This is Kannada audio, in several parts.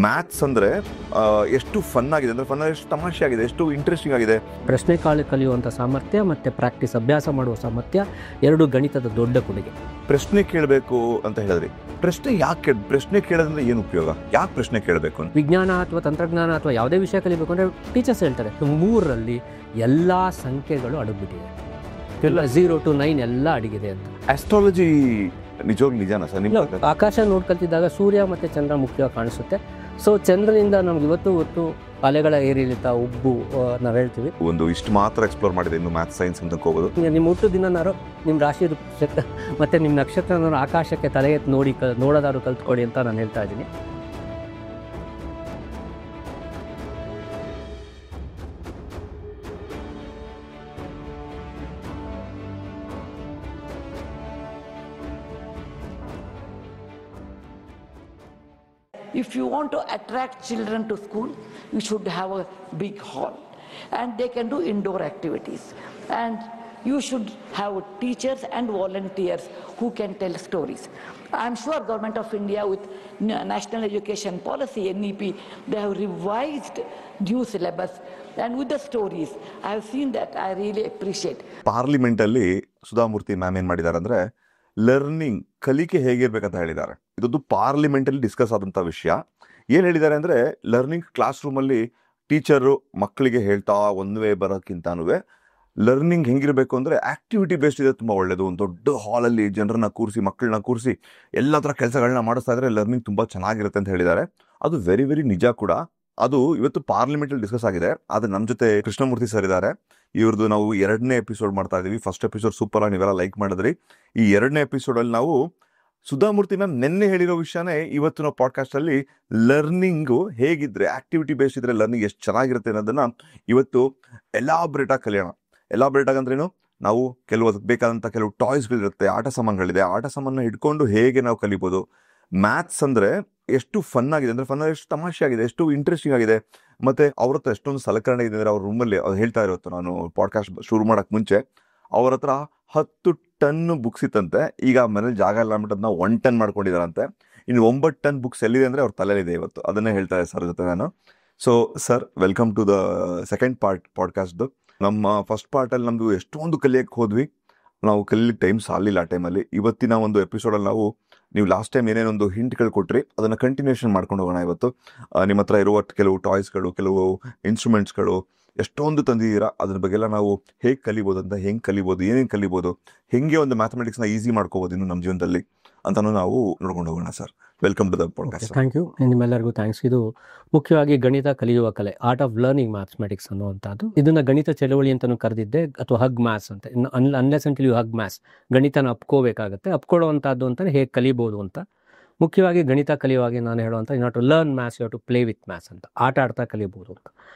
ಮ್ಯಾಥ್ಸ್ ಅಂದರೆ ಎಷ್ಟು ಫನ್ ಆಗಿದೆ ಅಂದರೆ ಫನ್ ಎಷ್ಟು ತಮಾಷೆ ಆಗಿದೆ, ಎಷ್ಟು ಇಂಟ್ರೆಸ್ಟಿಂಗ್ ಆಗಿದೆ. ಪ್ರಶ್ನೆ ಕಲಿಯುವಂಥ ಸಾಮರ್ಥ್ಯ ಮತ್ತು ಪ್ರಾಕ್ಟೀಸ್ ಅಭ್ಯಾಸ ಮಾಡುವ ಸಾಮರ್ಥ್ಯ ಎರಡು ಗಣಿತದ ದೊಡ್ಡ ಕೊಡುಗೆ. ಪ್ರಶ್ನೆ ಕೇಳಬೇಕು ಅಂತ ಹೇಳಿದ್ರಿ. ಪ್ರಶ್ನೆ ಕೇಳೋದ್ರಿಂದ ಏನು ಉಪಯೋಗ? ಯಾಕೆ ಪ್ರಶ್ನೆ ಕೇಳಬೇಕು ಅಂತ? ವಿಜ್ಞಾನ ಅಥವಾ ತಂತ್ರಜ್ಞಾನ ಅಥವಾ ಯಾವುದೇ ವಿಷಯ ಕಲಿಬೇಕು ಅಂದರೆ ಟೀಚರ್ಸ್ ಹೇಳ್ತಾರೆ 3ರಲ್ಲಿ ಎಲ್ಲ ಸಂಖ್ಯೆಗಳು ಅಡಗ್ಬಿಟ್ಟಿದೆ, ಎಲ್ಲ 0 to 9 ಎಲ್ಲ ಅಡಗಿದೆ ಅಂತ. ಆಸ್ಟ್ರಾಲಜಿ ನಿಜವಾಗ್ಲೂ ನಿಜಾನ ಸರ್? ನಿಮ್ಮ ಆಕಾಶ ನೋಡ್ಕೊಳ್ತಿದ್ದಾಗ ಸೂರ್ಯ ಮತ್ತು ಚಂದ್ರ ಮುಖ್ಯವಾಗಿ ಕಾಣಿಸುತ್ತೆ. ಸೊ ಚಂದ್ರನಿಂದ ನಮ್ಗೆ ಇವತ್ತು ಅಲೆಗಳ ಏರಿಳಿತ ಉಬ್ಬು ನಾವು ಹೇಳ್ತೀವಿ. ಒಂದು ಇಷ್ಟು ಮಾತ್ರ ಎಕ್ಸ್ಪ್ಲೋರ್ ಮಾಡಿದೆ, ಇನ್ನು ಮ್ಯಾಥ್ಸ್ ಸೈನ್ಸ್ ಅಂತ ಹೋಗೋದು. ನಿಮ್ಮ ಹುಟ್ಟು ದಿನನಾರು ನಿಮ್ಮ ರಾಶಿ ಮತ್ತು ನಿಮ್ಮ ನಕ್ಷತ್ರನಾರು ಆಕಾಶಕ್ಕೆ ತಲೆ ಎತ್ತಿ ನೋಡೋದಾದ್ರು ಕಲ್ತ್ಕೊಡಿ ಅಂತ ನಾನು ಹೇಳ್ತಾ ಇದ್ದೀನಿ. If you want to attract children to school, you should have a big hall and they can do indoor activities, and you should have teachers and volunteers who can tell stories. I am sure Government of India with National Education Policy, NEP, they have revised new syllabus, and with the stories I have seen that. I really appreciate. ಪಾರ್ಲಿಮೆಂಟಲ್ಲಿ ಸುಧಾಮೂರ್ತಿ ಮ್ಯಾಮ್ ಏನು ಮಾಡಿದ್ದಾರೆ ಅಂದರೆ ಲರ್ನಿಂಗ್ ಕಲಿಕೆ ಹೇಗಿರ್ಬೇಕಂತ ಹೇಳಿದ್ದಾರೆ. ಇದೊಂದು ಪಾರ್ಲಿಮೆಂಟಲ್ಲಿ ಡಿಸ್ಕಸ್ ಆದಂಥ ವಿಷಯ. ಏನು ಹೇಳಿದ್ದಾರೆ ಅಂದರೆ ಲರ್ನಿಂಗ್ ಕ್ಲಾಸ್ ರೂಮಲ್ಲಿ ಟೀಚರು ಮಕ್ಕಳಿಗೆ ಹೇಳ್ತಾ ಒಂದುವೇ ಬರೋಕ್ಕಿಂತನೂ ಲರ್ನಿಂಗ್ ಹೆಂಗಿರಬೇಕು ಅಂದರೆ ಆ್ಯಕ್ಟಿವಿಟಿ ಬೇಸ್ಡ್ ಇದೆ, ತುಂಬ ಒಳ್ಳೆಯದು. ಒಂದು ದೊಡ್ಡ ಹಾಲಲ್ಲಿ ಜನರನ್ನ ಕೂರಿಸಿ ಮಕ್ಕಳನ್ನ ಕೂರಿಸಿ ಎಲ್ಲ ಥರ ಕೆಲಸಗಳನ್ನ ಮಾಡಿಸ್ತಾ ಇದ್ರೆ ಲರ್ನಿಂಗ್ ತುಂಬ ಚೆನ್ನಾಗಿರುತ್ತೆ ಅಂತ ಹೇಳಿದ್ದಾರೆ. ಅದು ವೆರಿ ವೆರಿ ನಿಜ ಕೂಡ. ಅದು ಇವತ್ತು ಪಾರ್ಲಿಮೆಂಟಲ್ಲಿ ಡಿಸ್ಕಸ್ ಆಗಿದೆ. ಆದರೆ ನಮ್ಮ ಜೊತೆ ಕೃಷ್ಣಮೂರ್ತಿ ಸರ್ ಇದ್ದಾರೆ. ಇವ್ರದ್ದು ನಾವು 2ನೇ ಎಪಿಸೋಡ್ ಮಾಡ್ತಾ ಇದ್ದೀವಿ. ಫಸ್ಟ್ ಎಪಿಸೋಡ್ ಸೂಪರ್ ಆಗಿ ನೀವೆಲ್ಲ ಲೈಕ್ ಮಾಡಿದ್ರಿ. ಈ 2ನೇ ಎಪಿಸೋಡಲ್ಲಿ ನಾವು ಸುಧಾಮೂರ್ತಿ ಮ್ಯಾಮ್ ನೆನ್ನೆ ಹೇಳಿರೋ ವಿಷಯನೇ ಇವತ್ತು ನಾವು ಪಾಡ್ಕಾಸ್ಟಲ್ಲಿ ಲರ್ನಿಂಗು ಹೇಗಿದ್ರೆ ಆಕ್ಟಿವಿಟಿ ಬೇಸ್ಡ್ ಇದ್ರೆ ಲರ್ನಿಂಗ್ ಎಷ್ಟು ಚೆನ್ನಾಗಿರುತ್ತೆ ಅನ್ನೋದನ್ನ ಇವತ್ತು ಎಲಾಬ್ರೇಟಾಗಿ ಕಲಿಯೋಣ. ಎಲಾಬ್ರೇಟಾಗಿ ಅಂದ್ರೇನು? ನಾವು ಅದಕ್ಕೆ ಬೇಕಾದಂಥ ಕೆಲವು ಟಾಯ್ಸ್ಗಳಿರುತ್ತೆ, ಆಟ ಸಾಮಾನುಗಳಿದೆ. ಆಟ ಸಾಮಾನ ಹಿಡ್ಕೊಂಡು ಹೇಗೆ ನಾವು ಕಲಿಬೋದು. ಮ್ಯಾಥ್ಸ್ ಅಂದರೆ ಎಷ್ಟು ಫನ್ ಆಗಿದೆ ಅಂದರೆ ಫನ್ ಎಷ್ಟು ತಮಾಷೆ ಆಗಿದೆ, ಎಷ್ಟು ಇಂಟ್ರೆಸ್ಟಿಂಗ್ ಆಗಿದೆ. ಮತ್ತು ಅವ್ರ ಹತ್ರ ಎಷ್ಟೊಂದು ಸಲಕರಣೆ ಇದೆ ಅಂದರೆ ಅವ್ರ ರೂಮಲ್ಲಿ ಅವ್ರು ಹೇಳ್ತಾ ಇರೋತ್ತು, ನಾನು ಪಾಡ್ಕಾಸ್ಟ್ ಶುರು ಮಾಡೋಕ್ಕೆ ಮುಂಚೆ ಅವ್ರ ಹತ್ರ 10 ಟನ್ ಬುಕ್ಸ್ ಇತ್ತಂತೆ. ಈಗ ಮನೇಲಿ ಜಾಗ ಇಲ್ಲ ಅಂದ್ಬಿಟ್ಟು ಅದನ್ನ 1 ಟನ್ ಮಾಡ್ಕೊಂಡಿದ್ದಾರಂತೆ. ಇನ್ನು 9 ಟನ್ ಬುಕ್ಸ್ ಎಲ್ಲಿದೆ ಅಂದರೆ ಅವ್ರ ತಲೆಯಲ್ಲಿದೆ ಇವತ್ತು. ಅದನ್ನೇ ಹೇಳ್ತಾ ಇದೆ ಸರ್ ಜೊತೆ ನಾನು. So sir, welcome to the second part ಪಾಡ್ಕಾಸ್ಟ್ದು. ನಮ್ಮ ಫಸ್ಟ್ ಪಾರ್ಟಲ್ಲಿ ನಮ್ಮದು ಎಷ್ಟೊಂದು ಕಲಿಯಕ್ಕೆ ಹೋದ್ವಿ, ನಾವು ಕಲೀಲಿಕ್ಕೆ ಟೈಮ್ ಸಾಲಿಲ್ಲ ಆ ಟೈಮಲ್ಲಿ. ಇವತ್ತಿನ ಒಂದು ಎಪಿಸೋಡಲ್ಲಿ ನಾವು ನೀವು ಲಾಸ್ಟ್ ಟೈಮ್ ಏನೇನೊಂದು ಹಿಂಟ್ಗಳು ಕೊಟ್ರಿ ಅದನ್ನು ಕಂಟಿನ್ಯೂಷನ್ ಮಾಡ್ಕೊಂಡು ಹೋಗೋಣ. ಇವತ್ತು ನಿಮ್ಮ ಹತ್ರ ಇರುವ ಕೆಲವು ಟಾಯ್ಸ್ಗಳು, ಕೆಲವು ಇನ್ಸ್ಟ್ರೂಮೆಂಟ್ಸ್ಗಳು ಎಷ್ಟೊಂದು ತಂದಿದ್ದೀರಾ, ಅದ್ರ ಬಗ್ಗೆ ಎಲ್ಲ ನಾವು ಹೇಗೆ ಕಲಿಬೋದು ಅಂತ, ಹೆಂಗೆ ಕಲಿಬೋದು, ಏನೇನು ಕಲಿಬೋದು, ಹೆಂಗೆ ಒಂದು ಮ್ಯಾಥಮೆಟಿಕ್ಸ್ನ ಈಸಿ ಮಾಡ್ಕೋಬೋದು ಇನ್ನು ನಮ್ಮ ಜೀವನದಲ್ಲಿ ಅಂತಲೂ ನಾವು ನೋಡ್ಕೊಂಡು ಹೋಗೋಣ. Sir, welcome to the podcast. Thank you. ನಿಮ್ಮೆಲ್ಲರಿಗೂ ಥ್ಯಾಂಕ್ಸ್. ಇದು ಮುಖ್ಯವಾಗಿ ಗಣಿತ ಕಲಿಯುವ ಕಲೆ, ಆರ್ಟ್ ಆಫ್ ಲರ್ನಿಂಗ್ ಮ್ಯಾಥಮೆಟಿಕ್ಸ್ ಅನ್ನುವಂಥದ್ದು. ಇದನ್ನು ಗಣಿತ ಚಳವಳಿ ಅಂತಲೂ ಕರೆದಿದ್ದೆ, ಅಥವಾ ಹಗ್ ಮ್ಯಾಥ್ಸ್ ಅಂತ. Unless until you hug maths, ಗಣಿತನ ಅಪ್ಕೋಬೇಕಾಗತ್ತೆ. ಅಪ್ಕೊಳ್ಳುವಂಥದ್ದು ಅಂತಲೇ ಹೇಗೆ ಕಲಿಬೋದು ಅಂತ. ಮುಖ್ಯವಾಗಿ ಗಣಿತ ಕಲಿಯುವಾಗ ನಾನು ಹೇಳುವಂಥ you not to learn maths, you to play with maths ಅಂತ. ಆಟ ಆಡ್ತಾ ಕಲಿಬೋದು ಅಂತ.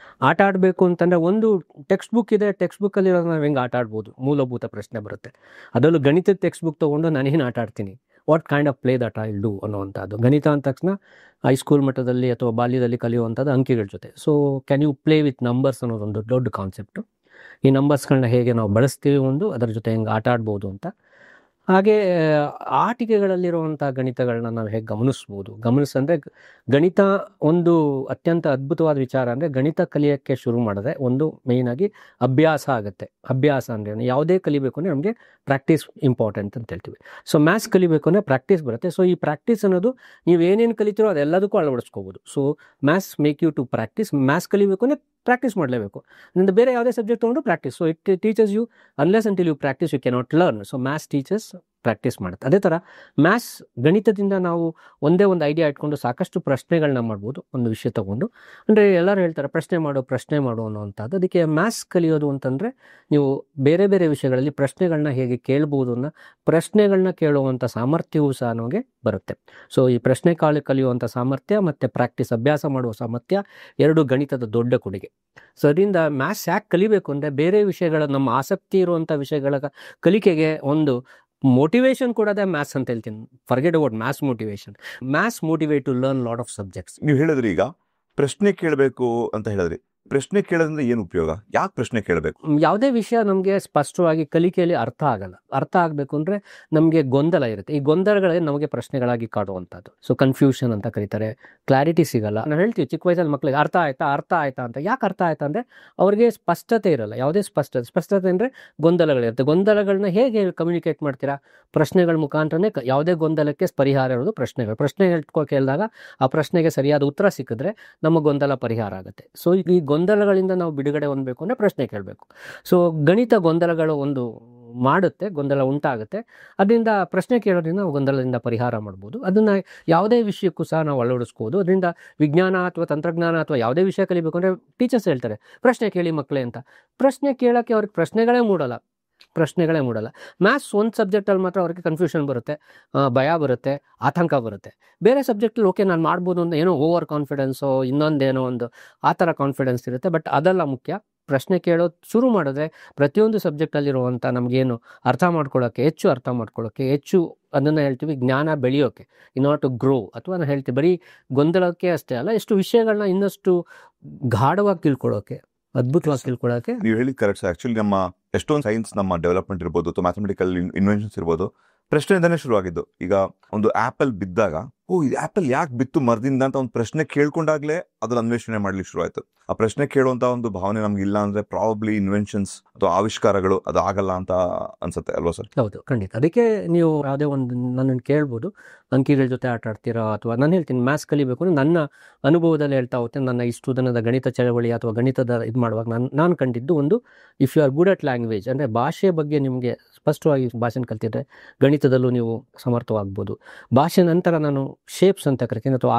ಆಟ ಆಡಬೇಕು ಅಂತಂದರೆ ಒಂದು ಟೆಕ್ಸ್ಟ್ ಬುಕ್ ಇದೆ, ಟೆಕ್ಸ್ಟ್ ಬುಕ್ಕಲ್ಲಿ ನಾವು ಹೆಂಗೆ ಆಟ ಆಡ್ಬೋದು, ಮೂಲಭೂತ ಪ್ರಶ್ನೆ ಬರುತ್ತೆ. ಅದರಲ್ಲೂ ಗಣಿತದ ಟೆಕ್ಸ್ಟ್ ಬುಕ್ ತೊಗೊಂಡು ನಾನೇನು ಆಟ ಆಡ್ತೀನಿ, what kind of play that I will do ಅನ್ನುವಂಥದ್ದು. ಗಣಿತ ಅಂದ ತಕ್ಷಣ ಹೈಸ್ಕೂಲ್ ಮಟ್ಟದಲ್ಲಿ ಅಥವಾ ಬಾಲ್ಯದಲ್ಲಿ ಕಲಿಯುವಂಥದ್ದು ಅಂಕಿಗಳ ಜೊತೆ. So can you play with numbers ಅನ್ನೋದೊಂದು ದೊಡ್ಡ ಕಾನ್ಸೆಪ್ಟು. ಈ ನಂಬರ್ಸ್ಗಳನ್ನ ಹೇಗೆ ನಾವು ಬಳಸ್ತೀವಿ, ಅದರ ಜೊತೆ ಹೆಂಗೆ ಆಟ ಆಡ್ಬೋದು ಅಂತ. ಹಾಗೆ ಆಟಿಕೆಗಳಲ್ಲಿರುವಂಥ ಗಣಿತಗಳನ್ನ ನಾವು ಹೇಗೆ ಗಮನಿಸ್ಬೋದು. ಗಮನಿಸಂದರೆ ಗಣಿತ ಒಂದು ಅತ್ಯಂತ ಅದ್ಭುತವಾದ ವಿಚಾರ. ಅಂದರೆ ಗಣಿತ ಕಲಿಯೋಕ್ಕೆ ಶುರು ಮಾಡಿದ್ರೆ ಒಂದು ಮೇಯ್ನಾಗಿ ಅಭ್ಯಾಸ ಆಗುತ್ತೆ. ಅಭ್ಯಾಸ ಅಂದರೆ ಯಾವುದೇ ಕಲಿಬೇಕು ಅಂದರೆ ನಮಗೆ ಪ್ರಾಕ್ಟೀಸ್ ಇಂಪಾರ್ಟೆಂಟ್ ಅಂತ ಹೇಳ್ತೀವಿ. ಸೊ ಮ್ಯಾಥ್ಸ್ ಕಲಿಬೇಕು ಅಂದರೆ ಪ್ರಾಕ್ಟೀಸ್ ಬರುತ್ತೆ. ಸೊ ಈ ಪ್ರಾಕ್ಟೀಸ್ ಅನ್ನೋದು ನೀವು ಏನೇನು ಕಲಿತೀರೋ ಅದೆಲ್ಲದಕ್ಕೂ ಅಳವಡಿಸ್ಕೋಬೋದು. So maths make you to practice. Maths ಕಲಿಬೇಕು ಅಂದರೆ ಪ್ರಾಕ್ಟೀಸ್ ಮಾಡಲೇಬೇಕು. ಅಂದರೆ ಬೇರೆ ಯಾವುದೇ ಸಬ್ಜೆಕ್ಟ್ ತೊಗೊಂಡು practice. So it teachers you unless until you practice you cannot learn. So maths teachers practice ಮಾಡುತ್ತೆ. ಅದೇ ಥರ ಮ್ಯಾಥ್ಸ್ ಗಣಿತದಿಂದ ನಾವು ಒಂದೇ ಒಂದು ಐಡಿಯಾ ಇಟ್ಕೊಂಡು ಸಾಕಷ್ಟು ಪ್ರಶ್ನೆಗಳನ್ನ ಮಾಡ್ಬೋದು ಒಂದು ವಿಷಯ ತೊಗೊಂಡು. ಅಂದರೆ ಎಲ್ಲರೂ ಹೇಳ್ತಾರೆ ಪ್ರಶ್ನೆ ಮಾಡು ಅನ್ನೋವಂಥದ್ದು. ಅದಕ್ಕೆ ಮ್ಯಾಥ್ಸ್ ಕಲಿಯೋದು ಅಂತಂದರೆ ನೀವು ಬೇರೆ ಬೇರೆ ವಿಷಯಗಳಲ್ಲಿ ಪ್ರಶ್ನೆಗಳನ್ನ ಹೇಗೆ ಕೇಳ್ಬೋದು ಅನ್ನೋ ಪ್ರಶ್ನೆಗಳನ್ನ ಕೇಳುವಂಥ ಸಾಮರ್ಥ್ಯವೂ ಸಹ ನಮಗೆ ಬರುತ್ತೆ. ಸೊ ಈ ಪ್ರಶ್ನೆ ಕಲಿಯುವಂಥ ಸಾಮರ್ಥ್ಯ ಮತ್ತು ಪ್ರಾಕ್ಟೀಸ್ ಅಭ್ಯಾಸ ಮಾಡುವ ಸಾಮರ್ಥ್ಯ ಎರಡು ಗಣಿತದ ದೊಡ್ಡ ಕೊಡುಗೆ. ಸೊ ಅದರಿಂದ ಮ್ಯಾಥ್ಸ್ ಯಾಕೆ ಕಲಿಬೇಕು ಅಂದರೆ ಬೇರೆ ವಿಷಯಗಳ ನಮ್ಮ ಆಸಕ್ತಿ ಇರುವಂಥ ವಿಷಯಗಳ ಕಲಿಕೆಗೆ ಒಂದು ಮೋಟಿವೇಶನ್ ಕೊಡೋದೇ ಮ್ಯಾಥ್ಸ್ ಅಂತ ಹೇಳ್ತೀನಿ. Forget about maths motivation. Maths motivate to learn lot of subjects. ನೀವು ಹೇಳಿದ್ರಿ ಈಗ ಪ್ರಶ್ನೆ ಕೇಳಬೇಕು ಅಂತ ಹೇಳಿದ್ರಿ. ಪ್ರಶ್ನೆ ಕೇಳೋದ್ರಿಂದ ಏನು ಉಪಯೋಗ, ಯಾಕೆ ಪ್ರಶ್ನೆ ಕೇಳಬೇಕು? ಯಾವುದೇ ವಿಷಯ ನಮಗೆ ಸ್ಪಷ್ಟವಾಗಿ ಕಲಿಕೆಯಲ್ಲಿ ಅರ್ಥ ಆಗಲ್ಲ. ಅರ್ಥ ಆಗಬೇಕು ಅಂದರೆ ನಮಗೆ ಗೊಂದಲ ಇರುತ್ತೆ. ಈ ಗೊಂದಲಗಳೇ ನಮಗೆ ಪ್ರಶ್ನೆಗಳಾಗಿ ಕಾಡುವಂಥದ್ದು. ಸೊ ಕನ್ಫ್ಯೂಷನ್ ಅಂತ ಕರೀತಾರೆ, ಕ್ಲಾರಿಟಿ ಸಿಗಲ್ಲ. ನಾವು ಹೇಳ್ತೀವಿ ಚಿಕ್ಕ ವಯಸ್ಸಲ್ಲಿ ಮಕ್ಕಳಿಗೆ ಅರ್ಥ ಆಯ್ತಾ ಅಂತ. ಯಾಕೆ ಅರ್ಥ ಆಯ್ತಾ ಅಂದರೆ ಅವ್ರಿಗೆ ಸ್ಪಷ್ಟತೆ ಇರಲ್ಲ. ಯಾವುದೇ ಸ್ಪಷ್ಟತೆ ಅಂದರೆ ಗೊಂದಲಗಳಿರುತ್ತೆ. ಗೊಂದಲಗಳನ್ನ ಹೇಗೆ ಕಮ್ಯುನಿಕೇಟ್ ಮಾಡ್ತೀರಾ? ಪ್ರಶ್ನೆಗಳ ಮುಖಾಂತರನೇ ಯಾವುದೇ ಗೊಂದಲಕ್ಕೆ ಪರಿಹಾರ ಇರೋದು ಪ್ರಶ್ನೆಗಳು. ಪ್ರಶ್ನೆ ಕೇಳಿದಾಗ ಆ ಪ್ರಶ್ನೆಗೆ ಸರಿಯಾದ ಉತ್ತರ ಸಿಕ್ಕಿದ್ರೆ ನಮ್ಮ ಗೊಂದಲ ಪರಿಹಾರ ಆಗುತ್ತೆ. ಸೊ ಈ ಗೊಂದಲಗಳಿಂದ ನಾವು ಬಿಡುಗಡೆ ಹೊಂದಬೇಕು ಅಂದರೆ ಪ್ರಶ್ನೆ ಕೇಳಬೇಕು. ಸೊ ಗಣಿತ ಗೊಂದಲಗಳು ಮಾಡುತ್ತೆ, ಗೊಂದಲ ಉಂಟಾಗುತ್ತೆ. ಅದರಿಂದ ಪ್ರಶ್ನೆ ಕೇಳೋದ್ರಿಂದ ನಾವು ಗೊಂದಲದಿಂದ ಪರಿಹಾರ ಮಾಡ್ಬೋದು. ಅದನ್ನು ಯಾವುದೇ ವಿಷಯಕ್ಕೂ ಸಹ ನಾವು ಅಳವಡಿಸ್ಬೋದು. ಅದರಿಂದ ವಿಜ್ಞಾನ ಅಥವಾ ತಂತ್ರಜ್ಞಾನ ಅಥವಾ ಯಾವುದೇ ವಿಷಯ ಕಲಿಬೇಕು ಅಂದರೆ ಟೀಚರ್ಸ್ ಹೇಳ್ತಾರೆ ಪ್ರಶ್ನೆ ಕೇಳಿ ಮಕ್ಕಳೇ ಅಂತ. ಪ್ರಶ್ನೆ ಕೇಳೋಕ್ಕೆ ಅವ್ರಿಗೆ ಪ್ರಶ್ನೆಗಳೇ ಮೂಡಲ್ಲ. ಮ್ಯಾಥ್ಸ್ ಒಂದು ಸಬ್ಜೆಕ್ಟಲ್ಲಿ ಮಾತ್ರ ಅವ್ರಿಗೆ ಕನ್ಫ್ಯೂಷನ್ ಬರುತ್ತೆ, ಭಯ ಬರುತ್ತೆ, ಆತಂಕ ಬರುತ್ತೆ. ಬೇರೆ ಸಬ್ಜೆಕ್ಟಲ್ಲಿ ಓಕೆ ನಾನು ಮಾಡ್ಬೋದು ಅಂತ ಏನೋ ಓವರ್ ಕಾನ್ಫಿಡೆನ್ಸೋ ಇನ್ನೊಂದೇನೋ ಒಂದು ಆ ಥರ ಕಾನ್ಫಿಡೆನ್ಸ್ ಇರುತ್ತೆ. ಬಟ್ ಅದೆಲ್ಲ ಮುಖ್ಯ. ಪ್ರಶ್ನೆ ಕೇಳೋದು ಶುರು ಮಾಡಿದ್ರೆ ಪ್ರತಿಯೊಂದು ಸಬ್ಜೆಕ್ಟಲ್ಲಿರುವಂಥ ನಮಗೇನು ಹೆಚ್ಚು ಅರ್ಥ ಮಾಡ್ಕೊಳ್ಳೋಕ್ಕೆ, ಹೆಚ್ಚು ಅದನ್ನು ಹೇಳ್ತೀವಿ ಜ್ಞಾನ ಬೆಳೆಯೋಕ್ಕೆ, ಇನ್ ಆರ್ಡರ್ ಟು ಗ್ರೋ. ಅಥವಾ ನಾನು ಹೇಳ್ತೀವಿ ಬರೀ ಗೊಂದಲಕ್ಕೆ ಅಷ್ಟೇ ಅಲ್ಲ, ಎಷ್ಟು ವಿಷಯಗಳನ್ನ ಇನ್ನಷ್ಟು ಗಾಢವಾಗಿ ತಿಳ್ಕೊಳ್ಳೋಕ್ಕೆ, ಅದ್ಭುತವಾಗಿ ತಿಳ್ಕೊಳ್ಳೋಕ್ಕೆ. ನೀವು ಹೇಳಿದ ಕರೆಕ್ಟ್. ಆಕ್ಚುಲಿ ನಮ್ಮ ಎಷ್ಟೊಂದು ಸೈನ್ಸ್ ನಮ್ಮ ಡೆವಲಪ್ಮೆಂಟ್ ಇರ್ಬೋದು ಅಥವಾ ಮ್ಯಾಥಮೆಟಿಕಲ್ ಇನ್ವೆನ್ಷನ್ಸ್ ಇರ್ಬೋದು ಪ್ರಶ್ನೆಯಿಂದಾನೇ ಶುರುವಾಗಿದ್ದು. ಈಗ ಒಂದು ಆಪಲ್ ಬಿದ್ದಾಗ ಇದು ಆಪಲ್ ಯಾಕೆ ಬಿತ್ತು ಮರದಿಂದ ಅಂತ ಒಂದು ಪ್ರಶ್ನೆ ಕೇಳ್ಕೊಂಡಾಗ್ಲೇ ಅದ್ರ ಅನ್ವೇಷಣೆ ಮಾಡ್ಲಿಕ್ಕೆ ಶುರು ಆಯ್ತು. ಆ ಪ್ರಶ್ನೆ ಕೇಳುವಂತ ಒಂದು ಭಾವನೆ ನಮ್ಗೆ ಇಲ್ಲ ಅಂದ್ರೆ ಪ್ರಾಬಬ್ಲಿ ಇನ್ವೆನ್ಷನ್ಸ್ ಅಥವಾ ಆವಿಷ್ಕಾರಗಳು ಅದು ಆಗಲ್ಲ ಅಂತ ಅನ್ಸುತ್ತೆ ಅಲ್ವಾ ಸರ್? ಹೌದು, ಖಂಡಿತ. ಅದಕ್ಕೆ ನೀವು ಯಾವುದೇ ಒಂದು ನನ್ನನ್ನು ಕೇಳ್ಬೋದು, ಅಂಕಿಗಳ ಜೊತೆ ಆಟ ಆಡ್ತೀರಾ ಅಥವಾ ನಾನು ಹೇಳ್ತೀನಿ ಮ್ಯಾಥ್ಸ್ ಕಲಿಬೇಕು ಅಂದರೆ ನನ್ನ ಅನುಭವದಲ್ಲಿ ಹೇಳ್ತಾ ಹೋಗ್ತೇನೆ. ನನ್ನ ಇಷ್ಟು ದಿನದ ಗಣಿತ ಚಳವಳಿ ಅಥವಾ ಗಣಿತದ ಇದು ಮಾಡುವಾಗ ನಾನು ಕಂಡಿದ್ದು ಒಂದು, if you are good at language ಅಂದರೆ ಭಾಷೆ ಬಗ್ಗೆ ನಿಮಗೆ ಸ್ಪಷ್ಟವಾಗಿ ಭಾಷೆನ ಕಲ್ತಿದ್ರೆ ಗಣಿತದಲ್ಲೂ ನೀವು ಸಮರ್ಥವಾಗ್ಬೋದು. ಭಾಷೆ ನಂತರ ನಾನು ಶೇಪ್ಸ್ ಅಂತ ಕರಿತೀನಿ ಅಥವಾ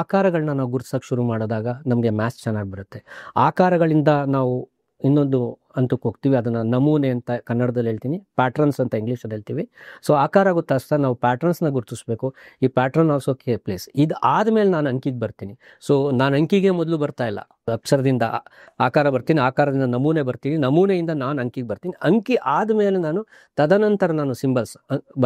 ಆಕಾರಗಳನ್ನ ನಾವು ಗುರುತಿಸೋಕೆ ಶುರು ಮಾಡಿದಾಗ ನಮಗೆ ಮ್ಯಾಥ್ಸ್ ಚೆನ್ನಾಗಿ ಬರುತ್ತೆ. ಆಕಾರಗಳಿಂದ ನಾವು ಇನ್ನೊಂದು ಹಂತಕ್ಕೆ ಹೋಗ್ತೀವಿ, ಅದನ್ನು ನಮೂನೆ ಅಂತ ಕನ್ನಡದಲ್ಲಿ ಹೇಳ್ತೀನಿ, ಪ್ಯಾಟ್ರನ್ಸ್ ಅಂತ ಇಂಗ್ಲೀಷಲ್ಲಿ ಹೇಳ್ತೀವಿ. ಸೊ ಆಕಾರ ಗೊತ್ತಾಗ್ತಾ ನಾವು ಪ್ಯಾಟ್ರನ್ಸ್ನ ಗುರುತಿಸ್ಬೇಕು. ಈ ಪ್ಯಾಟ್ರನ್ ಆಲ್ಸೋ ಕೆ ಪ್ಲೇಸ್. ಇದು ಆದಮೇಲೆ ನಾನು ಅಂಕಿಗೆ ಬರ್ತೀನಿ. ಸೊ ನಾನು ಅಂಕಿಗೆ ಮೊದಲು ಬರ್ತಾ ಇಲ್ಲ, ಅಕ್ಷರದಿಂದ ಆಕಾರ ಬರ್ತೀನಿ, ಆಕಾರದಿಂದ ನಮೂನೆ ಬರ್ತೀನಿ, ನಮೂನೆಯಿಂದ ನಾನು ಅಂಕಿಗೆ ಬರ್ತೀನಿ. ಅಂಕಿ ಆದಮೇಲೆ ತದನಂತರ ನಾನು ಸಿಂಬಲ್ಸ್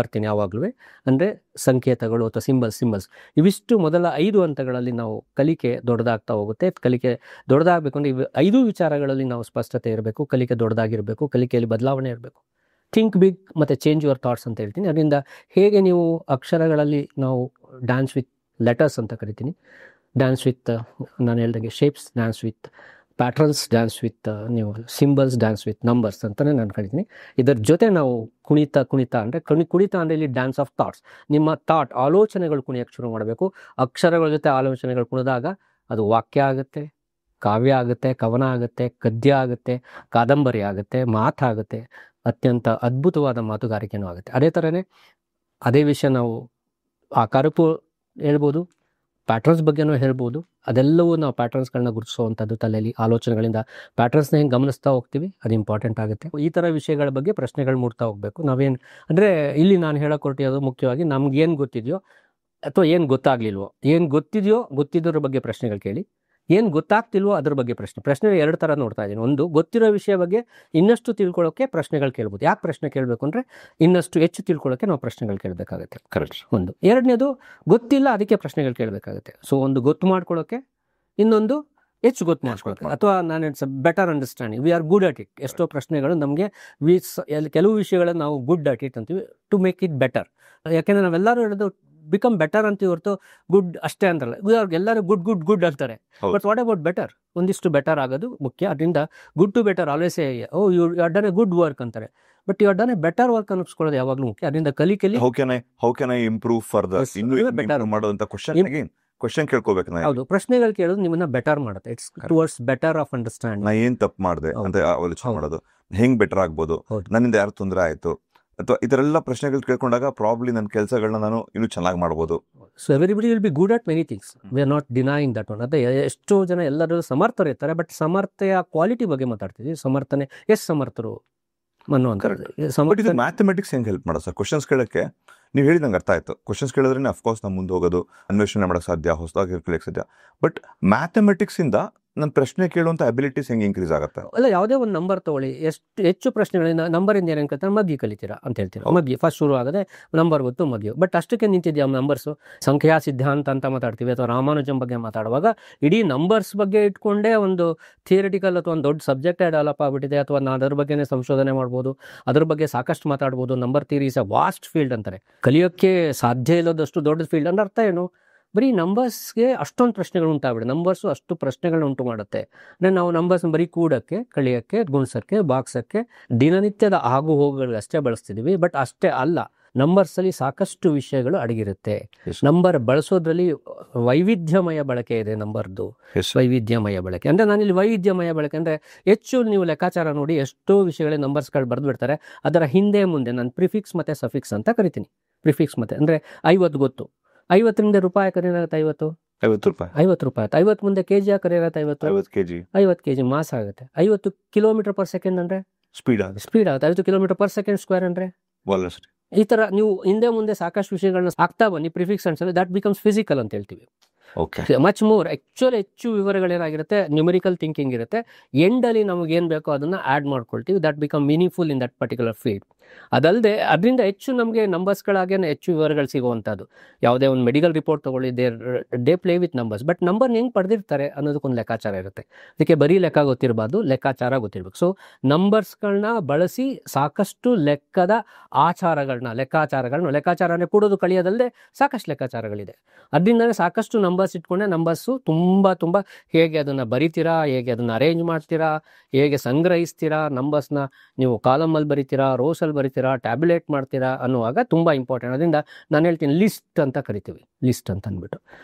ಬರ್ತೀನಿ. ಯಾವಾಗಲೂ ಅಂದರೆ ಸಂಕೇತಗಳು ಅಥವಾ ಸಿಂಬಲ್ಸ್ ಇವಿಷ್ಟು ಮೊದಲ 5 ಹಂತಗಳಲ್ಲಿ ನಾವು ಕಲಿಕೆ ದೊಡ್ಡದಾಗ್ತಾ ಹೋಗುತ್ತೆ. ಕಲಿಕೆ ದೊಡ್ಡದಾಗಬೇಕು ಅಂದರೆ ಇವು 5 ವಿಚಾರಗಳಲ್ಲಿ ನಾವು ಸ್ಪಷ್ಟತೆ ಇರಬೇಕು. ಕಲಿಕೆ ದೊಡ್ಡದಾಗಿರಬೇಕು, ಕಲಿಕೆಯಲ್ಲಿ ಬದಲಾವಣೆ ಇರಬೇಕು. ಥಿಂಕ್ ಬಿಗ್ ಮತ್ತು ಚೇಂಜ್ ಯುವರ್ ಥಾಟ್ಸ್ ಅಂತ ಹೇಳ್ತೀನಿ. ಅದರಿಂದ ಹೇಗೆ ನೀವು ಅಕ್ಷರಗಳಲ್ಲಿ ನಾವು ಡ್ಯಾನ್ಸ್ ವಿತ್ ಲೆಟರ್ಸ್ ಅಂತ ಕರಿತೀನಿ, ಡ್ಯಾನ್ಸ್ ವಿತ್ ನಾನು ಹೇಳ್ದಂಗೆ shapes, dance with patterns, dance with ನೀವು ಸಿಂಬಲ್ಸ್, ಡ್ಯಾನ್ಸ್ ವಿತ್ ನಂಬರ್ಸ್ ಅಂತಲೇ ನಾನು ಕರಿತೀನಿ. ಇದರ ಜೊತೆ ನಾವು ಕುಣಿತ ಅಂದರೆ ಕುಣಿತ ಅಂದರೆ ಇಲ್ಲಿ ಡ್ಯಾನ್ಸ್ ಆಫ್ ಥಾಟ್ಸ್. ನಿಮ್ಮ ಆಲೋಚನೆಗಳು ಕುಣಿಯೋಕ್ಕೆ ಶುರು ಮಾಡಬೇಕು. ಅಕ್ಷರಗಳ ಜೊತೆ ಆಲೋಚನೆಗಳು ಕುಣಿದಾಗ ಅದು ವಾಕ್ಯ ಆಗುತ್ತೆ, ಕಾವ್ಯ ಆಗುತ್ತೆ, ಕವನ ಆಗುತ್ತೆ, ಗದ್ಯ ಆಗುತ್ತೆ, ಕಾದಂಬರಿ ಆಗುತ್ತೆ, ಮಾತಾಗುತ್ತೆ, ಅತ್ಯಂತ ಅದ್ಭುತವಾದ ಮಾತುಗಾರಿಕೆನೂ ಆಗುತ್ತೆ. ಅದೇ ಥರನೇ ಅದೇ ವಿಷಯ ನಾವು ಆಕಾರಕ್ಕೂ ಹೇಳ್ಬೋದು, ಪ್ಯಾಟ್ರನ್ಸ್ ಬಗ್ಗೆನೂ ಹೇಳ್ಬೋದು. ಅದೆಲ್ಲವೂ ನಾವು ಪ್ಯಾಟ್ರನ್ಸ್ಗಳನ್ನ ಗುರುತಿಸುವಂಥದ್ದು ತಲೆಯಲ್ಲಿ ಆಲೋಚನೆಗಳಿಂದ ಪ್ಯಾಟ್ರನ್ಸ್ನ ಹೆಂಗೆ ಗಮನಿಸ್ತಾ ಹೋಗ್ತೀವಿ ಅದು ಇಂಪಾರ್ಟೆಂಟ್ ಆಗುತ್ತೆ. ಈ ಥರ ವಿಷಯಗಳ ಬಗ್ಗೆ ಪ್ರಶ್ನೆಗಳು ಮೂಡ್ತಾ ಹೋಗಬೇಕು. ನಾವೇನು ಅಂದರೆ ಇಲ್ಲಿ ನಾನು ಹೇಳೋಕೆ ಹೊರಟಿರೋದು ಮುಖ್ಯವಾಗಿ ನಮ್ಗೆ ಏನು ಗೊತ್ತಿದೆಯೋ ಅಥವಾ ಏನು ಗೊತ್ತಾಗ್ಲಿಲ್ವೋ, ಏನು ಗೊತ್ತಿದ್ದೋರ ಬಗ್ಗೆ ಪ್ರಶ್ನೆಗಳು ಕೇಳಿ, ಏನು ಗೊತ್ತಾಗ್ತಿಲ್ವೋ ಅದ್ರ ಬಗ್ಗೆ ಪ್ರಶ್ನೆ 2 ಥರ ನೋಡ್ತಾ ಇದ್ದೀನಿ. ಒಂದು, ಗೊತ್ತಿರೋ ವಿಷಯ ಬಗ್ಗೆ ಇನ್ನಷ್ಟು ತಿಳ್ಕೊಳ್ಳೋಕ್ಕೆ ಪ್ರಶ್ನೆಗಳು ಕೇಳ್ಬೋದು. ಯಾಕೆ ಪ್ರಶ್ನೆ ಕೇಳಬೇಕು ಅಂದರೆ ಇನ್ನಷ್ಟು ಹೆಚ್ಚು ತಿಳ್ಕೊಳ್ಳೋಕ್ಕೆ ನಾವು ಪ್ರಶ್ನೆಗಳು ಕೇಳಬೇಕಾಗುತ್ತೆ. ಕರೆಕ್ಟ್. ಒಂದು. ಎರಡನೇದು, ಗೊತ್ತಿಲ್ಲ ಅದಕ್ಕೆ ಪ್ರಶ್ನೆಗಳು ಕೇಳಬೇಕಾಗುತ್ತೆ. ಸೊ ಒಂದು ಗೊತ್ತು ಮಾಡ್ಕೊಳ್ಳೋಕ್ಕೆ, ಇನ್ನೊಂದು ಹೆಚ್ಚು ಗೊತ್ತು ಮಾಡ್ಕೊಳ್ಳೋಕ್ಕೆ, ಅಥವಾ ನಾನು it's better understanding. We are good at it. ಎಷ್ಟೋ ಪ್ರಶ್ನೆಗಳು ನಮಗೆ ಕೆಲವು ವಿಷಯಗಳನ್ನು ನಾವು ಗುಡ್ ಅಟ್ ಇಟ್ ಅಂತೀವಿ, ಟು ಮೇಕ್ ಇಟ್ ಬೆಟರ್. ಯಾಕೆಂದರೆ ನಾವೆಲ್ಲರೂ ಹೇಳೋದು ಬಿಕಮ್ ಬೆಟರ್ ಅಂತೀವಿ ಹೊರತು ಗುಡ್ ಅಷ್ಟೇ ಅಂತಲ್ಲ. ಎಲ್ಲರೂ ಗುಡ್ ಅಂತಾರೆ. But what about better? ಒಂದಿಷ್ಟು ಬೆಟರ್ ಆಗೋದು ಮುಖ್ಯ. ಅದರಿಂದ good to better always you are done a good work ಅಂತಾರೆ. But you are done a better work ಅನ್ನಿಸ್ಕೊಳ್ಳೋದು ಯಾವಾಗಲೂ ಮುಖ್ಯ. ಅದರಿಂದ ಕಲಿಕೆಯಲ್ಲಿ how can I improve further, ಇನ್ನೂ ಬೆಟರ್ ಮಾಡೋದಂತ ಕ್ವಶನ್ ಕೇಳ್ಕೋಬೇಕು. ಹೌದು, ಪ್ರಶ್ನೆಗಳು ಕೇಳೋದು ನಿಮ್ಮನ್ನ ಬೆಟರ್ ಮಾಡುತ್ತೆ. It's towards better of understanding. ನಾ ಏನ್ ತಪ್ಪು ಮಾಡಿದೆ ಅಂತ ಆಲೋಚನೆ ಮಾಡೋದು, ಹೆಂಗ್ ಬೆಟರ್ ಆಗ್ಬೋದು, ನನ್ನಿಂದ ಯಾರು ತೊಂದರೆ ಆಯ್ತು ಅಥವಾ ಇದರೆಲ್ಲ ಪ್ರಶ್ನೆಗಳು ಕೇಳ್ಕೊಂಡಾಗ ಪ್ರಾಬ್ಲಿ ನನ್ನ ಕೆಲಸಗಳನ್ನ ನಾನು ಇನ್ನೂ ಚೆನ್ನಾಗಿ ಮಾಡ್ಬೋದು. So everybody will be good at many things. We are not denying that one. ಅದೇ ಎಷ್ಟೋ ಜನ ಎಲ್ಲರೂ ಸಮರ್ಥರು ಇರ್ತಾರೆ, ಬಟ್ ಸಮರ್ಥೆಯ ಕ್ವಾಲಿಟಿ ಬಗ್ಗೆ ಮಾತಾಡ್ತಿದ್ವಿ. ಸಮರ್ಥನೆ ಎಷ್ಟು ಸಮರ್ಥರು ಅನ್ನುವಂಥದ್ದು. ಮ್ಯಾಥಮೆಟಿಕ್ಸ್ ಹೆಂಗೆ ಹೆಲ್ಪ್ ಮಾಡೋದು ಸರ್? ಕ್ವಶನ್ಸ್ ಕೇಳಕ್ಕೆ ನೀವು ಹೇಳಿದಂಗೆ ಅರ್ಥ ಆಯ್ತು. ಕ್ವಶನ್ಸ್ ಕೇಳಿದ್ರೆ ಅಫ್ಕೋರ್ಸ್ ನಾವು ಮುಂದೆ ಹೋಗೋದು, ಅನ್ವೇಷಣೆ ಮಾಡೋಕ್ಕೆ ಸಾಧ್ಯ, ಹೊಸದಾಗಿ ಕಲಿಯಕ್ಕೆ ಸಾಧ್ಯ. ಬಟ್ ಮ್ಯಾಥಮೆಟಿಕ್ಸ್ ಇಂದ ನನ್ನ ಪ್ರಶ್ನೆ ಕೇಳುವಂತ ಅಬಿಲಿಟೀಸ್ ಹೆಂಗೆ ಇನ್ಕ್ರೀಸ್ ಆಗುತ್ತೆ? ಅಲ್ಲ, ಯಾವುದೇ ಒಂದು ನಂಬರ್ ತಗೊಳ್ಳಿ, ಎಷ್ಟು ಹೆಚ್ಚು ಪ್ರಶ್ನೆಗಳಿಂದ ನಂಬರಿಂದ ಏನು ಕಲಿತಾರೆ, ಮಧ್ಯ ಕಲಿತೀರಾ ಅಂತ ಹೇಳ್ತೀರಾ. ಮಧ್ಯ ಫಸ್ಟ್ ಶುರು ಆಗದೆ ನಂಬರ್ ಗೊತ್ತು ಮಧ್ಯ, ಬಟ್ ಅಷ್ಟಕ್ಕೆ ನಿಂತಿದ್ಯಾ ನಂಬರ್ಸು. ಸಂಖ್ಯಾ ಸಿದ್ಧಾಂತ ಅಂತ ಮಾತಾಡ್ತೀವಿ, ಅಥವಾ ರಾಮಾನುಜಂ ಬಗ್ಗೆ ಮಾತಾಡುವಾಗ ಇಡೀ ನಂಬರ್ಸ್ ಬಗ್ಗೆ ಇಟ್ಕೊಂಡೇ ಒಂದು ಥಿಯರಿಟಿಕಲ್ ಅಥವಾ ಒಂದು ದೊಡ್ಡ ಸಬ್ಜೆಕ್ಟೇ ಡೆವಲಪ್ ಆಗಿಬಿಟ್ಟಿದೆ, ಅಥವಾ ನಾನು ಅದ್ರ ಬಗ್ಗೆನೇ ಸಂಶೋಧನೆ ಮಾಡ್ಬೋದು, ಅದ್ರ ಬಗ್ಗೆ ಸಾಕಷ್ಟು ಮಾತಾಡ್ಬೋದು. Number theory is a vast field ಅಂತಾರೆ. ಕಲಿಯೋಕ್ಕೆ ಸಾಧ್ಯ ಇಲ್ಲದಷ್ಟು ದೊಡ್ಡ ಫೀಲ್ಡ್ ಅಂದ್ರೆ ಅರ್ಥ ಏನು? ಬರೀ ನಂಬರ್ಸ್ಗೆ ಅಷ್ಟೊಂದು ಪ್ರಶ್ನೆಗಳು ಉಂಟಾಗ್ಬಿಡಿ, ನಂಬರ್ಸು ಅಷ್ಟು ಪ್ರಶ್ನೆಗಳನ್ನ ಉಂಟು ಮಾಡುತ್ತೆ. ಅಂದರೆ ನಾವು ನಂಬರ್ಸ್ ಬರೀ ಕೂಡಕ್ಕೆ, ಕಳಿಯೋಕ್ಕೆ, ಗುಣಿಸೋಕ್ಕೆ, ಬಾಕ್ಸಕ್ಕೆ, ದಿನನಿತ್ಯದ ಆಗು ಹೋಗುಗಳಿಗೆ ಅಷ್ಟೇ ಬಳಸ್ತಿದ್ದೀವಿ. ಬಟ್ ಅಷ್ಟೇ ಅಲ್ಲ, ನಂಬರ್ಸಲ್ಲಿ ಸಾಕಷ್ಟು ವಿಷಯಗಳು ಅಡಗಿರುತ್ತೆ. ನಂಬರ್ ಬಳಸೋದ್ರಲ್ಲಿ ವೈವಿಧ್ಯಮಯ ಬಳಕೆ ಇದೆ. ನಂಬರ್ದು ವೈವಿಧ್ಯಮಯ ಬಳಕೆ ಅಂದರೆ, ನಾನಿಲ್ಲಿ ವೈವಿಧ್ಯಮಯ ಬಳಕೆ ಅಂದರೆ ಹೆಚ್ಚು ನೀವು ಲೆಕ್ಕಾಚಾರ ನೋಡಿ, ಎಷ್ಟೋ ವಿಷಯಗಳೇ ನಂಬರ್ಸ್ಗಳು ಬರೆದು ಬಿಡ್ತಾರೆ. ಅದರ ಹಿಂದೆ ಮುಂದೆ ನಾನು ಪ್ರಿಫಿಕ್ಸ್ ಮತ್ತು ಸಫಿಕ್ಸ್ ಅಂತ ಕರಿತೀನಿ. ಪ್ರಿಫಿಕ್ಸ್ ಮತ್ತು ಅಂದರೆ 50 ಗೊತ್ತು, 50ರಿಂದ ರೂಪಾಯಿ ಕರೆಯೋದಾಗುತ್ತೆ 50 ರೂಪಾಯಿ, 50 ರೂಪಾಯಿ ಆಯ್ತು. 50 ಮುಂದೆ ಕೆಜಿ ಕರೆಯೋದಾಗುತ್ತೆ 50 ಕೆಜಿ, 50 ಕೆಜಿ ಮಾಸ್ ಆಗುತ್ತೆ. 50 ಕಿಲೋಮೀಟರ್ ಪರ್ ಸೆಕೆಂಡ್ ಅಂದರೆ ಸ್ಪೀಡ್ ಆಗುತ್ತೆ. 50 ಕಿಲೋಮೀಟರ್ ಪರ್ ಸೆಕೆಂಡ್ ಸ್ಕ್ವೇರ್ ಅಂದರೆ ವೆಲಾಸಿಟಿ. ಈ ಥರ ನೀವು ಹಿಂದೆ ಮುಂದೆ ಸಾಕಷ್ಟು ವಿಷಯಗಳನ್ನ ಆಗ್ತಾ ಬನ್ನಿ, ಪ್ರಿಫಿಕ್ಸ್ ಅನ್ಸಲ್ಲಿ ದಟ್ ಬಿಕಮ್ಸ್ ಫಿಸಿಕಲ್ ಅಂತ ಹೇಳ್ತೀವಿ. ಓಕೆ, ಮಚ್ ಮೋರ್ ಆ್ಯಕ್ಚುಲಿ ಹೆಚ್ಚು ವಿವರಗಳೇನಾಗಿರುತ್ತೆ, ನ್ಯೂಮರಿಕಲ್ ಥಿಂಕಿಂಗ್ ಇರುತ್ತೆ. ಎಂಡಲ್ಲಿ ನಮಗೇನು ಬೇಕೋ ಅದನ್ನು ಆ್ಯಡ್ ಮಾಡ್ಕೊಳ್ತೀವಿ. That become meaningful in that particular field. ಅದಲ್ಲದೆ ಅದರಿಂದ ಹೆಚ್ಚು ನಮಗೆ ನಂಬರ್ಸ್ಗಳಾಗೇ ಹೆಚ್ಚು ವಿವರಗಳು ಸಿಗುವಂಥದ್ದು. ಯಾವುದೇ ಒಂದು ಮೆಡಿಕಲ್ ರಿಪೋರ್ಟ್ ತೊಗೊಳ್ಳಿ, they play with numbers. But number ಹೆಂಗೆ ಪಡೆದಿರ್ತಾರೆ ಅನ್ನೋದಕ್ಕೊಂದು ಲೆಕ್ಕಾಚಾರ ಇರುತ್ತೆ. ಅದಕ್ಕೆ ಬರೀ ಲೆಕ್ಕ ಗೊತ್ತಿರಬಾರ್ದು, ಲೆಕ್ಕಾಚಾರ ಗೊತ್ತಿರಬೇಕು. ಸೊ ನಂಬರ್ಸ್ಗಳನ್ನ ಬಳಸಿ ಸಾಕಷ್ಟು ಲೆಕ್ಕದ ಲೆಕ್ಕಾಚಾರನೇ ಕೂಡೋದು ಕಳಿಯೋದಲ್ಲದೆ ಸಾಕಷ್ಟು ಲೆಕ್ಕಾಚಾರಗಳಿದೆ. ಅದರಿಂದನೇ ಸಾಕಷ್ಟು ನಂಬರ್ಸ್ ಇಟ್ಕೊಂಡೆ ನಂಬರ್ಸು ತುಂಬ ಹೇಗೆ ಅದನ್ನು ಬರಿತೀರಾ, ಹೇಗೆ ಅದನ್ನು ಅರೇಂಜ್ ಮಾಡ್ತೀರಾ, ಹೇಗೆ ಸಂಗ್ರಹಿಸ್ತೀರಾ, ನಂಬರ್ಸ್ನ ನೀವು ಕಾಲಮಲ್ಲಿ ಬರಿತೀರಾ, ರೋಸಲ್ಲಿ ಬರಿತೀರಾ, ಟ್ಯಾಬ್ಯುಲೇಟ್ ಮಾಡ್ತೀರಾ ಅನ್ನುವಾಗ ತುಂಬ ಇಂಪಾರ್ಟೆಂಟ್. ಅದರಿಂದ ನಾನು ಹೇಳ್ತೀನಿ ಲಿಸ್ಟ್ ಅಂತ ಕರಿತೀವಿ, ಲಿಸ್ಟ್ ಅಂತ ಅಂದ್ಬಿಟ್ಟು.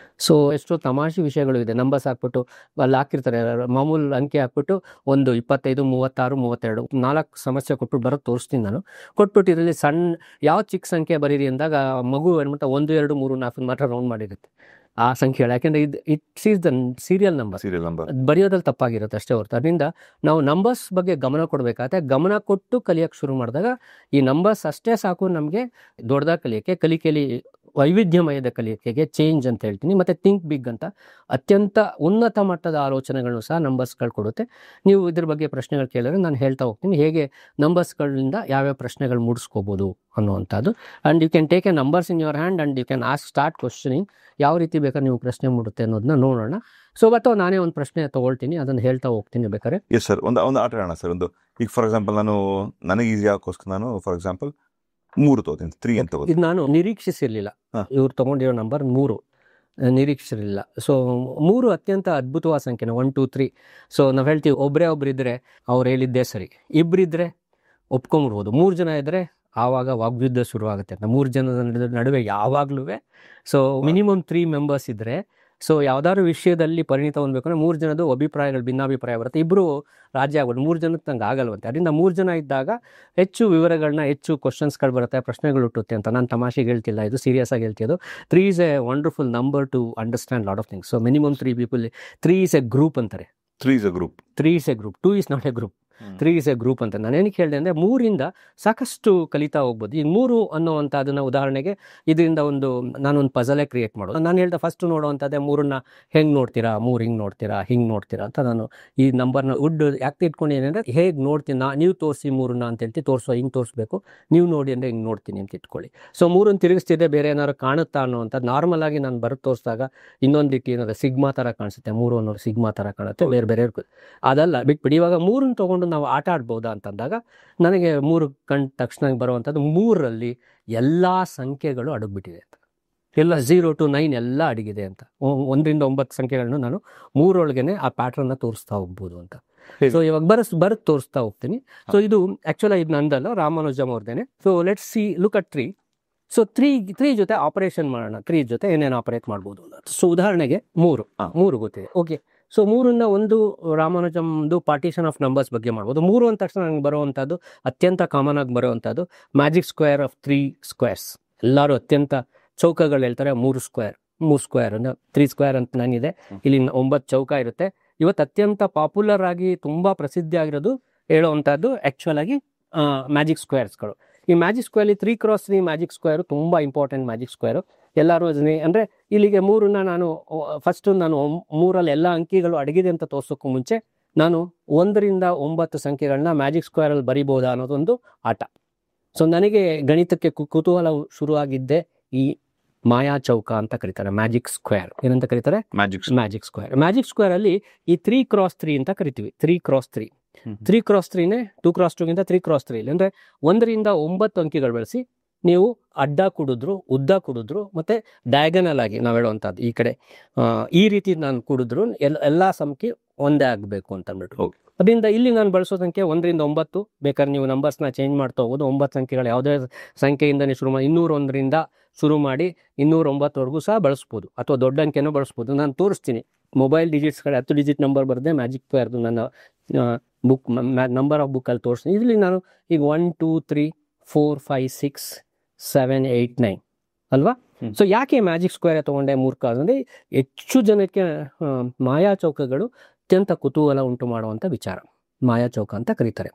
ಸೊ ಎಷ್ಟೋ ತಮಾಷೆ ವಿಷಯಗಳು ಇದೆ. ನಂಬರ್ಸ್ ಹಾಕ್ಬಿಟ್ಟು ಅಲ್ಲಿ ಹಾಕಿರ್ತಾರೆ, ಮಾಮೂಲು ಅಂಕೆ ಹಾಕ್ಬಿಟ್ಟು 1, 25, 36, 32 4 ಸಮಸ್ಯೆ ಕೊಟ್ಬಿಟ್ಟು ಬರೋದು ತೋರಿಸ್ತೀನಿ ನಾನು. ಕೊಟ್ಬಿಟ್ಟು ಇದರಲ್ಲಿ ಸಣ್ಣ ಯಾವ ಚಿಕ್ಕ ಸಂಖ್ಯೆ ಬರೀರಿ ಅಂದಾಗ ಮಗು ಏನ್ಬಿಟ್ಟು 1, 2, 3, 4 ಮಾತ್ರ ರೌಂಡ್ ಮಾಡಿರುತ್ತೆ ಆ ಸಂಖ್ಯೆಗಳು. ಯಾಕೆಂದರೆ it's is the serial number, ಬರೆಯೋದ್ರಲ್ಲಿ ತಪ್ಪಾಗಿರುತ್ತೆ ಅಷ್ಟೇ ಹೊರತು. ಅದರಿಂದ ನಾವು ನಂಬರ್ಸ್ ಬಗ್ಗೆ ಗಮನ ಕೊಡಬೇಕಾಗುತ್ತೆ. ಗಮನ ಕೊಟ್ಟು ಕಲಿಯೋಕ್ಕೆ ಶುರು ಮಾಡಿದಾಗ ಈ ನಂಬರ್ಸ್ ಅಷ್ಟೇ ಸಾಕು ನಮಗೆ ದೊಡ್ಡದಾಗಿ ಕಲಿಯೋಕ್ಕೆ, ಕಲಿಕೆಯಲ್ಲಿ ವೈವಿಧ್ಯಮಯದ ಕಲಿಕೆಗೆ ಚೇಂಜ್ ಅಂತ ಹೇಳ್ತೀನಿ. ಮತ್ತು ಥಿಂಕ್ ಬಿಗ್ ಅಂತ ಅತ್ಯಂತ ಉನ್ನತ ಮಟ್ಟದ ಆಲೋಚನೆಗಳನ್ನು ಸಹ ನಂಬರ್ಸ್ಗಳು ಕೊಡುತ್ತೆ. ನೀವು ಇದ್ರ ಬಗ್ಗೆ ಪ್ರಶ್ನೆಗಳು ಕೇಳಿದ್ರೆ ನಾನು ಹೇಳ್ತಾ ಹೋಗ್ತೀನಿ ಹೇಗೆ ನಂಬರ್ಸ್ಗಳಿಂದ ಯಾವ್ಯಾವ ಪ್ರಶ್ನೆಗಳು ಮೂಡಿಸ್ಕೋಬೋದು ಅನ್ನುವಂಥದ್ದು. And you can take a numbers in your hand and you can start questioning. ಯಾವ ರೀತಿ ಬೇಕಾದ್ರೆ ನೀವು ಪ್ರಶ್ನೆ ಮೂಡುತ್ತೆ ಅನ್ನೋದನ್ನ ನೋಡೋಣ. ಸೊ ಅಥವಾ ನಾನೇ ಒಂದು ಪ್ರಶ್ನೆ ತೊಗೊಳ್ತೀನಿ, ಅದನ್ನು ಹೇಳ್ತಾ ಹೋಗ್ತೀನಿ ಬೇಕಾದ್ರೆ. ಎಸ್ ಸರ್, ಒಂದು ಆಟ ಆಡೋಣ ಸರ್. ಈಗ ಫಾರ್ ಎಕ್ಸಾಂಪಲ್ ನನಗೆ ಈಸಿ ಆಗೋಸ್ಕರ ನಾನು ಫಾರ್ ಎಕ್ಸಾಂಪಲ್ 3 ತಗೋತೀನಿ, 3 ಅಂತ ತಗೋತೀನಿ. ಇದು ನಾನು ನಿರೀಕ್ಷಿಸಿರಲಿಲ್ಲ, ಇವ್ರು ತೊಗೊಂಡಿರೋ ನಂಬರ್ 3 ನಿರೀಕ್ಷಿಸಿರಲಿಲ್ಲ. ಸೊ 3 ಅತ್ಯಂತ ಅದ್ಭುತವಾದ ಸಂಖ್ಯೆನ 1, 2, 3. ಸೊ ನಾವು ಹೇಳ್ತೀವಿ ಒಬ್ಬರಿದ್ದರೆ ಅವ್ರು ಹೇಳಿದ್ದೇ ಸರಿ, ಇಬ್ಬರಿದ್ದರೆ ಒಪ್ಕೊಂಬಿಡ್ಬೋದು, 3 ಜನ ಇದ್ದರೆ ಆವಾಗ ವಾಗ್ಯುದ್ಧ ಶುರುವಾಗುತ್ತೆ ಅಂತ. 3 ಜನದ ನಡುವೆ ಯಾವಾಗಲೂ ಸೊ ಮಿನಿಮಮ್ 3 ಮೆಂಬರ್ಸ್ ಇದ್ದರೆ, ಸೊ ಯಾವ್ದಾದ್ರು ವಿಷಯದಲ್ಲಿ ಪರಿಣಿತ ಹೊಂದಬೇಕು ಅಂದರೆ 3 ಜನದ್ದು ಭಿನ್ನಾಭಿಪ್ರಾಯ ಬರುತ್ತೆ. ಇಬ್ಬರು ರಾಜ್ಯ ಆಗ್ಬೋದು, 3 ಜನಕ್ಕೆ ನಂಗೆ ಆಗಲ್ವಂತೆ. ಅದರಿಂದ 3 ಜನ ಇದ್ದಾಗ ಹೆಚ್ಚು ವಿವರಗಳನ್ನ, ಹೆಚ್ಚು ಕ್ವಶನ್ಸ್ಗಳು ಬರುತ್ತೆ, ಪ್ರಶ್ನೆಗಳು ಹುಟ್ಟುತ್ತೆ ಅಂತ. ನಾನು ತಮಾಷೆಗೆ ಹೇಳ್ತಿಲ್ಲ, ಇದು ಸೀರಿಯಸ್ ಆಗಿ ಹೇಳ್ತಿದ್ದು. 3 is A wonderful number two understand lot of things. So minimum 3 people. 3 is A group ಅಂತಾರೆ. 3 is A group. 2 is not A group. 3 is A group ಅಂತ ನಾನು ಏನಕ್ಕೆ ಹೇಳಿದೆ ಅಂದರೆ 3ರಿಂದ ಸಾಕಷ್ಟು ಕಲಿತಾ ಹೋಗ್ಬೋದು. ಈ 3 ಅನ್ನೋವಂಥದ್ದನ್ನ ಉದಾಹರಣೆಗೆ ಇದರಿಂದ ನಾನೊಂದು ಪಜಲೇ ಕ್ರಿಯೇಟ್ ಮಾಡೋದು. ನಾನು ಹೇಳ್ದೆ ಫಸ್ಟ್ ನೋಡುವಂಥದ್ದೇ 3ನ್ನ ಹೆಂಗೆ ನೋಡ್ತೀರಾ, 3 ಹಿಂಗೆ ನೋಡ್ತೀರಾ, ಹಿಂಗೆ ನೋಡ್ತೀರಾ ಅಂತ. ನಾನು ಈ ನಂಬರ್ನ ಯಾಕೆ ಇಟ್ಕೊಂಡಿದ್ದೀನಿ ಅಂದರೆ ಹೇಗೆ ನೋಡ್ತೀನಿ ನೀವು ತೋರಿಸಿ 3ನ್ನ ಅಂತ ಹೇಳ್ತೀನಿ, ಹಿಂಗೆ ತೋರಿಸ್ಬೇಕು, ನೀವು ನೋಡಿ ಅಂದರೆ ಹಿಂಗೆ ನೋಡ್ತೀನಿ ಅಂತ ಇಟ್ಕೊಳ್ಳಿ. ಸೊ 3ನ್ನ ತಿರುಗಿಸ್ತಿದ್ರೆ ಬೇರೆ ಏನಾದ್ರು ಕಾಣುತ್ತಾ ಅನ್ನೋವಂಥದ್ದು. ನಾರ್ಮಲ್ ಆಗಿ ನಾನು ಬರೋದು ತೋರಿಸಿದಾಗ ಇನ್ನೊಂದು ರೀತಿ ಏನಾದ್ರು ಸಿಗ್ಮಾ ಥರ ಕಾಣಿಸುತ್ತೆ, 3 ಅನ್ನೋದು ಸಿಗ್ಮಾ ಥರ ಕಾಣುತ್ತೆ, ಬೇರೆ ಅದಲ್ಲ ಬಿಟ್ಬಿಡಿ. ಇವಾಗ 3ನ್ನ ತೊಗೊಂಡು ನಾವು ಆಟ ಆಡ್ಬೋದಾ ಅಂತಂದಾಗ ನನಗೆ 3 ಕಂಡ ತಕ್ಷಣ ಬರುವಂಥದ್ದು 3ರಲ್ಲಿ ಎಲ್ಲ ಸಂಖ್ಯೆಗಳು ಅಡಗ್ಬಿಟ್ಟಿದೆ ಅಂತ. ಎಲ್ಲ 0 to 9 ಎಲ್ಲ ಅಡಗಿದೆ ಅಂತ. 1ರಿಂದ 9 ಸಂಖ್ಯೆಗಳನ್ನು ನಾನು 3ರೊಳಗೇನೆ ಆ ಪ್ಯಾಟ್ರನ್ನ ತೋರಿಸ್ತಾ ಹೋಗ್ಬೋದು ಅಂತ. ಸೊ ಇವಾಗ ಬರತ್ ತೋರಿಸ್ತಾ ಹೋಗ್ತೀನಿ. ಸೊ ಇದು ಆ್ಯಕ್ಚುಲಿ ಇದು ನಂದಲ್ಲ, ರಾಮಾನುಜಂ ಅವ್ರದ್ದೇನೆ. So let's see, look at 3. So 3 ಜೊತೆ ಆಪರೇಷನ್ ಮಾಡೋಣ. 3 ಜೊತೆ ಏನೇನು ಆಪರೇಟ್ ಮಾಡ್ಬೋದು ಅಂತ. ಸೊ ಉದಾಹರಣೆಗೆ 3 ಗೊತ್ತಿದೆ, ಓಕೆ. ಸೊ 3ನ್ನ ಒಂದು ರಾಮಾನುಜಮ್ದು ಪಾರ್ಟಿಷನ್ ಆಫ್ ನಂಬರ್ಸ್ ಬಗ್ಗೆ ಮಾಡ್ಬೋದು. 3 ಅಂದ ತಕ್ಷಣ ನನಗೆ ಬರುವಂಥದ್ದು ಅತ್ಯಂತ ಕಾಮನ್ ಆಗಿ ಬರುವಂಥದ್ದು ಮ್ಯಾಜಿಕ್ ಸ್ಕ್ವೇರ್ ಆಫ್ 3 ಸ್ಕ್ವೇರ್ಸ್. ಎಲ್ಲರೂ ಅತ್ಯಂತ ಚೌಕಗಳು ಹೇಳ್ತಾರೆ 3 ಸ್ಕ್ವೇರ್ ಅಂದರೆ 3 ಸ್ಕ್ವೇರ್ ಅಂತ ನನಗಿದೆ. ಇಲ್ಲಿ 9 ಚೌಕ ಇರುತ್ತೆ. ಇವತ್ತು ಅತ್ಯಂತ ಪಾಪ್ಯುಲರ್ ಆಗಿ ತುಂಬ ಪ್ರಸಿದ್ಧಿ ಆಗಿರೋದು ಹೇಳುವಂಥದ್ದು ಆ್ಯಕ್ಚುಲ್ ಆಗಿ ಮ್ಯಾಜಿಕ್ ಸ್ಕ್ವೇರ್ಸ್ಗಳು. ಈ ಮ್ಯಾಜಿಕ್ ಸ್ಕ್ವೇರಲ್ಲಿ 3x3 ಮ್ಯಾಜಿಕ್ ಸ್ಕ್ವೇರು ತುಂಬ ಇಂಪಾರ್ಟೆಂಟ್ ಮ್ಯಾಜಿಕ್ ಸ್ಕ್ವೇರು. ಎಲ್ಲರೂ ಅಂದರೆ ಇಲ್ಲಿಗೆ 3ನ್ನ ನಾನು ಫಸ್ಟ್ ನಾನು 3ರಲ್ಲಿ ಎಲ್ಲ ಅಂಕಿಗಳು ಅಡಗಿದೆ ಅಂತ ತೋರ್ಸೋಕ್ಕೂ ಮುಂಚೆ ನಾನು 1ರಿಂದ 9 ಸಂಖ್ಯೆಗಳನ್ನ ಮ್ಯಾಜಿಕ್ ಸ್ಕ್ವೇರಲ್ಲಿ ಬರಿಬೋದಾ ಅನ್ನೋದೊಂದು ಆಟ. ಸೊ ನನಗೆ ಗಣಿತಕ್ಕೆ ಕುತೂಹಲ ಶುರುವಾಗಿದ್ದೆ ಈ ಮಾಯಾ ಚೌಕ ಅಂತ ಕರೀತಾರೆ, ಮ್ಯಾಜಿಕ್ ಸ್ಕ್ವೇರ್ ಏನಂತ ಕರೀತಾರೆ, ಮ್ಯಾಜಿಕ್ ಸ್ಕ್ವೇರ್. ಮ್ಯಾಜಿಕ್ ಸ್ಕ್ವೇರ್ ಅಲ್ಲಿ ಈ 3x3 ಅಂತ ಕರಿತೀವಿ. 3x3 3x3ನೇ 2x2ಗಿಂತ 3x3 ಇಲ್ಲಿ ಅಂದ್ರೆ 1ರಿಂದ 9 ಅಂಕಿಗಳು ಬಳಸಿ ನೀವು ಅಡ್ಡ ಕುಡಿದ್ರು, ಉದ್ದ ಕುಡಿದ್ರು, ಮತ್ತೆ ಡಯಾಗನಲ್ ಆಗಿ ನಾವು ಹೇಳುವಂಥದ್ದು ಈ ಕಡೆ ಈ ರೀತಿ ನಾನು ಕುಡಿದ್ರು ಎಲ್ಲಾ ಸಂಖ್ಯೆ ಒಂದೇ ಆಗಬೇಕು ಅಂತ ಅಂದ್ಬಿಟ್ಟು. ಅದರಿಂದ ಇಲ್ಲಿ ನಾನು ಬಳಸೋ ಸಂಖ್ಯೆ 1ರಿಂದ 9. ಬೇಕಾದ್ರೆ ನೀವು ನಂಬರ್ಸ್ನ ಚೇಂಜ್ ಮಾಡ್ತಾ ಹೋಗೋದು. 9 ಸಂಖ್ಯೆಗಳು ಯಾವುದೇ ಸಂಖ್ಯೆಯಿಂದನೇ ಶುರು ಮಾಡಿ 201ರಿಂದ ಶುರು ಮಾಡಿ 209ವರೆಗೂ ಸಹ ಬಳಸ್ಬೋದು, ಅಥವಾ ದೊಡ್ಡ ಅಂಕೆನೂ ಬಳಸ್ಬೋದು. ನಾನು ತೋರಿಸ್ತೀನಿ ಮೊಬೈಲ್ ಡಿಜಿಟ್ಸ್ಗಳು 10 ಡಿಜಿಟ್ ನಂಬರ್ ಬರದೆ ಮ್ಯಾಜಿಕ್ ಸ್ಕ್ವೇರ್ದು ನನ್ನ ಬುಕ್ ನಂಬರ್ ಆಫ್ ಬುಕ್ಕಲ್ಲಿ ತೋರಿಸ್ತೀನಿ. ಇದರಲ್ಲಿ ನಾನು ಈಗ 1 2 3 4 5 6 7 8 9 ಅಲ್ವಾ. ಸೊ ಯಾಕೆ ಮ್ಯಾಜಿಕ್ ಸ್ಕ್ವೇರ್ ತಗೊಂಡೆ ಮೂರ್ಖ ಅಂದರೆ ಹೆಚ್ಚು ಜನಕ್ಕೆ ಮಾಯಾ ಚೌಕಗಳು ಅತ್ಯಂತ ಕುತೂಹಲ ಉಂಟು ಮಾಡುವಂಥ ವಿಚಾರ, ಮಾಯಾ ಚೌಕ ಅಂತ ಕರೀತಾರೆ.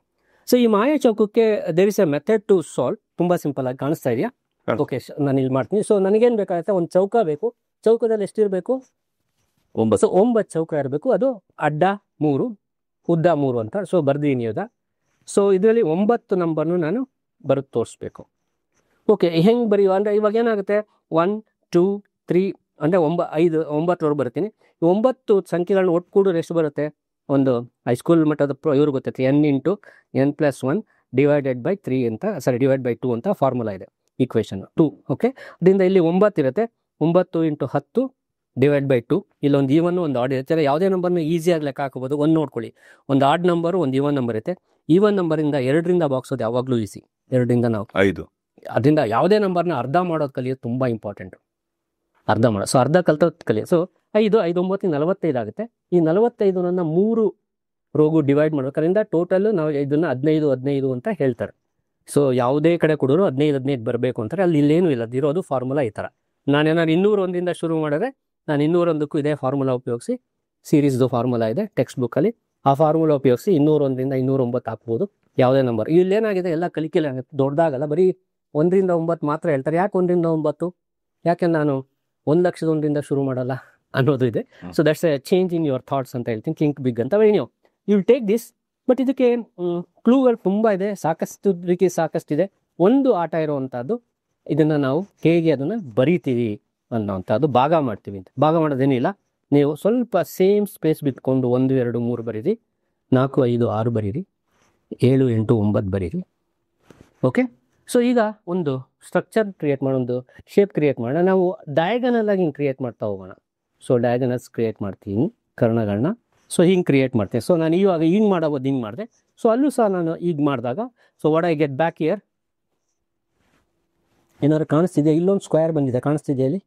ಸೊ ಈ ಮಾಯಾ ಚೌಕಕ್ಕೆ there is a method to solve. ತುಂಬಾ ಸಿಂಪಲ್ ಆಗಿ ಕಾಣಿಸ್ತಾ ಇದೆಯಾ? ಓಕೆ, ನಾನು ಇಲ್ಲಿ ಮಾಡ್ತೀನಿ. ಸೊ ನನಗೇನು ಬೇಕಾಗುತ್ತೆ, ಒಂದು ಚೌಕ ಬೇಕು. ಚೌಕದಲ್ಲಿ ಎಷ್ಟಿರಬೇಕು? 9. ಸೊ 9 ಚೌಕ ಇರಬೇಕು. ಅದು ಅಡ್ಡ 3 ಉದ್ದ 3 ಅಂತ. ಸೊ ಬರ್ದೀನಿ ಅದ. ಸೊ ಇದರಲ್ಲಿ 9 ನಂಬರ್ನು ನಾನು ಬರೆದು ತೋರಿಸ್ಬೇಕು. ಓಕೆ, ಹೆಂಗೆ ಬರೆಯುವ ಅಂದರೆ ಇವಾಗ ಏನಾಗುತ್ತೆ, 1 2 3 ಅಂದರೆ 9ವರೆಗೂ ಬರ್ತೀನಿ. 9 ಸಂಖ್ಯೆಗಳನ್ನ ಒಟ್ಟು ಕೂಡಿದ್ರೆ ಎಷ್ಟು ಬರುತ್ತೆ? ಒಂದು ಹೈಸ್ಕೂಲ್ ಮಟ್ಟದ ಇವ್ರಿಗೆ ಗೊತ್ತೈತೆ, n × n+1 ಡಿವೈಡೆಡ್ ಬೈ 3 ಅಂತ, ಡಿವೈಡ್ ಬೈ 2 ಅಂತ ಫಾರ್ಮುಲಾ ಇದೆ, ಈಕ್ವೇಷನ್ 2. ಓಕೆ, ಅದರಿಂದ ಇಲ್ಲಿ 9 ಇರುತ್ತೆ. 9 × 10 ಡಿವೈಡ್ ಬೈ 2. ಇಲ್ಲೊಂದು ಈವನ್ ಒಂದು ಆಡ್ ಇರುತ್ತೆ. ಯಾವುದೇ ನಂಬರ್ನ ಈಸಿಯಾಗಿ ಲೆಕ್ಕ ಹಾಕೋಬೋದು. ಒಂದು ನೋಡ್ಕೊಳ್ಳಿ, ಒಂದು ಆಡ್ ನಂಬರು, ಒಂದು ಈವನ್ ನಂಬರ್ ಇರುತ್ತೆ. ಈವನ್ ನಂಬರಿಂದ 2ರಿಂದ ಬಾಗ್ಸೋದು ಯಾವಾಗಲೂ ಈಸಿ. 2ರಿಂದ ನಾವು 5. ಅದರಿಂದ ಯಾವುದೇ ನಂಬರ್ನ ಅರ್ಧ ಮಾಡೋದು ಕಲಿಯೋದು ತುಂಬ ಇಂಪಾರ್ಟೆಂಟು. ಅರ್ಧ ಮಾಡೋ, ಸೊ ಅರ್ಧ ಕಲ್ತೋದು ಕಲಿಯೋದು. ಸೊ 5 5 9 45 ಆಗುತ್ತೆ. ಈ 45ನನ್ನ 3 ರೋಗು ಡಿವೈಡ್ ಮಾಡೋದ್ರಿಂದ ಟೋಟಲ್ ನಾವು ಇದನ್ನು 15 15 ಅಂತ ಹೇಳ್ತಾರೆ. ಸೊ ಯಾವುದೇ ಕಡೆ ಕೊಡೋರು 15 15 ಬರಬೇಕು ಅಂತಾರೆ. ಅಲ್ಲಿ ಇಲ್ಲೇನು ಇಲ್ಲ, ಇರೋದು ಫಾರ್ಮುಲಾ ಈ ಥರ. ನಾನೇನಾದ್ರು 201ರಿಂದ ಶುರು ಮಾಡಿದ್ರೆ ನಾನು 201ಕ್ಕೂ ಇದೇ ಫಾರ್ಮುಲಾ ಉಪಯೋಗಿಸಿ, ಸೀರೀಸ್ದು ಫಾರ್ಮುಲಾ ಇದೆ ಟೆಕ್ಸ್ಟ್ ಬುಕ್ಕಲ್ಲಿ, ಆ ಫಾರ್ಮುಲಾ ಉಪಯೋಗಿಸಿ 201ರಿಂದ 209 ಹಾಕ್ಬೋದು ಯಾವುದೇ ನಂಬರ್. ಇಲ್ಲೇನಾಗಿದೆ, ಎಲ್ಲ ಕಲಿಕೆಲ್ಲ ದೊಡ್ಡದಾಗಲ್ಲ, ಬರೀ 1ರಿಂದ 9 ಮಾತ್ರ ಹೇಳ್ತಾರೆ. ಯಾಕೆ 1ರಿಂದ 9? ಯಾಕೆ ನಾನು 1,00,000ರಿಂದ ಶುರು ಮಾಡಲ್ಲ ಅನ್ನೋದು ಇದೆ. So that's a change in your thoughts ಅಂತ ಹೇಳ್ತೀನಿ. ಥಿಂಕ್ ಬಿಗ್ ಅಂತ. ವೆರಿ ನೀವು you will take this. But ಇದಕ್ಕೆ ಕ್ಲೂಗಳು ತುಂಬ ಇದೆ, ಸಾಕಷ್ಟಿದೆ. ಒಂದು ಆಟ ಇರುವಂಥದ್ದು, ಇದನ್ನು ನಾವು ಹೇಗೆ ಅದನ್ನು ಬರಿತೀವಿ ಅನ್ನೋವಂಥದ್ದು, ಭಾಗ ಮಾಡ್ತೀವಿ ಅಂತ. ಭಾಗ ಮಾಡೋದೇನಿಲ್ಲ, ನೀವು ಸ್ವಲ್ಪ ಸೇಮ್ ಸ್ಪೇಸ್ ಬಿಟ್ಕೊಂಡು 1 2 3 ಬರೀರಿ, 4 5 6 ಬರೀರಿ, 7 8 9 ಬರೀರಿ. ಓಕೆ, ಸೊ ಈಗ ಒಂದು ಸ್ಟ್ರಕ್ಚರ್ ಕ್ರಿಯೇಟ್ ಮಾಡೋ, ಒಂದು ಶೇಪ್ ಕ್ರಿಯೇಟ್ ಮಾಡೋಣ. ನಾವು ಡಯಾಗನಲ್ ಆಗಿ ಹಿಂಗೆ ಕ್ರಿಯೇಟ್ ಮಾಡ್ತಾ ಹೋಗೋಣ. ಸೊ ಡಯಾಗನಲ್ಸ್ ಕ್ರಿಯೇಟ್ ಮಾಡ್ತೀನಿ, ಕರ್ಣಗಳನ್ನ. ಸೊ ಹಿಂಗೆ ಕ್ರಿಯೇಟ್ ಮಾಡ್ತೀನಿ. ಸೊ ನಾನು ಇವಾಗ ಹಿಂಗೆ ಮಾಡೋದು ಹಿಂಗೆ ಮಾಡಿದೆ. ಸೊ ಅಲ್ಲೂ ಸಹ ನಾನು ಈಗ ಮಾಡಿದಾಗ, so what I get back year, ಏನಾದ್ರು ಕಾಣಿಸ್ತಿದೆ? ಇಲ್ಲೊಂದು ಸ್ಕ್ವೇರ್ ಬಂದಿದೆ, ಕಾಣಿಸ್ತಿದೆ ಇಲ್ಲಿ?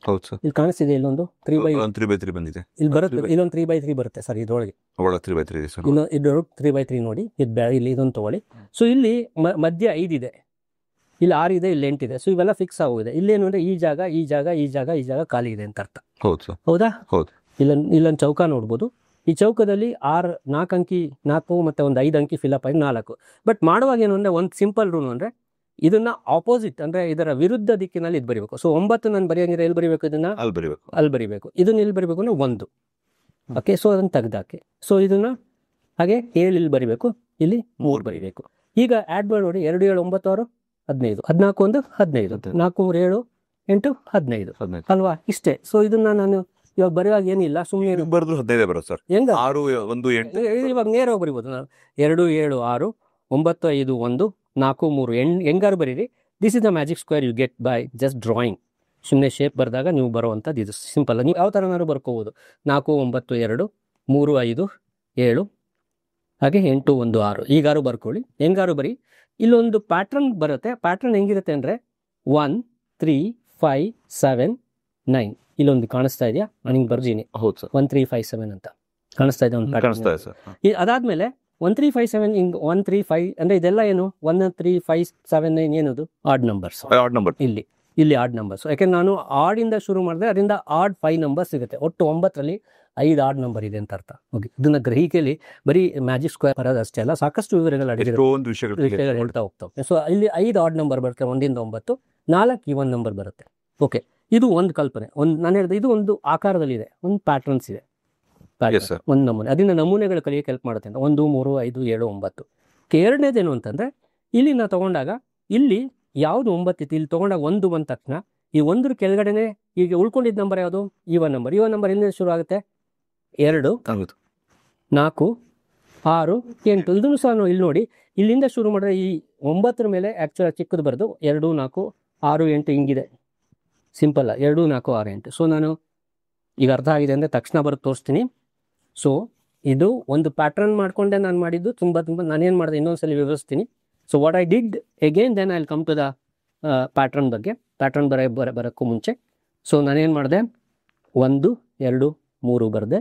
ಹೌದು ಸರ್, ಇಲ್ಲಿ ಕಾಣಿಸ್ತಿದೆ. ಇಲ್ಲೊಂದು 3/3 ಬಂದಿದೆ. ಇಲ್ಲಿ ಬರುತ್ತೆ, ಇಲ್ಲೊಂದು 3/3 ಬರುತ್ತೆ ಸರ್. ಇದರೊಳಗೆ 3/3 ಸರ್. ಇದರೊಳಗೆ 3/3 ನೋಡಿ, ಇಲ್ಲಿ ಇದೊಂದು ತಗೊಳ್ಳಿ. ಸೊ ಇಲ್ಲಿ ಮಧ್ಯ 5 ಇದೆ, ಇಲ್ಲಿ 6 ಇದೆ, ಇಲ್ಲಿ 8 ಇದೆ. ಸೊ ಇವೆಲ್ಲ ಫಿಕ್ಸ್ ಆಗೋಗಿದೆ. ಇಲ್ಲೇನು ಅಂದರೆ ಈ ಜಾಗ ಖಾಲಿ ಇದೆ ಅಂತ ಅರ್ಥ. ಹೌದು ಸರ್. ಹೌದಾ? ಹೌದು. ಇಲ್ಲೊಂದು ಚೌಕ ನೋಡ್ಬೋದು. ಈ ಚೌಕದಲ್ಲಿ 4 ಅಂಕಿ 4 ಮತ್ತು ಒಂದು 5 ಅಂಕಿ ಫಿಲಪ್ ಆಗಿ 4. ಬಟ್ ಮಾಡುವಾಗ ಏನು ಅಂದರೆ ಒಂದು ಸಿಂಪಲ್ ರೂಲ್ ಅಂದರೆ ಇದನ್ನ ಆಪೋಸಿಟ್, ಅಂದರೆ ಇದರ ವಿರುದ್ಧ ದಿಕ್ಕಿನಲ್ಲಿ ಇದು ಬರೀಬೇಕು. ಸೊ 9 ನಾನು ಬರೆಯಂಗಿದ್ರೆ ಎಲ್ಲಿ ಬರೀಬೇಕು? ಇದನ್ನ ಅಲ್ಲಿ ಬರೀಬೇಕು. ಇದನ್ನ ಇಲ್ಲಿ ಬರೀಬೇಕು ಅಂದರೆ 1. ಓಕೆ, ಸೊ ಅದನ್ನು ತೆಗ್ದಾಕಿ. ಸೊ ಇದನ್ನ ಹಾಗೆ 7 ಇಲ್ಲಿ ಬರೀಬೇಕು, ಇಲ್ಲಿ 3 ಬರೀಬೇಕು. ಈಗ ಆ್ಯಡ್ ಮಾಡಿ ನೋಡಿ, 2 7 9 6 15, 14 1 15, 4 3 7 8 15 ಅಲ್ವಾ? ಇಷ್ಟೇ. ಸೊ ಇದನ್ನ ನಾನು ಇವಾಗ ಬರೆಯುವಾಗ ಏನಿಲ್ಲ, ಸುಮ್ಮನೆ ಬರೆದ್ರು 15 ಬರುತ್ತೆ ಸರ್. ಹೆಂಗ 6 1 8 ಇವಾಗ ನೇರವಾಗಿ ಬರಿಬೋದು ನಾವು. 2 7 6 9 5 1 4 3 ಹೆಂಗಾರು ಬರೀರಿ. This is the magic square you get by just drawing. ಸುಮ್ಮನೆ ಶೇಪ್ ಬರೆದಾಗ ನೀವು ಬರುವಂಥದ್ದು ಇದು ಸಿಂಪಲ್. ನೀವು ಯಾವ ಥರನಾದ್ರು ಬರ್ಕೋಬೋದು. 4 9 2 3 5 7 ಹಾಗೆ 8 1 6 ಈಗಾರು ಬರ್ಕೊಳ್ಳಿ, ಹೆಂಗಾರು ಬರೀ. ಇಲ್ಲೊಂದು ಪ್ಯಾಟ್ರನ್ ಬರುತ್ತೆ. ಪ್ಯಾಟ್ರನ್ ಹೆಂಗಿರುತ್ತೆ ಅಂದರೆ 1 3 5 7 9. ಇಲ್ಲೊಂದು ಕಾಣಿಸ್ತಾ ಇದೆಯಾ? ನಾನು ಹಿಂಗೆ ಬರ್ದೀನಿ. ಹೌದು ಸರ್. 1 3 5 7 ಅಂತ ಕಾಣಿಸ್ತಾ ಇದೆ ಒಂದು ಪ್ಯಾಟ್ರನ್. ಅದಾದ್ಮೇಲೆ 1 3 5 7 ಹಿಂಗೆ 1 3 5 ಅಂದರೆ ಇದೆಲ್ಲ ಏನು? 1 3 5 7 9 ಏನದು? Add numbers. ಇಲ್ಲಿ ಆಡ್ ನಂಬರ್ಸ್. ಯಾಕೆಂದ್ರೆ ನಾನು ಆಡಿಂದ ಶುರು ಮಾಡಿದ್ರೆ ಅದರಿಂದ ಆಡ್ 5 ನಂಬರ್ಸ್ ಸಿಗುತ್ತೆ. ಒಟ್ಟು 9ರಲ್ಲಿ 5 ಆಡ್ ನಂಬರ್ ಇದೆ ಅಂತ ಅರ್ಥ. ಓಕೆ, ಇದನ್ನ ಗ್ರಹಿಕೆಯಲ್ಲಿ ಬರೀ ಮ್ಯಾಜಿಕ್ ಸ್ಕ್ವೇರ್ ಬರೋದು ಅಷ್ಟೇ ಅಲ್ಲ, ಸಾಕಷ್ಟು ವಿವರಗಳು ಹೇಳ್ತಾ ಹೋಗ್ತಾವೆ. ಸೊ ಇಲ್ಲಿ 5 ಆಡ್ ನಂಬರ್ ಬರುತ್ತೆ, 1ರಿಂದ 9, 4 ಈವನ್ ನಂಬರ್ ಬರುತ್ತೆ. ಓಕೆ, ಇದು ಒಂದು ಕಲ್ಪನೆ, ಒಂದು ನಾನು ಹೇಳಿದೆ ಇದು ಒಂದು ಆಕಾರದಲ್ಲಿದೆ, ಒಂದು ಪ್ಯಾಟರ್ನ್ಸ್ ಇದೆ, Yes, sir. ಒಂದು ನಮೂನೆ, ಅದರಿಂದ ನಮೂನೆಗಳು ಕಲಿಯಕ್ಕೆ ಹೆಲ್ಪ್ ಮಾಡುತ್ತೆ ಅಂತ 1, 3, 5, 7, 9. ಎರಡನೇದೇನು ಅಂತಂದರೆ ಇಲ್ಲಿ ನಾವು ತೊಗೊಂಡಾಗ ಇಲ್ಲಿ ಯಾವುದು 9 ಇತ್ತು, ಇಲ್ಲಿ ತೊಗೊಂಡಾಗ 1 ಬಂದ ತಕ್ಷಣ ಈ 1 ಕೆಳಗಡೆನೆ ಈಗ ಉಳ್ಕೊಂಡಿದ್ದ ನಂಬರ್ ಯಾವುದು? Even number. ಈವನ್ ನಂಬರ್ ಎಲ್ಲಿಂದ ಶುರು ಆಗುತ್ತೆ? 2, 4, 6, 8. ಇದನ್ನು ಸಹ ನಾವು ಇಲ್ಲಿ ನೋಡಿ, ಇಲ್ಲಿಂದ ಶುರು ಮಾಡಿದ್ರೆ ಈ 9 ಮೇಲೆ ಆ್ಯಕ್ಚುಲಿ ಚಿಕ್ಕದು ಬರೆದು 2, 4, 6, 8 ಹಿಂಗಿದೆ. ಸಿಂಪಲ್ 2, 4, 6, 8. ಸೊ ನಾನು ಈಗ ಅರ್ಥ ಆಗಿದೆ ಅಂದರೆ ತಕ್ಷಣ ಬರೋದು ತೋರಿಸ್ತೀನಿ. ಸೊ ಇದು ಒಂದು ಪ್ಯಾಟ್ರನ್ ಮಾಡಿಕೊಂಡೆ ನಾನು ಮಾಡಿದ್ದು. ತುಂಬ ನಾನೇನು ಮಾಡಿದೆ ಇನ್ನೊಂದ್ಸಲ ವಿವರಿಸ್ತೀನಿ. So what I did again, then I will come to the pattern ಬಗ್ಗೆ. ಪ್ಯಾಟ್ರನ್ ಬರೋಕ್ಕೂ ಮುಂಚೆ ಸೊ ನಾನೇನು ಮಾಡಿದೆ, 1, 2, 3 ಬರೆದೆ,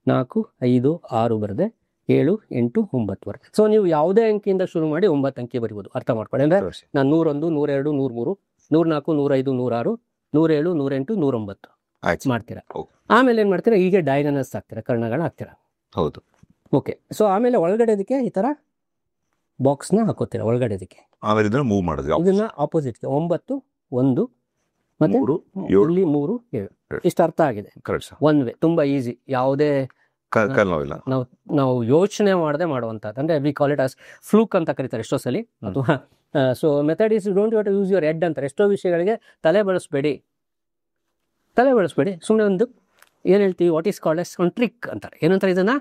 4, 5, 6 ಬರೆದೆ, 7, 8, 9 ಬರೆದೆ. ಸೊ ನೀವು ಯಾವುದೇ ಅಂಕಿಯಿಂದ ಶುರು ಮಾಡಿ 9 ಅಂಕಿ ಬರಿಬೋದು. ಅರ್ಥ ಮಾಡ್ಕೊಳ್ಳಿ. ಅಂದರೆ ನಾನು 101, 102, 103, 104, 105, 106, 107, 108, 109 ಮಾಡ್ತೀರಾ. ಆಮೇಲೆ ಏನು ಮಾಡ್ತೀರಾ, ಹೀಗೆ ಡೈನಸ್ ಹಾಕ್ತೀರಾ, ಕರ್ಣಗಳು ಹಾಕ್ತೀರಾ. ಹೌದು. ಓಕೆ. ಸೊ ಆಮೇಲೆ ಒಳಗಡೆ ಇದಕ್ಕೆ ಈ ಥರ ಬಾಕ್ಸ್ನ ಹಾಕೋತೀರಾ ಒಳಗಡೆ ಇದಕ್ಕೆ. ಆಮೇಲೆ ಇದನ್ನ ಮೂವ್ ಮಾಡೋದು. ಇದನ್ನ ಆಪೋಸಿಟ್ 9, 1 ಮತ್ತೆ 3, ಇಲ್ಲಿ 3, 7. ಇಷ್ಟು ಅರ್ಥ ಆಗಿದೆ. ಒನ್ ವೇ, ತುಂಬಾ ಈಸಿ. ಯಾವುದೇ ನಾವು ಯೋಚನೆ ಮಾಡದೆ ಮಾಡುವಂಥದ್ದು. ಅಂದರೆ we call it as fluke ಅಂತ ಕರೀತಾರೆ ಎಷ್ಟೋ ಸಲ. ಅಥವಾ so method is don't you use your head ಅಂತಾರೆ. ಎಷ್ಟೋ ವಿಷಯಗಳಿಗೆ ತಲೆ ಬಳಸಬೇಡಿ. ಸುಮ್ಮನೆ ಒಂದು ಏನು ಹೇಳ್ತೀವಿ, ವಾಟ್ ಈಸ್ ಕಾಲ್ಡ್ ಎಸ್ ಒಂದು ಟ್ರಿಕ್ ಅಂತಾರೆ. ಏನಂತಾರೆ ಇದನ್ನ?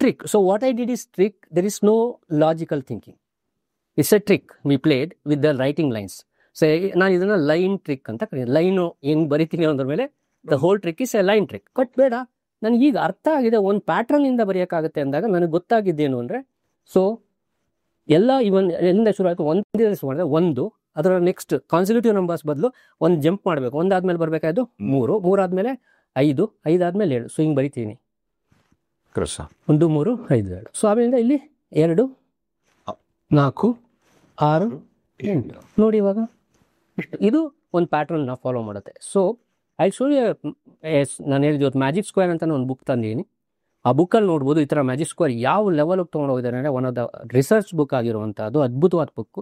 Trick. So what I did is trick. There is no logical thinking. It's a trick we played with the writing lines. So ನಾನು ಇದನ್ನ ಲೈನ್ ಟ್ರಿಕ್ ಅಂತ ಕರೀತೀನಿ. ಲೈನು ಹೆಂಗ್ ಬರಿತೀನಿ ಅಂದ್ರ ಮೇಲೆ the whole trick is A line trick. But ಬೇಡ, ನನಗೆ ಈಗ ಅರ್ಥ ಆಗಿದೆ ಒಂದು ಪ್ಯಾಟ್ರನ್ ಇಂದ ಬರೆಯೋಕ್ಕಾಗುತ್ತೆ ಅಂದಾಗ ನನಗೆ ಗೊತ್ತಾಗಿದ್ದೇನು ಅಂದರೆ, ಸೊ ಎಲ್ಲ ಇವನ್ ಎಲ್ಲಿಂದ ಶುರು ಆಯಿತು, ಒಂದೇ ಮಾಡಿದ್ರೆ 1, ಅದರ ನೆಕ್ಸ್ಟ್ ಕಾನ್ಸಿಕ್ಯೂಟಿವ್ ನಂಬರ್ಸ್ ಬದಲು ಒಂದು ಜಂಪ್ ಮಾಡಬೇಕು. 1 ಆದ್ಮೇಲೆ ಬರಬೇಕಾಯ್ತು 3, 3 ಆದ್ಮೇಲೆ 5, 5 ಆದ್ಮೇಲೆ 7. ಸೊ ಹಿಂಗೆ ಬರಿತೀನಿ 1, 3, 5, 7. ಸೊ ಆಮೇಲೆ ಇಲ್ಲಿ 2, 4, 6, 8 ನೋಡಿ. ಇವಾಗ ಇದು ಒಂದು ಪ್ಯಾಟ್ರನ್ ನಾವು ಫಾಲೋ ಮಾಡುತ್ತೆ. ಸೊ ಐ ಶೋ ಯು, ನಾನು ಹೇಳಿದ ಇವತ್ತು ಮ್ಯಾಜಿಕ್ ಸ್ಕ್ವೇರ್ ಅಂತ ಒಂದು ಬುಕ್ ತಂದೀನಿ. ಆ ಬುಕ್ಕಲ್ಲಿ ನೋಡ್ಬೋದು ಈ ಥರ ಮ್ಯಾಜಿಕ್ ಸ್ಕ್ವೇರ್ ಯಾವ ಲೆವೆಲ್ಗೆ ತೊಗೊಂಡು ಹೋಗಿದ್ದಾರೆ ಅಂದರೆ, one of the research book ಆಗಿರುವಂಥದ್ದು ಅದ್ಭುತವಾದ ಬುಕ್ಕು,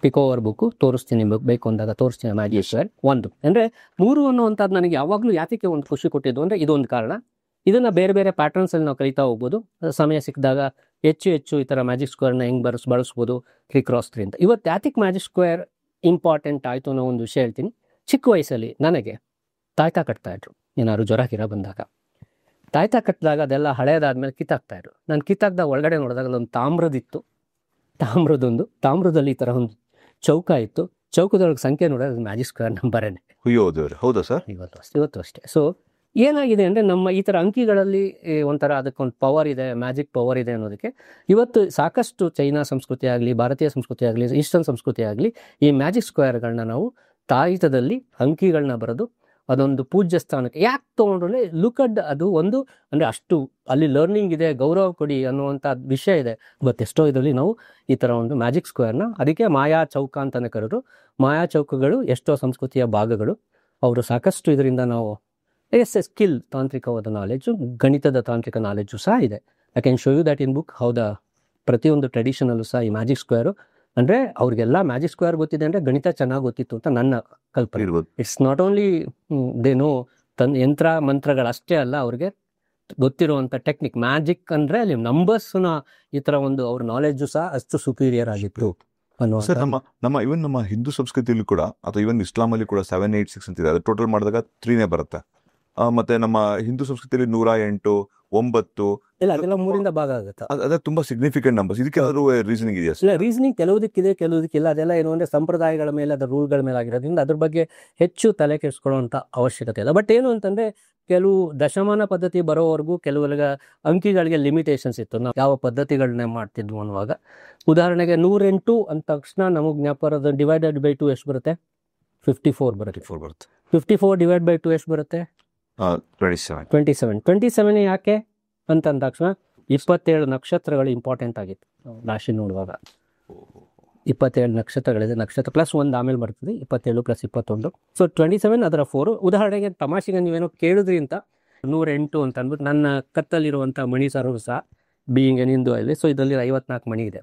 ಪಿಕೋವರ್ ಬುಕ್ಕು. ತೋರಿಸ್ತೀನಿ, ನಿಮಗೆ ಬೇಕು ಅಂದಾಗ ತೋರಿಸ್ತೀನಿ. ಮ್ಯಾಜಿಕ್ ಸ್ಕ್ವೇರ್ 1 ಅಂದರೆ 3 ಅನ್ನುವಂಥದ್ದು ನನಗೆ ಯಾವಾಗಲೂ ಯಾತಕ್ಕೆ ಒಂದು ಖುಷಿ ಕೊಟ್ಟಿದ್ದು ಅಂದರೆ ಇದೊಂದು ಕಾರಣ. ಇದನ್ನು ಬೇರೆ ಬೇರೆ ಪ್ಯಾಟರ್ನ್ಸಲ್ಲಿ ನಾವು ಕಲಿತಾ ಹೋಗ್ಬೋದು. ಸಮಯ ಸಿಕ್ಕಿದಾಗ ಹೆಚ್ಚು ಈ ಥರ ಮ್ಯಾಜಿಕ್ ಸ್ಕ್ವೇರ್ನ ಹೆಂಗೆ ಬಳಸ್ಬೋದು 3x3 ಅಂತ. ಇವತ್ತು ಯಾತಕ್ಕೆ ಮ್ಯಾಜಿಕ್ ಸ್ಕ್ವೇರ್ ಇಂಪಾರ್ಟೆಂಟ್ ಆಯಿತು ಅನ್ನೋ ಒಂದು ವಿಷಯ ಹೇಳ್ತೀನಿ. ಚಿಕ್ಕ ವಯಸ್ಸಲ್ಲಿ ನನಗೆ ತಾಯ್ತಾ ಕಟ್ತಾಯಿದ್ರು. ಏನಾದ್ರು ಜ್ವರ ಬಂದಾಗ ತಾಯ್ತಾ ಕಟ್ಟಿದಾಗ ಅದೆಲ್ಲ ಹಳೇದಾದ್ಮೇಲೆ ಕಿತ್ತಾಕ್ತಾಯಿದ್ರು. ನಾನು ಕಿತ್ತಾಕ್ದಾಗ ಒಳಗಡೆ ನೋಡಿದಾಗ ಒಂದು ತಾಮ್ರದಿತ್ತು. ತಾಮ್ರದಲ್ಲಿ ಈ ಥರ ಒಂದು ಚೌಕ ಇತ್ತು. ಚೌಕದೊಳಗೆ ಸಂಖ್ಯೆ ನೋಡೋದು ಮ್ಯಾಜಿಕ್ ಸ್ಕ್ವೇರ್ ನಂಬರೇನೆ. ಹೌದಾ ಸರ್? ಇವತ್ತು ಅಷ್ಟೇ. ಸೊ ಏನಾಗಿದೆ ಅಂದರೆ, ನಮ್ಮ ಈ ಥರ ಅಂಕಿಗಳಲ್ಲಿ ಒಂಥರ ಅದಕ್ಕೊಂದು ಪವರ್ ಇದೆ, ಮ್ಯಾಜಿಕ್ ಪವರ್ ಇದೆ ಅನ್ನೋದಕ್ಕೆ ಇವತ್ತು ಸಾಕಷ್ಟು ಚೈನಾ ಸಂಸ್ಕೃತಿ ಆಗಲಿ, ಭಾರತೀಯ ಸಂಸ್ಕೃತಿ ಆಗಲಿ, ಈಸ್ಟರ್ನ್ ಸಂಸ್ಕೃತಿ ಆಗಲಿ, ಈ ಮ್ಯಾಜಿಕ್ ಸ್ಕ್ವೇರ್ಗಳನ್ನ ನಾವು ತಾಯಿತದಲ್ಲಿ ಅಂಕಿಗಳನ್ನ ಬರೆದು ಅದೊಂದು ಪೂಜ್ಯ ಸ್ಥಾನಕ್ಕೆ ಯಾಕೆ ತೊಗೊಂಡ್ರೆ, ಲುಕ್ ಅಟ್ ಅದು ಒಂದು ಅಂದರೆ ಅಷ್ಟು ಅಲ್ಲಿ ಲರ್ನಿಂಗ್ ಇದೆ, ಗೌರವ ಕೊಡಿ ಅನ್ನುವಂಥ ವಿಷಯ ಇದೆ. ಬಟ್ ಎಷ್ಟೋ ಇದರಲ್ಲಿ ನಾವು ಈ ಥರ ಒಂದು ಮ್ಯಾಜಿಕ್ ಸ್ಕ್ವೇರ್ನ, ಅದಕ್ಕೆ ಮಾಯಾ ಚೌಕ ಅಂತಲೇ ಕರೆದ್ರು. ಮಾಯಾ ಚೌಕಗಳು ಎಷ್ಟೋ ಸಂಸ್ಕೃತಿಯ ಭಾಗಗಳು. ಅವರು ಸಾಕಷ್ಟು ಇದರಿಂದ ನಾವು ಸ್ಕಿಲ್, ತಾಂತ್ರಿಕವಾದ ನಾಲೆಜು, ಗಣಿತದ ತಾಂತ್ರಿಕ ನಾಲೆಜು ಸಹ ಇದೆ. I can show you that in book. ಹೌದಾ, ಪ್ರತಿಯೊಂದು ಟ್ರೆಡಿಷನಲ್ಲೂ ಸಹ ಈ ಮ್ಯಾಜಿಕ್ ಸ್ಕ್ವೇರು ಅಂದರೆ ಅವ್ರಿಗೆಲ್ಲ ಮ್ಯಾಜಿಕ್ ಸ್ಕ್ವೇರ್ ಗೊತ್ತಿದೆ ಅಂದರೆ ಗಣಿತ ಚೆನ್ನಾಗಿ ಗೊತ್ತಿತ್ತು ಅಂತ ನನ್ನ ಕಲ್ಪನೆ. ಇಟ್ಸ್ ನಾಟ್ ಓನ್ಲಿ ದೇನೋ ಯಂತ್ರ ಮಂತ್ರಗಳಷ್ಟೇ ಅಲ್ಲ, ಅವ್ರಿಗೆ ಗೊತ್ತಿರುವಂಥ ಟೆಕ್ನಿಕ್. ಮ್ಯಾಜಿಕ್ ಅಂದರೆ ಅಲ್ಲಿ ನಂಬರ್ಸ್ನ ಈ ಥರ ಒಂದು ಅವ್ರ ನಾಲೆಜು ಸಹ ಅಷ್ಟು ಸುಪೀರಿಯರ್ ಆಗಿತ್ತು ಅನ್ನೋ. ಸರ್, ನಮ್ಮ ಹಿಂದೂ ಸಂಸ್ಕೃತಿಯಲ್ಲಿ ಕೂಡ ಅಥವಾ ಇವನ್ ಇಸ್ಲಾಮಲ್ಲಿ ಕೂಡ 7, 8, 6 ಅಂತಿದೆ. ಅದು ಟೋಟಲ್ ಮಾಡಿದಾಗ 3ನೇ ಬರುತ್ತೆ. ಮತ್ತೆ ನಮ್ಮ ಹಿಂದೂ ಸಂಸ್ಕೃತಿಯಲ್ಲಿ 108, 9 ಇಲ್ಲ, ಅದೆಲ್ಲ 3ರಿಂದ ಭಾಗ ಆಗುತ್ತೆ. ಅದೇ ತುಂಬಾ ಸಿಗ್ನಿಫಿಕೆಂಟ್ ನಂಬರ್ಸ್. ಇದಕ್ಕೆ ಯಾವ್ದಾದ್ರು ರೀಸನಿಂಗ್ ಇದೆಯಾ? ಇಲ್ಲ, ರೀಸನಿಂಗ್ ಕೆಲವುದಕ್ಕಿದೆ, ಕೆಲವುದಕ್ಕಿಲ್ಲ. ಅದೆಲ್ಲ ಏನು ಅಂದರೆ ಸಂಪ್ರದಾಯಗಳ ಮೇಲೆ, ಅದರ ರೂಲ್ಗಳ ಮೇಲೆ ಆಗಿರೋದ್ರಿಂದ ಅದ್ರ ಬಗ್ಗೆ ಹೆಚ್ಚು ತಲೆ ಕೆಡಿಸ್ಕೊಳ್ಳುವಂಥ ಅವಶ್ಯಕತೆ ಇಲ್ಲ. ಬಟ್ ಏನು ಅಂತಂದರೆ, ಕೆಲವು ದಶಮಾನ ಪದ್ಧತಿ ಬರೋವರೆಗೂ ಕೆಲವರಿಗೆ ಅಂಕಿಗಳಿಗೆ ಲಿಮಿಟೇಷನ್ಸ್ ಇತ್ತು. ನಾವು ಯಾವ ಪದ್ಧತಿಗಳನ್ನೇ ಮಾಡ್ತಿದ್ವು ಅನ್ನುವಾಗ, ಉದಾಹರಣೆಗೆ 108 ಅಂದ ತಕ್ಷಣ ನಮಗೆ ಜ್ಞಾಪಕ ಡಿವೈಡೆಡ್ ಬೈ 2 ಎಷ್ಟು ಬರುತ್ತೆ? 54 ಬರುತ್ತೆ. 54 ಡಿವೈಡ್ ಬೈ 2 ಎಷ್ಟು ಬರುತ್ತೆ? 27 ಯಾಕೆ ಅಂತ ಅಂದ ತಕ್ಷಣ 27 ನಕ್ಷತ್ರಗಳು ಇಂಪಾರ್ಟೆಂಟ್ ಆಗಿತ್ತು. ರಾಶಿ ನೋಡುವಾಗ 27 ನಕ್ಷತ್ರಗಳಿದೆ. ನಕ್ಷತ್ರ ಪ್ಲಸ್ 1 ಆಮೇಲೆ ಬರ್ತದೆ. 27 + 21. ಸೊ 27 ಅದರ 4. ಉದಾಹರಣೆಗೆ ತಮಾಷೆಗೆ ನೀವೇನೋ ಕೇಳಿದ್ರಿ ಅಂತ 108 ಅಂತ ಅಂದ್ಬಿಟ್ಟು ನನ್ನ ಕತ್ತಲ್ಲಿರುವಂಥ ಮಣಿ ಸರವು ಸಹ ಬೀಯಿಂಗ್ ಎನ್ ಹಿಂದೂ ಅಲ್ಲಿ. ಸೊ ಇದರಲ್ಲಿ 54 ಮಣಿ ಇದೆ.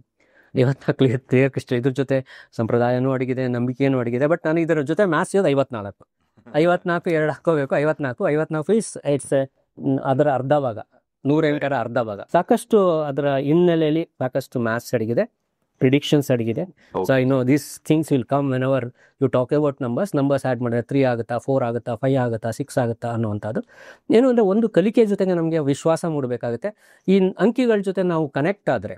54 ಕ್ಲಿಯರ್ ಕೃಷ್ಣ. ಇದ್ರ ಜೊತೆ ಸಂಪ್ರದಾಯನೂ ಅಡಗಿದೆ, ನಂಬಿಕೆಯೂ ಅಡಗಿದೆ. ಬಟ್ ನನಗೆ ಇದರ ಜೊತೆ ಮ್ಯಾಥ್ಸ್ ಇರೋದು 54. 54 2 ಹಾಕೋಬೇಕು. 54 ಇಟ್ಸ್ ಅದರ ಅರ್ಧ ಭಾಗ, 108ರ ಅರ್ಧ ಭಾಗ. ಸಾಕಷ್ಟು ಅದರ ಹಿನ್ನೆಲೆಯಲ್ಲಿ ಸಾಕಷ್ಟು ಮ್ಯಾಥ್ಸ್ ಅಡಗಿದೆ, ಪ್ರಿಡಿಕ್ಷನ್ಸ್ ಅಡಗಿದೆ. So I know these things will come whenever you talk about numbers add ಮಾಡಿದ್ರೆ 3 ಆಗುತ್ತಾ, 4 ಆಗುತ್ತಾ, 5 ಆಗುತ್ತಾ, 6 ಆಗುತ್ತಾ ಅನ್ನುವಂಥದ್ದು. ಏನು ಅಂದರೆ ಒಂದು ಕಲಿಕೆ ಜೊತೆಗೆ ನಮಗೆ ವಿಶ್ವಾಸ ಮೂಡಬೇಕಾಗುತ್ತೆ. ಈ ಅಂಕಿಗಳ ಜೊತೆ ನಾವು ಕನೆಕ್ಟ್ ಆದರೆ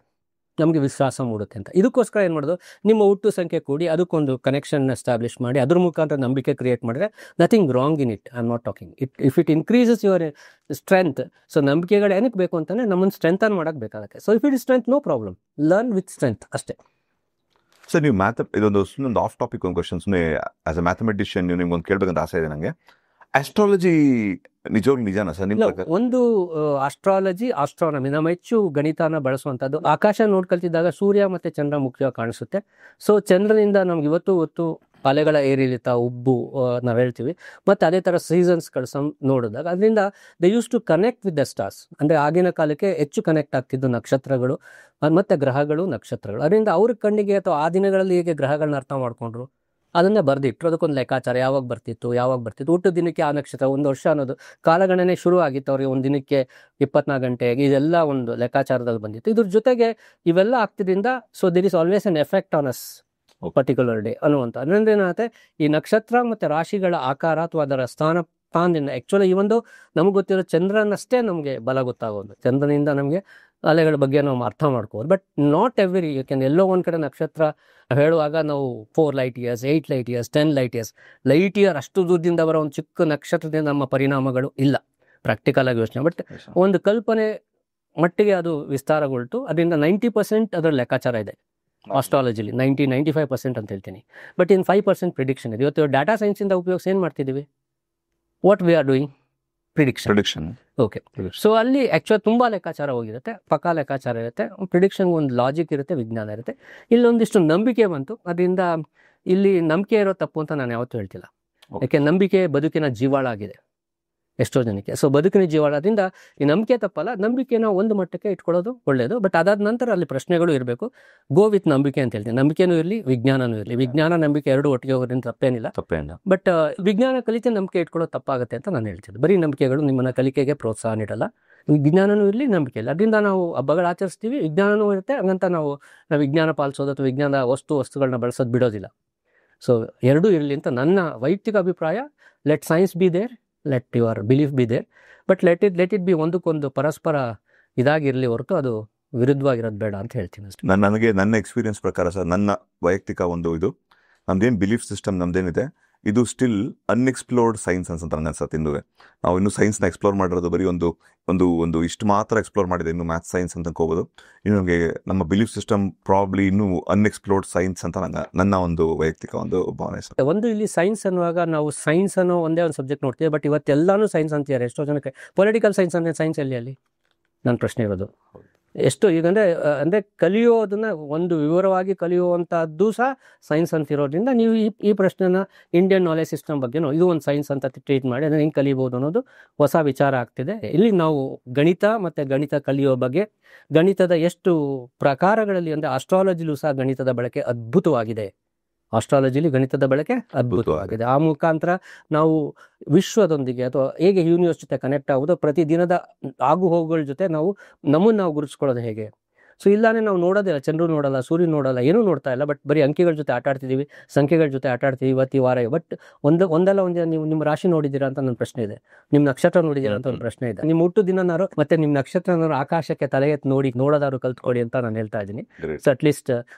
ನಮಗೆ ವಿಶ್ವಾಸ ಮೂಡುತ್ತೆ ಅಂತ. ಇದಕ್ಕೋಸ್ಕರ ಏನು ಮಾಡೋದು, ನಿಮ್ಮ ಹುಟ್ಟು ಸಂಖ್ಯೆ ಕೂಡಿ ಅದಕ್ಕೊಂದು ಕನೆಕ್ಷನ್ ಎಸ್ಟಾಬ್ಲಿಷ್ ಮಾಡಿ ಅದ್ರ ಮುಖಾಂತರ ನಂಬಿಕೆ ಕ್ರಿಯೇಟ್ ಮಾಡಿದ್ರೆ nothing wrong in it. I am not talking if it increases your strength. So ನಂಬಿಕೆಗಳು ಏನಕ್ಕೆ ಬೇಕು ಅಂತಂದರೆ ನಮ್ಮನ್ನು ಸ್ಟ್ರೆಂಥನ್ ಮಾಡೋಕ್ಕೆ ಬೇಕಾಗುತ್ತೆ. So if it is strength, no problem, learn with strength ಅಷ್ಟೇ. ಸರ್ ನೀವು ಇದೊಂದು ಆಫ್ ಟಾಪಿಕ್ ಒಂದು ಕ್ವಶನ್, ಸುಮ್ಮನೆ ಆಸ್ ಅ ಮ್ಯಾಥಮೆಟಿಷಿಯನ್ ನೀವು ನಿಮ್ಗೊಂದು ಕೇಳಬೇಕಂತ ಆಸೆ ಇದೆ ನನಗೆ. ಆಸ್ಟ್ರಾಲಜಿ ನಿಜವಾಗ್ಲೂ ನಿಜಾನ ಸರ್ ನಿಮ್ಮ ಪ್ರಕಾರ? ಒಂದು ಆಸ್ಟ್ರಾಲಜಿ, ಆಸ್ಟ್ರಾನಮಿ, ನಮ್ಮ ಹೆಚ್ಚು ಗಣಿತನ ಬಳಸುವಂಥದ್ದು. ಆಕಾಶ ನೋಡ್ಕೊಳ್ತಿದ್ದಾಗ ಸೂರ್ಯ ಮತ್ತು ಚಂದ್ರ ಮುಖ್ಯವಾಗಿ ಕಾಣಿಸುತ್ತೆ. ಸೊ ಚಂದ್ರನಿಂದ ನಮ್ಗೆ ಇವತ್ತು ಅಲೆಗಳ ಏರಿಳಿತ, ಉಬ್ಬು ನಾವು ಹೇಳ್ತೀವಿ. ಮತ್ತು ಅದೇ ಥರ ಸೀಸನ್ಸ್ಗಳು ನೋಡಿದಾಗ ಅದರಿಂದ they use to connect with the stars. ಅಂದರೆ ಆಗಿನ ಕಾಲಕ್ಕೆ ಹೆಚ್ಚು ಕನೆಕ್ಟ್ ಆಗ್ತಿದ್ದು ನಕ್ಷತ್ರಗಳು ಮತ್ತು ಗ್ರಹಗಳು, ನಕ್ಷತ್ರಗಳು. ಅದರಿಂದ ಅವ್ರ ಕಣ್ಣಿಗೆ ಅಥವಾ ಆ ದಿನಗಳಲ್ಲಿ ಹೇಗೆ ಗ್ರಹಗಳನ್ನ ಅರ್ಥ ಮಾಡಿಕೊಂಡ್ರು ಅದನ್ನೇ ಬರೆದಿಟ್ಟರು. ಅದಕ್ಕೊಂದು ಲೆಕ್ಕಾಚಾರ ಯಾವಾಗ ಬರ್ತಿತ್ತು. ಹುಟ್ಟು ದಿನಕ್ಕೆ ಆ ನಕ್ಷತ್ರ, ಒಂದು ವರ್ಷ ಅನ್ನೋದು ಕಾಲಗಣನೆ ಶುರು ಆಗಿತ್ತು ಅವ್ರಿಗೆ. ಒಂದು ದಿನಕ್ಕೆ 24 ಗಂಟೆ, ಇದೆಲ್ಲ ಒಂದು ಲೆಕ್ಕಾಚಾರದಲ್ಲಿ ಬಂದಿತ್ತು. ಇದ್ರ ಜೊತೆಗೆ ಇವೆಲ್ಲ ಆಗ್ತಿದ್ರಿಂದ so there is always an effect on us particular day ಅನ್ನುವಂಥ. ಅದರಿಂದ ಏನಾಗುತ್ತೆ, ಈ ನಕ್ಷತ್ರ ಮತ್ತು ರಾಶಿಗಳ ಆಕಾರ ಅಥವಾ ಅದರ ಸ್ಥಾನದಿಂದ ಆ್ಯಕ್ಚುಲಿ ಈ ಒಂದು ನಮಗೆ ಗೊತ್ತಿರೋ ಚಂದ್ರನಷ್ಟೇ ನಮಗೆ ಬಲ ಗೊತ್ತಾಗೋದು. ಚಂದ್ರನಿಂದ ನಮಗೆ ಅಲೆಗಳ ಬಗ್ಗೆ ನಾವು ಅರ್ಥ ಮಾಡ್ಕೋಬೋದು. ಬಟ್ ನಾಟ್ ಎವ್ರಿ, ಯಾಕೆಂದ್ರೆ ಎಲ್ಲೋ ಒಂದು ಕಡೆ ನಕ್ಷತ್ರ ಹೇಳುವಾಗ ನಾವು 4 light years, 8 light years, 10 light year ಅಷ್ಟು ದೂರದಿಂದ ಬರೋ ಒಂದು ಚಿಕ್ಕ ನಕ್ಷತ್ರದಿಂದ ನಮ್ಮ ಪರಿಣಾಮಗಳು ಇಲ್ಲ, ಪ್ರಾಕ್ಟಿಕಲ್ ಆಗಿ ಯೋಚನೆ. ಬಟ್ ಒಂದು ಕಲ್ಪನೆ ಮಟ್ಟಿಗೆ ಅದು ವಿಸ್ತಾರಗೊಳ್ತು. ಅದರಿಂದ 90% ಅದರ ಲೆಕ್ಕಾಚಾರ ಇದೆ ಆಸ್ಟ್ರಾಲಜಿಲಿ, 95% ಅಂತ ಹೇಳ್ತೀನಿ. ಬಟ್ ಇನ್ 5% ಪ್ರಿಡಿಕ್ಷನ್ ಇದೆ. ಇವತ್ತು ಡಾಟಾ ಸೈನ್ಸಿಂದ ಉಪಯೋಗಿಸಿ ಏನು ಮಾಡ್ತಿದ್ದೀವಿ, what we are doing, prediction. Okay, so ಅಲ್ಲಿ ಆ್ಯಕ್ಚುಲಿ ತುಂಬ ಲೆಕ್ಕಾಚಾರ ಹೋಗಿರುತ್ತೆ, ಪಕ್ಕಾ ಲೆಕ್ಕಾಚಾರ ಇರುತ್ತೆ, ಪ್ರಿಡಿಕ್ಷನ್ಗೆ ಒಂದು ಲಾಜಿಕ್ ಇರುತ್ತೆ, ವಿಜ್ಞಾನ ಇರುತ್ತೆ. ಇಲ್ಲೊಂದಿಷ್ಟು ನಂಬಿಕೆ ಬಂತು. ಅದರಿಂದ ಇಲ್ಲಿ ನಂಬಿಕೆ ಇರೋ ತಪ್ಪು ಅಂತ ನಾನು ಯಾವತ್ತೂ ಹೇಳ್ತಿಲ್ಲ. ಯಾಕೆ ನಂಬಿಕೆ ಬದುಕಿನ ಜೀವಾಳ ಆಗಿದೆ ಎಷ್ಟೋ ಜನಕ್ಕೆ. ಸೊ ಬದುಕಿನ ಜೀವಾಳ, ಅದರಿಂದ ಈ ನಂಬಿಕೆ ತಪ್ಪಲ್ಲ, ನಂಬಿಕೆನ ಒಂದು ಮಟ್ಟಕ್ಕೆ ಇಟ್ಕೊಳ್ಳೋದು ಒಳ್ಳೆಯದು. ಬಟ್ ಅದಾದ ನಂತರ ಅಲ್ಲಿ ಪ್ರಶ್ನೆಗಳು ಇರಬೇಕು. ಗೋ ವಿತ್ ನಂಬಿಕೆ ಅಂತ ಹೇಳ್ತೀನಿ. ನಂಬಿಕೆನೂ ಇರಲಿ, ವಿಜ್ಞಾನನೂ ಇರಲಿ. ವಿಜ್ಞಾನ ನಂಬಿಕೆ ಎರಡು ಒಟ್ಟಿಗೆ ಹೋಗೋದ್ರಿಂದ ತಪ್ಪೇನಿಲ್ಲ. ಬಟ್ ವಿಜ್ಞಾನ ಕಲಿತೆ ನಂಬಿಕೆ ಇಟ್ಕೊಳ್ಳೋದು ತಪ್ಪಾಗುತ್ತೆ ಅಂತ ನಾನು ಹೇಳ್ತೀನಿ. ಬರೀ ನಂಬಿಕೆಗಳು ನಿಮ್ಮನ್ನ ಕಲಿಕೆಗೆ ಪ್ರೋತ್ಸಾಹ ನೀಡಲ್ಲ. ವಿಜ್ಞಾನನೂ ಇರಲಿ, ನಂಬಿಕೆ ಇಲ್ಲ. ಅದರಿಂದ ನಾವು ಹಬ್ಬಗಳು ಆಚರಿಸ್ತೀವಿ, ವಿಜ್ಞಾನನೂ ಇರುತ್ತೆ. ಹಂಗಂತ ನಾವು ವಿಜ್ಞಾನ ಪಾಲಿಸೋದು ಅಥವಾ ವಿಜ್ಞಾನದ ವಸ್ತುಗಳನ್ನ ಬಳಸೋದು ಬಿಡೋದಿಲ್ಲ. ಸೊ ಎರಡೂ ಇರಲಿ ಅಂತ ನನ್ನ ವೈಯಕ್ತಿಕ ಅಭಿಪ್ರಾಯ. Let science be there, let your belief be there, but let it be ಒಂದಕ್ಕೊಂದು ಪರಸ್ಪರ ಇದಾಗಿರಲಿ ಹೊರತು ಅದು ವಿರುದ್ಧವಾಗಿರೋದು ಬೇಡ ಅಂತ ಹೇಳ್ತೀನಿ ಅಷ್ಟೇ. ನನಗೆ ನನ್ನ ಎಕ್ಸ್ಪೀರಿಯನ್ಸ್ ಪ್ರಕಾರ ಸರ್, ನನ್ನ ವೈಯಕ್ತಿಕ ಇದು ನಮ್ದೇನು ಬಿಲೀಫ್ ಸಿಸ್ಟಮ್ ನಮ್ದೇನಿದೆ, ಇದು ಸ್ಟಿಲ್ ಅನ್ಎಕ್ಸ್ಪ್ಲೋರ್ಡ್ ಸೈನ್ಸ್ ಅಂತ ನನಗೆ ಅನ್ಸುತ್ತೆ. ನಾವು ಇನ್ನೂ ಸೈನ್ಸ್ನ ಎಕ್ಸ್ಪ್ಲೋರ್ ಮಾಡಿರೋದು ಬರೀ ಒಂದು ಇಷ್ಟು ಮಾತ್ರ ಎಕ್ಸ್ಪ್ಲೋರ್ ಮಾಡಿದೆ. ಇನ್ನು ಮ್ಯಾಥ್ಸ್ ಸೈನ್ಸ್ ಅಂತ ಹೋಗೋದು. ಇನ್ನು ನಮಗೆ ನಮ್ಮ ಬಿಲೀಫ್ ಸಿಸ್ಟಮ್ ಪ್ರಾಬ್ಲಿ ಇನ್ನೂ ಅನ್ಎಕ್ಸ್ಪ್ಲೋರ್ಡ್ ಸೈನ್ಸ್ ಅಂತ ನನ್ನ ಒಂದು ವೈಯಕ್ತಿಕ ಭಾವನೆ ಸರ್. ಇಲ್ಲಿ ಸೈನ್ಸ್ ಅನ್ನುವಾಗ ನಾವು ಸೈನ್ಸ್ ಅನ್ನೋ ಒಂದೇ ಒಂದು ಸಬ್ಜೆಕ್ಟ್ ನೋಡ್ತೀವಿ. ಬಟ್ ಇವತ್ತೆಲ್ಲಾನು ಸೈನ್ಸ್ ಅಂತಿದ್ದಾರೆ. ಎಷ್ಟೋ ಜನಕ್ಕೆ ಪೊಲಿಟಿಕಲ್ ಸೈನ್ಸ್ ಅಂದರೆ ಸೈನ್ಸ್ ಅಲ್ಲಿ ನನ್ನ ಪ್ರಶ್ನೆ ಇರೋದು. ಎಷ್ಟು ಅಂದರೆ ಕಲಿಯೋದನ್ನ ಒಂದು ವಿವರವಾಗಿ ಕಲಿಯುವಂಥದ್ದು ಸಹ ಸೈನ್ಸ್ ಅಂತಿರೋದ್ರಿಂದ ನೀವು ಈ ಪ್ರಶ್ನೆನ ಇಂಡಿಯನ್ ನಾಲೆಜ್ ಸಿಸ್ಟಮ್ ಬಗ್ಗೆನೂ ಇದು ಒಂದು ಸೈನ್ಸ್ ಅಂತ ಟ್ರೀಟ್ ಮಾಡಿ ಅದನ್ನು ಹೆಂಗೆ ಕಲಿಬೋದು ಅನ್ನೋದು ಹೊಸ ವಿಚಾರ ಆಗ್ತಿದೆ. ಇಲ್ಲಿ ನಾವು ಗಣಿತ ಮತ್ತು ಗಣಿತ ಕಲಿಯೋ ಬಗ್ಗೆ, ಗಣಿತದ ಎಷ್ಟು ಪ್ರಕಾರಗಳಲ್ಲಿ ಅಂದರೆ ಆಸ್ಟ್ರಾಲಜಿಲೂ ಸಹ ಗಣಿತದ ಬಳಕೆ ಅದ್ಭುತವಾಗಿದೆ. ಆಸ್ಟ್ರಾಲಜಿಲಿ ಗಣಿತದ ಬಳಕೆ ಅದ್ಭುತವಾಗಿದೆ. ಆ ಮುಖಾಂತರ ನಾವು ವಿಶ್ವದೊಂದಿಗೆ ಅಥವಾ ಹೇಗೆ ಯೂನಿವರ್ಸ್ ಜೊತೆ ಕನೆಕ್ಟ್ ಆಗೋದು, ಪ್ರತಿದಿನದ ಆಗು ಹೋಗುಗಳ ಜೊತೆ ನಮ್ಮನ್ನು ನಾವು ಗುರುತಿಸ್ಕೊಳ್ಳೋದು ಹೇಗೆ. ಸೊ ಇಲ್ಲಾನೆ ನಾವು ನೋಡೋದಿಲ್ಲ, ಚಂದ್ರ ನೋಡಲ್ಲ, ಸೂರ್ಯ ನೋಡಲ್ಲ, ಏನೂ ನೋಡ್ತಾ ಇಲ್ಲ. ಬಟ್ ಬರೀ ಅಂಕಿಗಳ ಜೊತೆ ಆಟ ಆಡ್ತಿದ್ದೀವಿ, ಸಂಖ್ಯೆಗಳ ಜೊತೆ ಆಟ ಆಡ್ತೀವಿ ಇವತ್ತು ಈ ವಾರ. ಬಟ್ ಒಂದಲ್ಲ ಒಂದಿನ ನೀವು ನಿಮ್ಮ ರಾಶಿ ನೋಡಿದ್ದೀರಾ ಅಂತ ನನ್ನ ಪ್ರಶ್ನೆ ಇದೆ, ನಿಮ್ಮ ನಕ್ಷತ್ರ ನೋಡಿದ್ದೀರಾ ಅಂತ ಒಂದು ಪ್ರಶ್ನೆ ಇದೆ. ನಿಮ್ಮ ಹುಟ್ಟು ದಿನನಾರು ಮತ್ತೆ ನಿಮ್ಮ ನಕ್ಷತ್ರನಾರು ಆಕಾಶಕ್ಕೆ ತಲೆ ಎತ್ತಿ ನೋಡೋದಾದ್ರು ಕಲ್ತ್ಕೊಡಿ ಅಂತ ನಾನು ಹೇಳ್ತಾ ಇದ್ದೀನಿ. So at least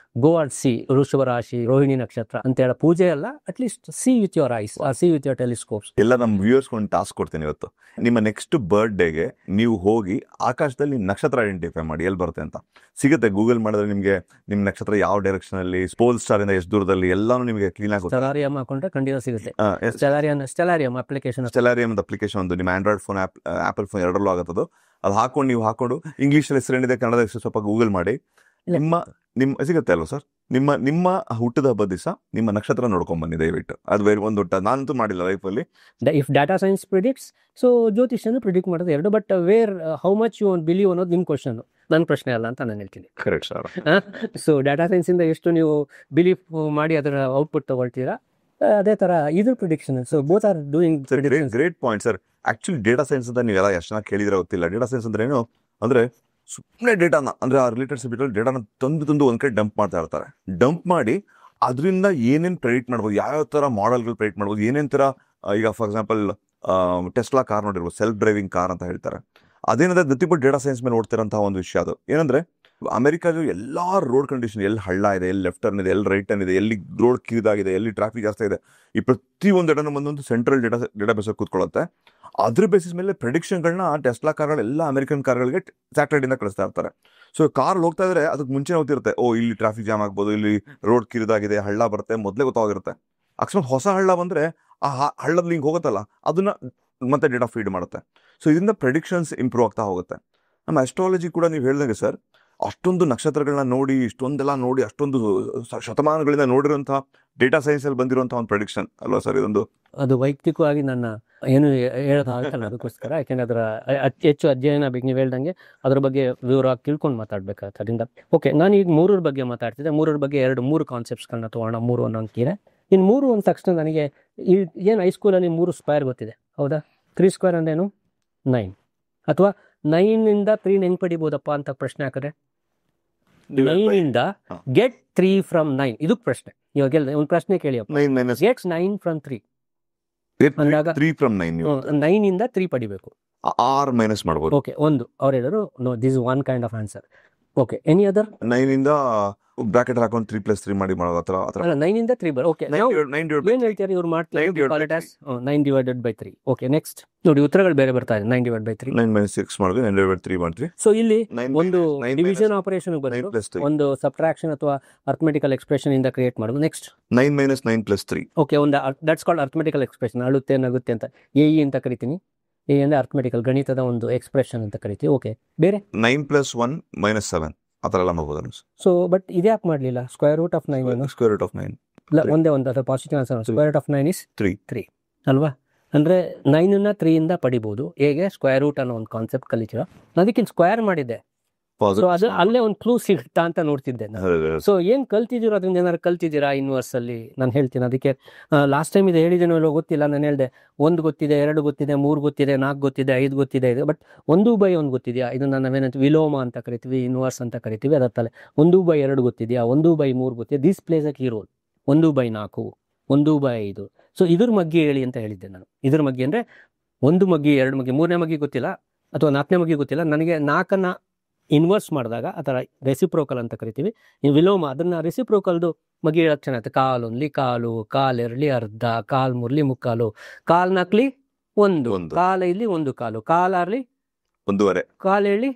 go and C ವೃಷಭ ರಾಶಿ, ರೋಹಿಣಿ ನಕ್ಷತ್ರ ಅಂತ ಹೇಳೋ ಪೂಜೆ ಅಲ್ಲ, at least C with your eyes, C with your telescopes. ಎಲ್ಲ ನಮ್ಮ ವ್ಯೂವರ್ಸ್ ಒಂದು ಟಾಸ್ಕ್ ಕೊಡ್ತೀನಿ ಇವತ್ತು. ನಿಮ್ಮ ನೆಕ್ಸ್ಟ್ ಬರ್ತ್ಡೇಗೆ ನೀವು ಹೋಗಿ ಆಕಾಶದಲ್ಲಿ ನಕ್ಷತ್ರ ಐಡೆಂಟಿಫೈ ಮಾಡಿ ಎಲ್ಲಿ ಬರುತ್ತೆ ಅಂತ ಸಿಗುತ್ತೆ. ಗೂಗಲ್ ಮಾಡಿದ್ರೆ ನಿಮಗೆ ನಿಮ್ಮ ನಕ್ಷತ್ರ ಯಾವ ಡೈರೆಕ್ಷನ್ ಅಲ್ಲಿ, ಪೋಲ್ ಸ್ಟಾರ್ ಇಂದ ಎಷ್ಟು ದೂರದಲ್ಲಿ, ಎಲ್ಲಾನು ನಿಮಗೆ ಕ್ಲೀನ್ ಆಗಿ ಸ್ಟೆಲಾರಿಯಂ ಹಾಕೊಂಡ್ರೆ ಖಂಡಿತ ಸಿಗುತ್ತೆ. ಸ್ಟೆಲಾರಿಯಂ ಅಪ್ಲಿಕೇಶನ್ ಒಂದು ನಿಮ್ಮ ಆಂಡ್ರಾಯ್ಡ್ ಫೋನ್, ಆಪಲ್ ಫೋನ್ ಎರಡರಲ್ಲೂ ಆಗುತ್ತದು. ಅದು ಹಾಕೊಂಡು ಇಂಗ್ಲೀಷಲ್ಲಿ ಹೆಸರೇನಿದೆ, ಕನ್ನಡದ ಹೆಸರು ಸ್ವಲ್ಪ ಗೂಗಲ್ ಮಾಡಿ ನಿಮ್ಮ ಸಿಗುತ್ತೆ ಅಲ್ವಾ ಸರ್. ನಿಮ್ಮ ಹುಟ್ಟದ ಹಬ್ಬದ ದಿವಸ ನಿಮ್ಮ ನಕ್ಷತ್ರ ನೋಡ್ಕೊಂಡ್ ಬನ್ನಿ ದಯವಿಟ್ಟು. ಅದು ಬೇರೆ ಒಂದು ನಾನಂತೂ ಮಾಡಿಲ್ಲ ಲೈಫಲ್ಲಿ. If data science predicts, so ಜ್ಯೋತಿಷ್ಯನು ಪ್ರಿಡಿಕ್ಟ್ ಮಾಡೋದು ಎರಡು. But where how much you believe ಅನ್ನೋದು ನಿಮ್ಮ ಕ್ವಶನ್, ನನ್ನ ಪ್ರಶ್ನೆ ಅಲ್ಲ ಅಂತ ನಾನು ಹೇಳ್ತೀನಿ. Correct sir. ಸೊ ಡಾಟಾ ಸೈನ್ಸಿಂದ ಎಷ್ಟು ನೀವು ಬಿಲೀಫ್ ಮಾಡಿ ಅದರ ಔಟ್ಪುಟ್ ತಗೊಳ್ತೀರಾ, ಅದೇ ತರ ಇದ್ರ prediction. So both are doing prediction. Great point sir. Actually data science ಅಂತ ನೀವೆಲ್ಲ ಎಷ್ಟು ಜನ ಕೇಳಿದ್ರೆ ಗೊತ್ತಿಲ್ಲ. ಡೇಟಾ ಸೈನ್ಸ್ ಅಂದ್ರೆ ಏನು ಅಂದ್ರೆ ಸುಮ್ಮನೆ ಡೇಟಾನ ಅಂದ್ರೆ ಆ ರಿಲೇಟೆಡ್ ಸಬ್ಜೆಕ್ಟ್ ಡೇಟಾನ ತಂದು ಒಂದ್ ಕಡೆ ಡಂಪ್ ಮಾಡ್ತಾ ಇರ್ತಾರೆ. ಡಂಪ್ ಮಾಡಿ ಅದರಿಂದ ಏನೇನು ಪ್ರೆಡಿಕ್ಟ್ ಮಾಡ್ಬೋದು, ಯಾವ ತರ ಮಾಡೆಲ್ಗಳು ಪ್ರೆಡಿಕ್ಟ್ ಮಾಡ್ಬೋದು, ಏನೇನ್ ತರ ಈಗ ಫಾರ್ ಎಕ್ಸಾಂಪಲ್ ಟೆಸ್ಲಾ ಕಾರ್ ನೋಡಿರ್ಬೋದು, ಸೆಲ್ಫ್ ಡ್ರೈವಿಂಗ್ ಕಾರ್ ಅಂತ ಹೇಳ್ತಾರೆ. ಅದೇನಂದ್ರೆ ನಥಿಂಗ್ ಬಟ್ ಡೇಟಾ ಸೈನ್ಸ್ ಮೇಲೆ ಓಡ್ತಿರೋಂತಹ ಒಂದು ವಿಷಯ. ಅದು ಏನಂದ್ರೆ ಅಮೆರಿಕಾದ ಎಲ್ಲಾ ರೋಡ್ ಕಂಡೀಷನ್, ಎಲ್ಲಿ ಹಳ್ಳ ಇದೆ, ಎಲ್ಲಿ ಲೆಫ್ಟ್ ಟರ್ನ್ ಇದೆ, ಎಲ್ಲಿ ರೈಟ್ ಟರ್ನ್ ಇದೆ, ಎಲ್ಲಿ ರೋಡ್ ಕಿರಿದಾಗಿದೆ, ಎಲ್ಲಿ ಟ್ರಾಫಿಕ್ ಜಾಸ್ತಿ ಇದೆ, ಈ ಪ್ರತಿಯೊಂದು ಡೇಟಾನ ಒಂದೊಂದು ಸೆಂಟ್ರಲ್ ಡೇಟಾಬೇಸ್ ಕೂತ್ಕೊಳ್ಳುತ್ತೆ. ಅದ್ರ ಬೇಸಿಸ್ ಮೇಲೆ ಪ್ರೆಡಿಕ್ಷನ್ಗಳನ್ನ ಟೆಸ್ಲಾ ಕಾರ್ಗಳೆಲ್ಲ ಅಮೆರಿಕನ್ ಕಾರ್ಗಳಿಗೆ ಸ್ಯಾಟಲೈಟ್ ಇಂದ ಕಳಿಸ್ತಾ ಇರ್ತಾರೆ. ಸೊ ಕಾರ್ ಹೋಗ್ತಾ ಇದ್ರೆ ಅದಕ್ಕೆ ಮುಂಚೆ ಗೊತ್ತಿರುತ್ತೆ, ಓ ಇಲ್ಲಿ ಟ್ರಾಫಿಕ್ ಜಾಮ್ ಆಗ್ಬೋದು, ಇಲ್ಲಿ ರೋಡ್ ಕಿರಿದಾಗಿದೆ, ಹಳ್ಳ ಬರುತ್ತೆ, ಮೊದಲೇ ಗೊತ್ತಾಗಿರುತ್ತೆ. ಅಕಸ್ಮಾತ್ ಹೊಸ ಹಳ್ಳ ಬಂದ್ರೆ ಆ ಹಳ್ಳದ ಲಿಂಕ್ ಹೋಗುತ್ತಲ್ಲ, ಅದನ್ನ ಮತ್ತೆ ಡೇಟಾ ಫೀಡ್ ಮಾಡುತ್ತೆ. ಸೊ ಇದರಿಂದ ಪ್ರೆಡಿಕ್ಷನ್ಸ್ ಇಂಪ್ರೂವ್ ಆಗ್ತಾ ಹೋಗುತ್ತೆ. ನಮ್ಮ ಅಸ್ಟ್ರಾಲಜಿ ಕೂಡ ನೀವು ಹೇಳ್ದಂಗೆ ಸರ್, ಅಷ್ಟೊಂದು ನಕ್ಷತ್ರಗಳನ್ನ ನೋಡಿ, ಇಷ್ಟೊಂದೆಲ್ಲ ನೋಡಿ, ಅಷ್ಟೊಂದು ಶತಮಾನಗಳಿಂದ ನೋಡಿರುವಂತಹ ಡೇಟಾ ಸೈನ್ಸ್ ಅಲ್ಲಿ ಬಂದಿರುವಂತಹ ಒಂದು ಪ್ರೆಡಿಕ್ಷನ್ ಅಲ್ವಾ ಸರ್ ಇದೊಂದು? ಅದು ವೈಯಕ್ತಿಕವಾಗಿ ನನ್ನ ಏನು ಹೇಳೋದಾಗಲ್ಲ, ಅದಕ್ಕೋಸ್ಕರ ಯಾಕೆಂದ್ರೆ ಅದರ ಹೆಚ್ಚು ಅಧ್ಯಯನ ಬೇಕು. ನೀವು ಹೇಳ್ದಂಗೆ ಅದ್ರ ಬಗ್ಗೆ ವಿವರವಾಗಿ ತಿಳ್ಕೊಂಡು ಮಾತಾಡ್ಬೇಕಾಗುತ್ತೆ. ಅದರಿಂದ ಓಕೆ, ನಾನು ಈಗ ಮೂರರ ಬಗ್ಗೆ ಮಾತಾಡ್ತಿದ್ದೆ. ಮೂರರ ಬಗ್ಗೆ ಮೂರು ಕಾನ್ಸೆಪ್ಟ್ಸ್ಗಳನ್ನ ತೊಗೊಳ್ಳೋಣ. ಮೂರು ಅನ್ನೋಂತೀರ. ಇನ್ನು ಮೂರು ಅಂದ ತಕ್ಷಣ ನನಗೆ ಏನು ಹೈಸ್ಕೂಲಲ್ಲಿ 3 ಸ್ಕ್ವೇರ್ ಗೊತ್ತಿದೆ, ಹೌದಾ? 3 ಸ್ಕ್ವೇರ್ ಅಂದ್ರೇನು? 9. ಅಥವಾ 9 3 ಹೆಂಗ್ ಪಡಿಬೋದಪ್ಪ ಅಂತ ಪ್ರಶ್ನೆ ಹಾಕಿದ್ರೆ 9 ಗೆಟ್ 3 ಫ್ರಮ್ 9. ಇದಕ್ಕೆ ಪ್ರಶ್ನೆ. ಇವಾಗ ಒಂದು ಪ್ರಶ್ನೆ ಕೇಳಿಯಪ್ಪ, 9 ಗೆಟ್ 9 ಫ್ರಮ್ 3 ಅಂದಾಗ 3 ಫ್ರಮ್ 9 9 3 ಪಡಿಬೇಕು. ಆರ್ ಮೈನಸ್ ಮಾಡ್ಬೋದು. ಓಕೆ, ಒಂದು ಅವ್ರು ಹೇಳಿದ್ರು no, this one kind of answer. Okay, any other? 9 bracket ಹಾಕೊಂಡು 3+3 ಮಾಡಿ ಮಾಡೋದು ಆ ಥರ. 9 3 ಬರ್. ಓಕೆ, ಏನ್ ಹೇಳ್ತಾರೆ ಇವ್ರು ಮಾಡ್ತಾರೆ? 9/3. ಓಕೆ, ನೆಕ್ಸ್ಟ್ ನೋಡಿ, ಉತ್ತರಗಳು ಬೇರೆ ಬರ್ತಾ ಇದೆ. 9/3, 9 - 6 ಮಾಡಿದ್ವಿ, 9/3 ಮಾಡಿದ್ವಿ. ಸೊ ಇಲ್ಲಿ ಒಂದು ಡಿವಿಷನ್ ಆಪರೇಷನ್ ಬಂದು ಒಂದು ಸಬ್ಟ್ರಾಕ್ಷನ್ ಅಥವಾ ಅರ್ಥಮೆಟಿಕಲ್ ಎಕ್ಸ್ಪ್ರೆಷನ್ ಇಂದ ಕ್ರಿಯೇಟ್ ಮಾಡೋದು. ನೆಕ್ಸ್ಟ್ 9 - 9+3. ಓಕೆ, ಒಂದು ದಟ್ಸ್ ಕಾಲ್ಡ್ ಅರ್ಥಮೆಟಿಕಲ್ ಎಕ್ಸ್ಪ್ರೆಷನ್. ಅಳುತ್ತೆ, ನಗುತ್ತೆ ಅಂತ ಎ ಅಂತ ಕರಿತೀನಿ. ಎ ಅಂದ್ರೆ ಅರ್ಥಮೆಟಿಕಲ್, ಗಣಿತದ ಒಂದು ಎಕ್ಸ್ಪ್ರೆಷನ್ ಅಂತ ಕರಿತೀವಿ. ಓಕೆ, ಬೇರೆ 9+1 - 7 ಆ ಥರ ಎಲ್ಲ ಮಾಡ್ಬೋದು. ಸೊ ಬಟ್ ಇದ್ಯಾಕೆ ಮಾಡಲಿಲ್ಲ? Square root of 9 square root of 9 ಒಂದೇ ಒಂದು ಅದರ positive answer. Square root of 9 is 3 ಅಲ್ವಾ? ಅಂದ್ರೆ 9 3 ಇಂದ ಪಡಿಬಹುದು. ಹೇಗೆ? ಸ್ಕ್ವೇರ್ ರೂಟ್ ಅನ್ನೋ ಒಂದು ಕಾನ್ಸೆಪ್ಟ್ ಕಲಿತೀರ. ಅದಕ್ಕಿಂತ ಸ್ಕ್ವೇರ್ ಮಾಡಿದ್ದೆ. ಸೊ ಅದು ಅಲ್ಲೇ ಒಂದು ಕ್ಲೂ ಸಿಗುತ್ತಾ ಅಂತ ನೋಡ್ತಿದ್ದೆ ನಾನು. ಸೊ ಏನ್ ಕಲ್ತಿದ್ದೀರೋ ಅದರಿಂದ ಏನಾದ್ರು ಕಲ್ತಿದ್ದೀರಾ ಇನ್ವರ್ಸ್ ಅಲ್ಲಿ? ನಾನು ಹೇಳ್ತೀನಿ. ಅದಕ್ಕೆ ಲಾಸ್ಟ್ ಟೈಮ್ ಇದು ಹೇಳಿದೇನೋ ಇಲ್ಲೋ ಗೊತ್ತಿಲ್ಲ, ನಾನು ಹೇಳಿದೆ 1 ಗೊತ್ತಿದೆ, 2 ಗೊತ್ತಿದೆ, 3 ಗೊತ್ತಿದೆ, 4 ಗೊತ್ತಿದೆ, 5 ಗೊತ್ತಿದೆ. ಇದು ಬಟ್ 1/1 ಗೊತ್ತಿದೆಯಾ? ಇದನ್ನ ನಾವೇನಂತ ವಿಲೋಮ ಅಂತ ಕರಿತೀವಿ, ಇನ್ವರ್ಸ್ ಅಂತ ಕರಿತೀವಿ. ಅದರ ತಲೆ 1/2 ಗೊತ್ತಿದೆಯಾ? 1/3 ಗೊತ್ತಿದೆ. This plays a key role. 1/4, 1/5. So ಇದ್ರ ಮಗ್ಗಿ ಹೇಳಿ ಅಂತ ಹೇಳಿದ್ದೆ ನಾನು. ಇದ್ರ ಮಗ್ಗಿ ಅಂದ್ರೆ 1 ಮಗ್ಗಿ, 2 ಮಗ್ಗಿ, 3ನೇ ಮಗ್ಗಿ ಗೊತ್ತಿಲ್ಲ ಅಥವಾ 4ನೇ ಮಗ್ಗಿ ಗೊತ್ತಿಲ್ಲ. ನನಗೆ 4ನ್ನ ಇನ್ವರ್ಸ್ ಮಾಡಿದಾಗ ಆ ಥರ ರೆಸಿಪ್ರೋಕಲ್ ಅಂತ ಕರಿತೀವಿ. ಈ ವಿಲೋಮ ಅದನ್ನ ರೆಸಿಪ್ರೋಕಲ್ದು ಮಗಿ ಹೇಳಕ್ ಚೆನ್ನಾಗುತ್ತೆ. ಕಾಲೊಂದ್ಲಿ ಕಾಲು, ಕಾಲೆರಲಿ ಅರ್ಧ, ಕಾಲ್ ಮುರ್ಲಿ ಮುಕ್ಕಾಲು, ಕಾಲ್ ನಾಕ್ಲಿ 1, ಕಾಲೈಲಿ 1 ಕಾಲು, ಕಾಲಾರ್ಲಿ 1.5, ಕಾಲೆರಲಿ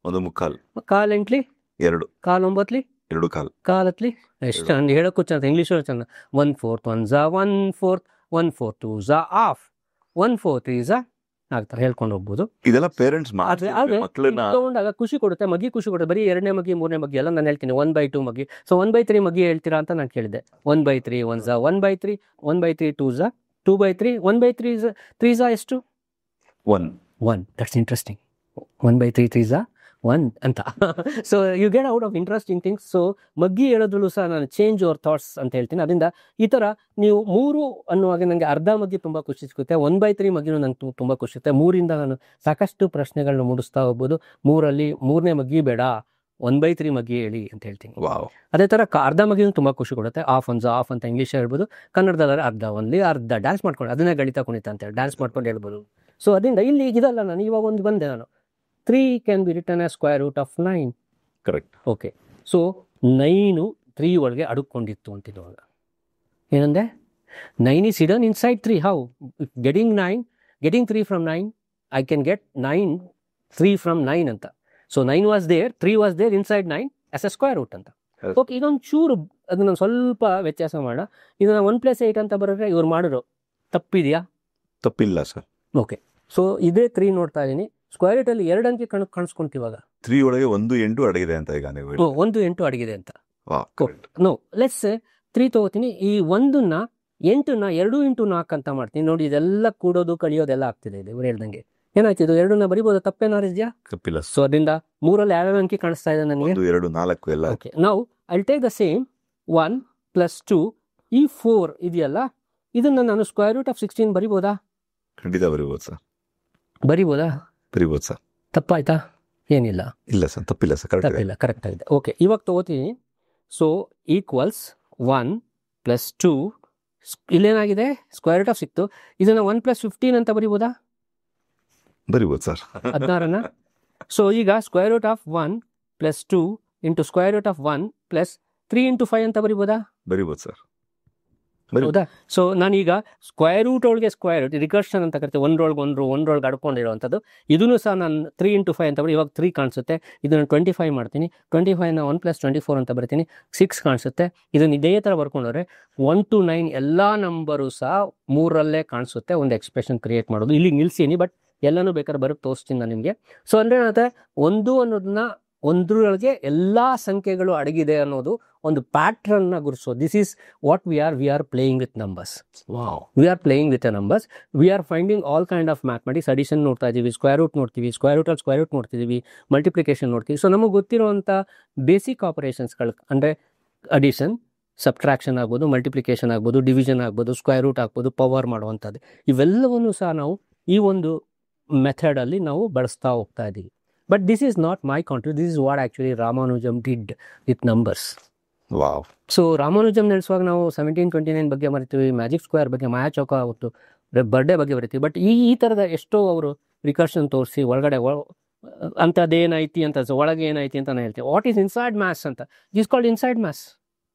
1.25, ಕಾಲೆಂಟ್ಲಿ 2, ಕಾಲೊಂಬತ್ಲಿ 2 ಕಾಲು, ಕಾಲತ್ಲಿ ಎಷ್ಟು ಚಂದ ಹೇಳಕ್ಕೂ ಚಂದ. ಇಂಗ್ಲೀಷ್ ಚಂದ. 1/4 1 1/4, 1/4 2 half, 1/4 3 ಆಗ್ತಾರೆ ಹೇಳ್ಕೊಂಡು ಹೋಗ್ಬೋದು. ಇದೆಲ್ಲ ಪೇರೆಂಟ್ಸ್ ತಗೊಂಡಾಗ ಖುಷಿ ಕೊಡುತ್ತೆ, ಮಗಿ ಖುಷಿ ಕೊಡುತ್ತೆ. ಬರೀ 2ನೇ ಮಗಿ 3ನೇ ಮಗಿ ಎಲ್ಲ ನಾನು ಹೇಳ್ತೀನಿ. 1/2 ಮಗಿ. ಸೊ 1/3 ಮಗಿ ಹೇಳ್ತೀರಾ ಅಂತ ನಾನು ಕೇಳಿದೆ. 1/3 1 1/3, 1/3 2 2/3, 1/3 3 ಎಷ್ಟು? 1. That's interesting. 1/3 3 1 ಅಂತ. So you get out of interesting things. So ಮಗ್ಗಿ ಹೇಳೋದ್ರಲ್ಲೂ ಸಹ ನಾನು ಚೇಂಜ್ ಯುವರ್ ಥಾಟ್ಸ್ ಅಂತ ಹೇಳ್ತೀನಿ. ಅದರಿಂದ ಈ ಥರ ನೀವು 3 ಅನ್ನುವಾಗ ನನಗೆ ಅರ್ಧ ಮಗ್ಗಿ ತುಂಬ ಖುಷಿ ಸಿಗುತ್ತೆ. 1/3 ಮಗ್ಗಿನೂ ನಂಗೆ ತುಂಬ ಖುಷಿ ಸಿಗುತ್ತೆ. 3ರಿಂದ ನಾನು ಸಾಕಷ್ಟು ಪ್ರಶ್ನೆಗಳನ್ನ ಮೂಡಿಸ್ತಾ ಹೋಗ್ಬೋದು. 3ರಲ್ಲಿ 3ನೇ ಮಗ್ಗಿ ಬೇಡ, 1/3 ಮಗ್ಗಿ ಹೇಳಿ ಅಂತ ಹೇಳ್ತೀನಿ. ಅದೇ ಥರ ಅರ್ಧ ಮಗ್ಗಿನೂ ತುಂಬ ಖುಷಿ ಕೊಡುತ್ತೆ. ಆಫ್ ಒನ್ ಆಫ್ ಅಂತ ಇಂಗ್ಲೀಷ್ ಹೇಳ್ಬೋದು. ಕನ್ನಡದಲ್ಲಿ ಅರ್ಧ ಒನ್ಲಿ, ಅರ್ಧ ಡ್ಯಾನ್ಸ್ ಮಾಡ್ಕೊಂಡು, ಅದನ್ನೇ ಗಣಿತ ಕುಣಿತ ಅಂತ ಹೇಳಿ ಡ್ಯಾನ್ಸ್ ಮಾಡ್ಕೊಂಡು ಹೇಳ್ಬೋದು. ಸೊ ಅದರಿಂದ ಇಲ್ಲಿ ಇದಲ್ಲ, ನಾನು ಇವಾಗ ಒಂದು ಬಂದೆ. ನಾನು 3 can be written as square root of 9. Correct. Okay, so 9 3 ಒಳಗೆ ಅಡುಕೊಂಡಿತ್ತು ಅಂತಿರುವಾಗ ಏನಂದೆ? 9 is hidden inside 3. How? Getting 3 from 9, I can get 3 from 9 ಅಂತ. So 9 was there, 3 was there inside 9 as a square root ಅಂತ. ಓಕೆ, ಇದೊಂದು ಚೂರು ಅದನ್ನ ಸ್ವಲ್ಪ ವ್ಯತ್ಯಾಸ ಮಾಡೋಣ. ಇದನ್ನ 1 + 8 ಅಂತ ಬರೋದ್ರೆ ಇವ್ರು ಮಾಡಿರೋ ತಪ್ಪಿದೆಯಾ? ತಪ್ಪಿಲ್ಲ ಸರ್. ಓಕೆ, ಸೊ ಇದೇ 3 ನೋಡ್ತಾ ಇದೀನಿ. ಸ್ಕ್ವೇರ್ ರೂಟ್ ಅಲ್ಲಿ 2 ಅಂಕೆ ಕಾಣಿಸ್ಕೊಂತೀವಾಗ 3 ಒಳಗೆ 1 8 ಅಡಗಿದೆ ಅಂತ. ಈಗ ನೀವು 1 8 ಅಡಗಿದೆ ಅಂತ. ನೋ, ಲೆಟ್ಸ್ 3 ತಗೋತೀನಿ. ಈ 1ನ್ನ 8ನ್ನ 2 × 4 ಅಂತ ಮಾಡ್ತೀನಿ. ನೋಡಿ, ಇದೆಲ್ಲ ಕೂಡೋದು ಕಳಿಯೋದೆಲ್ಲ ಆಗ್ತಿದೆ. ಇದು ಇವ್ರು ಹೇಳ್ದಂಗೆ ಏನಾಯ್ತು? ಇದು 2ನ್ನ ಬರಿಬೋದು, ತಪ್ಪೇನಾರು ಇದೆಯಾ? ತಪ್ಪಿಲ್ಲ. ಸೊ ಅದರಿಂದ 3ರಲ್ಲಿ ಯಾವ್ಯಾವ ಅಂಕಿ ಕಾಣಿಸ್ತಾ ಇದೆ ನನಗೆ? 1 2 4 ಎಲ್ಲ. ಓಕೆ, ನಾವು ಐ ಟೇಕ್ ದ ಸೇಮ್ 1 + 2. ಈ 4 ಇದೆಯಲ್ಲ, ಇದನ್ನ ನಾನು √16 ಬರಿಬೋದಾ? ಖಂಡಿತ ಬರಿಬೋದು ಸರ್. ಬರಿಬೋದಾ? ಬರಿಬೋದು ಸರ್. ತಪ್ಪಾಯ್ತಾ? ಏನಿಲ್ಲ, ಇಲ್ಲ ಸರ್, ತಪ್ಪಿಲ್ಲ ಸರ್, ಕರೆಕ್ಟ್ ಇದೆ. ತಪ್ಪಿಲ್ಲ, ಕರೆಕ್ಟ್ ಆಗಿದೆ. ಓಕೆ, ಇವಾಗ ತಗೋತೀನಿ. ಸೊ ಈಕ್ವಲ್ಸ್ 1 + 2, ಇಲ್ಲೇನಾಗಿದೆ √6 ಸಿಕ್ತು. ಇದನ್ನ 1 + 15 ಅಂತ ಬರಿಬೋದಾ? ಬರಿಬೋದು ಸರ್. 16ನ. ಸೊ ಈಗ √1 + 2 × √1 + 3 × 5 ಅಂತ ಬರಿಬೋದಾ? ಬರಿಬೋದು ಸರ್. ಹೌದಾ? ಸೊ ನಾನೀಗ √ ಒಳಗೆ √ ರಿಕರ್ಷನ್ ಅಂತ ಕರಿತೀವಿ, ಒಂದ್ರೊಳಗೆ ಅಡ್ಕೊಂಡಿರೋವಂಥದ್ದು. ಇದನ್ನು ಸಹ ನಾನು 3 × 5 ಅಂತ ಬರೀ, ಇವಾಗ 3 ಕಾಣಿಸುತ್ತೆ. ಇದನ್ನು 25 ಮಾಡ್ತೀನಿ. 25ನ 1 + 24 ಅಂತ ಬರ್ತೀನಿ, 6 ಕಾಣಿಸುತ್ತೆ. ಇದನ್ನು ಇದೇ ಥರ ಬರ್ಕೊಂಡ್ರೆ 1 to 9 ಎಲ್ಲ ನಂಬರು ಸಹ 3ರಲ್ಲೇ ಕಾಣಿಸುತ್ತೆ. ಒಂದು ಎಕ್ಸ್ಪ್ರೆಷನ್ ಕ್ರಿಯೇಟ್ ಮಾಡೋದು. ಇಲ್ಲಿ ನಿಲ್ಸೀನಿ, ಬಟ್ ಎಲ್ಲನೂ ಬೇಕಾದ್ರೆ ಬರೋಕ್ಕೆ ತೋರಿಸ್ತೀನಿ ನಾನು ನಿಮಗೆ. ಸೊ ಅಂದರೆ ಏನಾಗುತ್ತೆ, 1 ಅನ್ನೋದನ್ನ ಒಂದರೊಳಗೆ ಎಲ್ಲ ಸಂಖ್ಯೆಗಳು ಅಡಗಿದೆ ಅನ್ನೋದು ಒಂದು ಪ್ಯಾಟ್ರನ್ನ ಗುರುಸೋದು. This is what we are playing with numbers. We are playing with a numbers. We are finding all kind of mathematics. Addition ನೋಡ್ತಾ ಇದ್ದೀವಿ, √ ನೋಡ್ತೀವಿ, √ಅಲ್ಲಿ √ ನೋಡ್ತಿದ್ದೀವಿ, ಮಲ್ಟಿಪ್ಲಿಕೇಶನ್ ನೋಡ್ತೀವಿ. ಸೊ ನಮಗೆ ಗೊತ್ತಿರುವಂಥ ಬೇಸಿಕ್ ಆಪರೇಷನ್ಸ್ಗಳು ಅಂದರೆ ಅಡಿಷನ್, ಸಬ್ಟ್ರಾಕ್ಷನ್ ಆಗ್ಬೋದು, ಮಲ್ಟಿಪ್ಲಿಕೇಶನ್ ಆಗ್ಬೋದು, ಡಿವಿಷನ್ ಆಗ್ಬೋದು, √ ಆಗ್ಬೋದು, ಪವರ್ ಮಾಡುವಂಥದ್ದು, ಇವೆಲ್ಲವನ್ನೂ ಸಹ ನಾವು ಈ ಒಂದು ಮೆಥಡಲ್ಲಿ ನಾವು ಬಳಸ್ತಾ ಹೋಗ್ತಾ ಇದ್ದೀವಿ. But this is not my contribute. This is what actually Ramanujam did with numbers. Wow. So Ramanujam ನಡೆಸುವಾಗ ನಾವು 1729 ಬಗ್ಗೆ ಬರಿತೀವಿ, ಮ್ಯಾಜಿಕ್ ಸ್ಕ್ವೇರ್ ಬಗ್ಗೆ, ಮಾಯಾ ಚೌಕ ಅವತ್ತು ಬರ್ಡೇ ಬಗ್ಗೆ ಬರಿತೀವಿ. ಬಟ್ ಈ ಥರದ ಎಷ್ಟೋ ಅವರು ರಿಕರ್ಷನ್ ತೋರಿಸಿ ಒಳಗಡೆ ಅಂಥದ್ದೇನೈತಿ ಅಂತ, ಒಳಗೆ ಏನೈತಿ ಅಂತ ನಾನು ಹೇಳ್ತೀವಿ. ವಾಟ್ ಈಸ್ ಇನ್ಸೈಡ್ ಮ್ಯಾಥ್ಸ್ ಅಂತ, this called inside maths.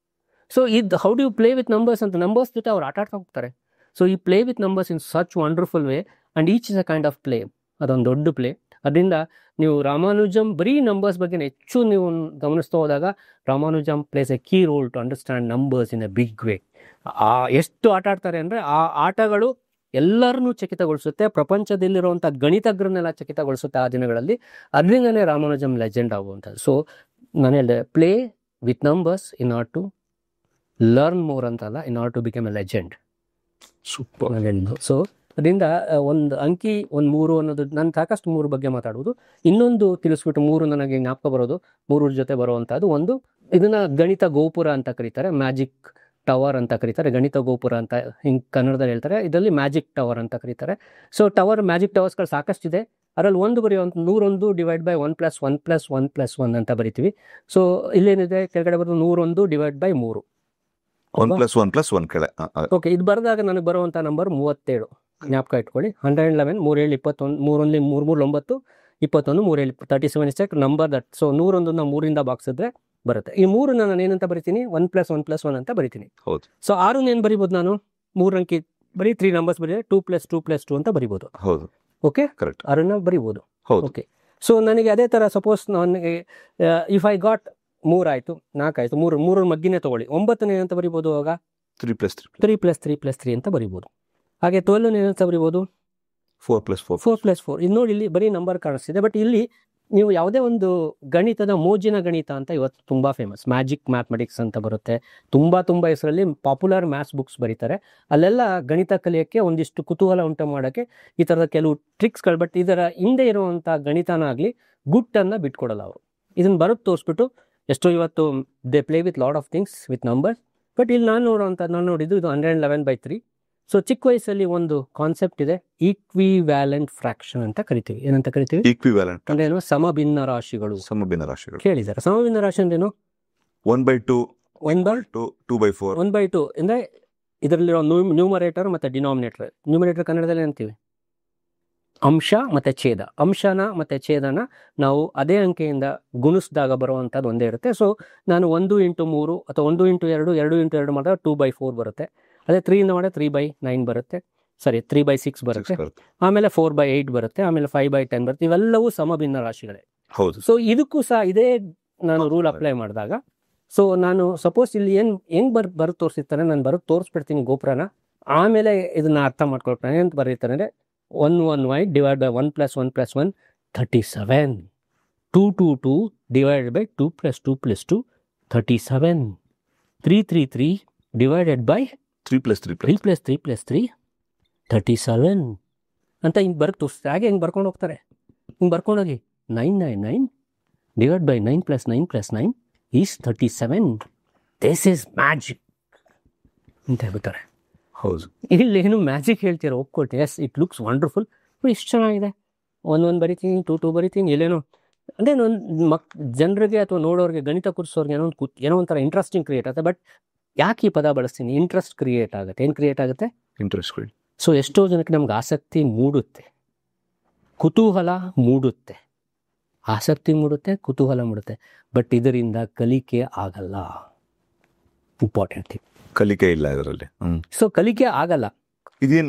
So ಇದು how do you play with numbers ಅಂತ, ನಂಬರ್ಸ್ ಜೊತೆ ಅವ್ರು ಆಟ ಆಡ್ತಾ ಹೋಗ್ತಾರೆ. ಸೊ ಈ play with numbers in such wonderful way, and each is a kind of play. ಅದೊಂದು ದೊಡ್ಡ ಪ್ಲೇ. ಅದರಿಂದ ನೀವು ರಾಮಾನುಜಮ್ ಬರೀ ನಂಬರ್ಸ್ ಬಗ್ಗೆ ಹೆಚ್ಚು ನೀವು ಗಮನಿಸ್ತಾ ಹೋದಾಗ, Ramanujan plays a key role to understand numbers in a big way. ಎಷ್ಟು ಆಟ ಆಡ್ತಾರೆ ಅಂದರೆ ಆ ಆಟಗಳು ಎಲ್ಲರನ್ನೂ ಚಕಿತಗೊಳಿಸುತ್ತೆ, ಪ್ರಪಂಚದಲ್ಲಿರುವಂಥ ಗಣಿತಜ್ಞರನ್ನೆಲ್ಲ ಚಕಿತಗೊಳಿಸುತ್ತೆ ಆ ದಿನಗಳಲ್ಲಿ. ಅದರಿಂದನೇ ರಾಮಾನುಜಮ್ ಲೆಜೆಂಡ್ ಆಗುವಂಥದ್ದು. ಸೊ ನಾನು ಹೇಳಿದೆ, play with numbers in order to learn more ಅಂತಲ್ಲ, in order to become a legend. Super. ನಾನು ಹೇಳಿದ್ದು. ಸೊ ಅದರಿಂದ ಒಂದು ಅಂಕಿ, ಒಂದು 3 ಅನ್ನೋದು, ನಾನು ಸಾಕಷ್ಟು 3 ಬಗ್ಗೆ ಮಾತಾಡುವುದು. ಇನ್ನೊಂದು ತಿಳಿಸ್ಬಿಟ್ಟು 3 ನನಗೆ ಜ್ಞಾಪಕ ಬರೋದು, 3 ಜೊತೆ ಬರುವಂಥದ್ದು ಒಂದು, ಇದನ್ನ ಗಣಿತ ಗೋಪುರ ಅಂತ ಕರೀತಾರೆ, ಮ್ಯಾಜಿಕ್ ಟವರ್ ಅಂತ ಕರೀತಾರೆ, ಗಣಿತ ಗೋಪುರ ಅಂತ ಹಿಂಗೆ ಕನ್ನಡದಲ್ಲಿ ಹೇಳ್ತಾರೆ. ಇದರಲ್ಲಿ ಮ್ಯಾಜಿಕ್ ಟವರ್ ಅಂತ ಕರೀತಾರೆ. ಸೊ ಮ್ಯಾಜಿಕ್ ಟವರ್ಸ್ಗಳು ಸಾಕಷ್ಟಿದೆ. ಅದರಲ್ಲಿ ಒಂದು ಬರೆಯುವಂಥ 101 / 1 + 1 + 1 + 1 ಅಂತ ಬರಿತೀವಿ. ಸೊ ಇಲ್ಲೇನಿದೆ, ಕೆಳಗಡೆ ಬರೋದು 101 / 3. 1 + 1 + 1 ಕೆಳ. ಓಕೆ, ಇದು ಬರೆದಾಗ ನನಗೆ ಬರುವಂಥ ನಂಬರ್ 37. ಜ್ಞಾಪಕ ಇಟ್ಕೊಳ್ಳಿ. 111 3 7 21 3 1 3 3 9 21 3 7 37 ಇಸ್ ನಂಬರ್ ದಟ್. ಸೊ 101ನ 3ರಿಂದ ಬಾಗಿಸಿದ್ರೆ ಬರುತ್ತೆ. ಈ 3 ನಾನು ಏನಂತ ಬರಿತೀನಿ, 1 + 1 + 1 ಅಂತ ಬರಿತೀನಿ. ಹೌದು. ಸೊ 6 ಏನು ಬರಿಬೋದು ನಾನು, 3 ಅಂಕಿ ಬರೀ 3 ನಂಬರ್ಸ್ ಬರೀ 2 + 2 + 2 ಅಂತ ಬರಿಬೋದು. ಹೌದು. Okay, correct. 6ನ್ನ ಬರಿಬೋದು. ಹೌದು. ಓಕೆ. ಸೊ ನನಗೆ ಅದೇ ಥರ ಸಪೋಸ್ ನನಗೆ ಇಫ್ ಐ ಗಾಟ್ 3 ಆಯಿತು, 4 ಆಯಿತು, 3 ಮಗ್ಗಿನೇ ತೊಗೊಳ್ಳಿ. 9ನೇ ಏನಂತ ಬರಿಬೋದು ಅವಾಗ, 3 + 3 3 + 3 + 3 ಅಂತ ಬರಿಬೋದು. ಹಾಗೆ 12 ಏನಂತ ಬರಿಬೋದು, 4 + 4 4 + 4. ಇದು ನೋಡಿ, ಇಲ್ಲಿ ಬರೀ ನಂಬರ್ ಕಾಣಿಸ್ತಿದೆ. ಬಟ್ ಇಲ್ಲಿ ನೀವು ಯಾವುದೇ ಒಂದು ಗಣಿತದ ಮೋಜಿನ ಗಣಿತ ಅಂತ ಇವತ್ತು ತುಂಬ ಫೇಮಸ್, ಮ್ಯಾಜಿಕ್ ಮ್ಯಾಥಮೆಟಿಕ್ಸ್ ಅಂತ ಬರುತ್ತೆ. ತುಂಬ ಹೆಸರಲ್ಲಿ ಪಾಪ್ಯುಲರ್ ಮ್ಯಾಥ್ಸ್ ಬುಕ್ಸ್ ಬರೀತಾರೆ. ಅಲ್ಲೆಲ್ಲ ಗಣಿತ ಕಲಿಯೋಕ್ಕೆ ಒಂದಿಷ್ಟು ಕುತೂಹಲ ಉಂಟು ಮಾಡೋಕ್ಕೆ ಈ ಥರದ ಕೆಲವು ಟ್ರಿಕ್ಸ್ಗಳು. ಬಟ್ ಇದರ ಹಿಂದೆ ಇರುವಂಥ ಗಣಿತನ ಆಗಲಿ ಗುಟ್ಟನ್ನು ಬಿಟ್ಕೊಡಲ್ಲ ಅವರು. ಇದನ್ನು ಬರೋದು ತೋರಿಸ್ಬಿಟ್ಟು ಎಷ್ಟೋ ಇವತ್ತು they play with lot of things with numbers. But ಇಲ್ಲಿ ನಾನು ನೋಡಿದ್ದು ಇದು 111/3. ಸೊ ಚಿಕ್ಕ ವಯಸ್ಸಲ್ಲಿ ಒಂದು ಕಾನ್ಸೆಪ್ಟ್ ಇದೆ, ಈಕ್ವಿವ್ಯಾಲೆಂಟ್ ಫ್ರಾಕ್ಷನ್ ಅಂತ ಕರಿತೀವಿ. ಏನಂತ ಕರಿತೀವಿ? ಈಕ್ವಿವ್ಯಾಲೆಂಟ್ ಅಂದ್ರೆ ಏನು? ಸಮಭಿನ್ನ ರಾಶಿಗಳು. ಸಮಭಿನ್ನ ರಾಶಿಗಳು ಕೇಳಿದ್ದಾರೆ. ಸಮಭಿನ್ನ ರಾಶಿ ಅಂದ್ರೇನು? 1/2 1/2 2/4 1/2 ಅಂದರೆ ಇದರಲ್ಲಿರೋ ನ್ಯೂಮರೇಟರ್ ಮತ್ತು ಡಿನಾಮಿನೇಟರ್. ನ್ಯೂಮರೇಟರ್ ಕನ್ನಡದಲ್ಲಿ ಅಂತೀವಿ ಅಂಶ ಮತ್ತು ಛೇದ. ಅಂಶನ ಮತ್ತು ಛೇದನ ನಾವು ಅದೇ ಅಂಕೆಯಿಂದ ಗುಣಿಸಿದಾಗ ಬರುವಂಥದ್ದು ಒಂದೇ ಇರುತ್ತೆ. ಸೊ ನಾನು 1 × 3 ಅಥವಾ 1 × 2 2 × 2 ಮಾಡಿದಾಗ 2/4 ಬರುತ್ತೆ. ಅದೇ 3 ಮಾಡಿದ್ರೆ 3/9 ಬರುತ್ತೆ. ಸರಿ, 3/6 ಬರುತ್ತೆ. ಆಮೇಲೆ 4/8 ಬರುತ್ತೆ. ಆಮೇಲೆ 5/10 ಬರುತ್ತೆ. ಇವೆಲ್ಲವೂ ಸಮಭಿನ್ನ ರಾಶಿಗಳೇ. ಹೌದು. ಸೊ ಇದಕ್ಕೂ ಸಹ ಇದೇ ನಾನು ರೂಲ್ ಅಪ್ಲೈ ಮಾಡಿದಾಗ, ಸೊ ನಾನು ಸಪೋಸ್ ಇಲ್ಲಿ ಹೆಂಗೆ ಬರೋದು ತೋರಿಸಿರ್ತಾನೆ, ನಾನು ಬರೋದು ತೋರಿಸ್ಬಿಡ್ತೀನಿ ಗೋಪುರನ. ಆಮೇಲೆ ಇದನ್ನ ಅರ್ಥ ಮಾಡ್ಕೊಳ್ತಾನೆ. ಏನಂತ ಬರೀತಾರೆ ಅಂದರೆ 111 / 1 + 1 + 1 37. 222 / 2 + 2 + 2 37. 333 / 3 + 3 3 + 3 + 3 37 ಅಂತ ಹಿಂಗೆ ಬರೋದು ತೋರಿಸ್ತಾರೆ. ಹಾಗೆ ಹಿಂಗೆ ಬರ್ಕೊಂಡು ಹೋಗ್ತಾರೆ. ಹಿಂಗೆ ಬರ್ಕೊಂಡೋಗಿ 999 / 9 + 9 + 9 is 37. ದಿಸ್ ಈಸ್ ಮ್ಯಾಜಿಕ್ ಅಂತ ಹೇಳ್ಬಿಡ್ತಾರೆ. ಹೌದು. ಇಲ್ಲಿ ಏನು ಮ್ಯಾಜಿಕ್ ಹೇಳ್ತೀರಾ, ಒಪ್ಕೊಳ್ತೀನಿ. ಎಸ್, ಇಟ್ ಲುಕ್ಸ್ ವಂಡರ್ಫುಲ್, ಇಷ್ಟು ಚೆನ್ನಾಗಿದೆ, ಒಂದು ಬರಿತೀನಿ, ಟೂ ಬರಿತೀನಿ, ಎಲ್ಲೇನೋ ಅಂದರೆ ಒಂದು ಜನರಿಗೆ ಅಥವಾ ನೋಡೋರಿಗೆ, ಗಣಿತ ಕೂರಿಸೋರಿಗೆ ಏನೋ ಒಂಥರ ಇಂಟ್ರೆಸ್ಟಿಂಗ್ ಕ್ರಿಯೇಟ್ ಆಗುತ್ತೆ. ಬಟ್ ಯಾಕೆ ಈ ಪದ ಬಳಸ್ತೀನಿ? ಇಂಟ್ರೆಸ್ಟ್ ಕ್ರಿಯೇಟ್ ಆಗುತ್ತೆ. ಏನು ಕ್ರಿಯೇಟ್ ಆಗುತ್ತೆ? ಇಂಟ್ರೆಸ್ಟ್. ಸೊ ಎಷ್ಟೋ ಜನಕ್ಕೆ ನಮ್ಗೆ ಆಸಕ್ತಿ ಮೂಡುತ್ತೆ, ಕುತೂಹಲ ಮೂಡುತ್ತೆ, ಆಸಕ್ತಿ ಮೂಡುತ್ತೆ, ಕುತೂಹಲ ಮೂಡುತ್ತೆ. ಬಟ್ ಇದರಿಂದ ಕಲಿಕೆ ಆಗಲ್ಲ. ಇಂಪಾರ್ಟೆಂಟ್ ಥಿಂಗ್, ಕಲಿಕೆ ಇಲ್ಲ ಇದರಲ್ಲಿ. ಸೊ ಕಲಿಕೆ ಆಗಲ್ಲ. ಇದೇನು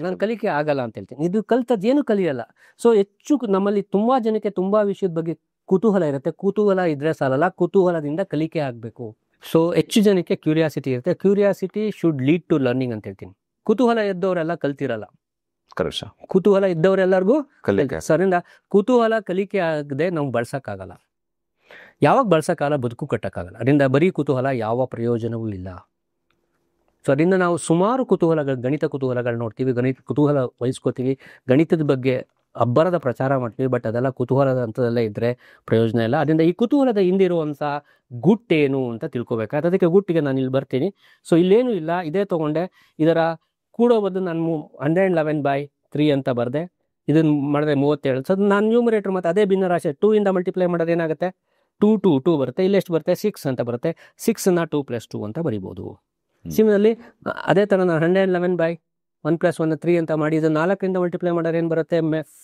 ನಾನು ಕಲಿಕೆ ಆಗಲ್ಲ ಅಂತ ಹೇಳ್ತೀನಿ. ಇದು ಕಲ್ತದ್ದು ಏನು ಕಲಿಯಲ್ಲ. ಸೊ ಹೆಚ್ಚು ನಮ್ಮಲ್ಲಿ ತುಂಬಾ ಜನಕ್ಕೆ ತುಂಬಾ ವಿಷಯದ ಬಗ್ಗೆ ಕುತೂಹಲ ಇರುತ್ತೆ. ಕುತೂಹಲ ಇದ್ರೆ ಸಾಲಲ್ಲ, ಕುತೂಹಲದಿಂದ ಕಲಿಕೆ ಆಗಬೇಕು. ಸೊ ಹೆಚ್ಚು ಜನಕ್ಕೆ ಕ್ಯೂರಿಯಾಸಿಟಿ ಇರುತ್ತೆ. Curiosity should lead to learning ಅಂತ ಹೇಳ್ತೀನಿ. ಕುತೂಹಲ ಇದ್ದವರೆಲ್ಲ ಕಲ್ತಿರಲ್ಲ, ಕುತೂಹಲ ಇದ್ದವರೆಲ್ಲರಿಗೂ ಕಲಿಕೆ. ಸರಿಂದ ಕುತೂಹಲ ಕಲಿಕೆ ಆಗದೆ ನಾವು ಬಳಸಕ್ಕಾಗಲ್ಲ. ಯಾವಾಗ ಬಳಸಕ್ಕಾಗಲ್ಲ? ಬದುಕು ಕಟ್ಟಕ್ಕಾಗಲ್ಲ. ಅದರಿಂದ ಬರೀ ಕುತೂಹಲ ಯಾವ ಪ್ರಯೋಜನವೂ ಇಲ್ಲ. ಸೊ ಅದರಿಂದ ನಾವು ಸುಮಾರು ಕುತೂಹಲಗಳು, ಗಣಿತ ಕುತೂಹಲಗಳು ನೋಡ್ತೀವಿ, ಗಣಿತ ಕುತೂಹಲ ವಹಿಸ್ಕೋತೀವಿ, ಗಣಿತದ ಬಗ್ಗೆ ಅಬ್ಬರದ ಪ್ರಚಾರ ಮಾಡ್ತೀವಿ. ಬಟ್ ಅದೆಲ್ಲ ಕುತೂಹಲದ ಹಂತದಲ್ಲೇ ಇದ್ದರೆ ಪ್ರಯೋಜನ ಇಲ್ಲ. ಅದರಿಂದ ಈ ಕುತೂಹಲದ ಹಿಂದಿರುವಂಥ ಗುಟ್ಟೇನು ಅಂತ ತಿಳ್ಕೊಬೇಕಾದ್ರೆ, ಅದಕ್ಕೆ ಗುಟ್ಟಿಗೆ ನಾನು ಇಲ್ಲಿ ಬರ್ತೀನಿ. ಸೊ ಇಲ್ಲೇನು ಇಲ್ಲ, ಇದೇ ತೊಗೊಂಡೆ, ಇದರ ಕೂಡೋ ಬದಲು ನಾನು 111/3 ಅಂತ ಬರೆದೆ. ಇದನ್ನು ಮಾಡಿದ್ರೆ 37. ಸೊ ನಾನು ನ್ಯೂಮರೇಟರ್ ಮತ್ತು ಅದೇ ಭಿನ್ನರಾಶಿ 2 ಇಂದ ಮಲ್ಟಿಪ್ಲೈ ಮಾಡೋದು ಏನಾಗುತ್ತೆ? 2 ಬರುತ್ತೆ. ಇಲ್ಲಿ ಎಷ್ಟು ಬರುತ್ತೆ? 6 ಅಂತ ಬರುತ್ತೆ. 6ನ 2+2 ಅಂತ ಬರಿಬೋದು. ಸಿಮಿಲರ್ಲಿ ಅದೇ ಥರ ನಾನು 111/1+1 3 ಅಂತ ಮಾಡಿ ಇದನ್ನು 4ರಿಂದ ಮಲ್ಟಿಪ್ಲೈ ಮಾಡೋದು ಏನು ಬರುತ್ತೆ?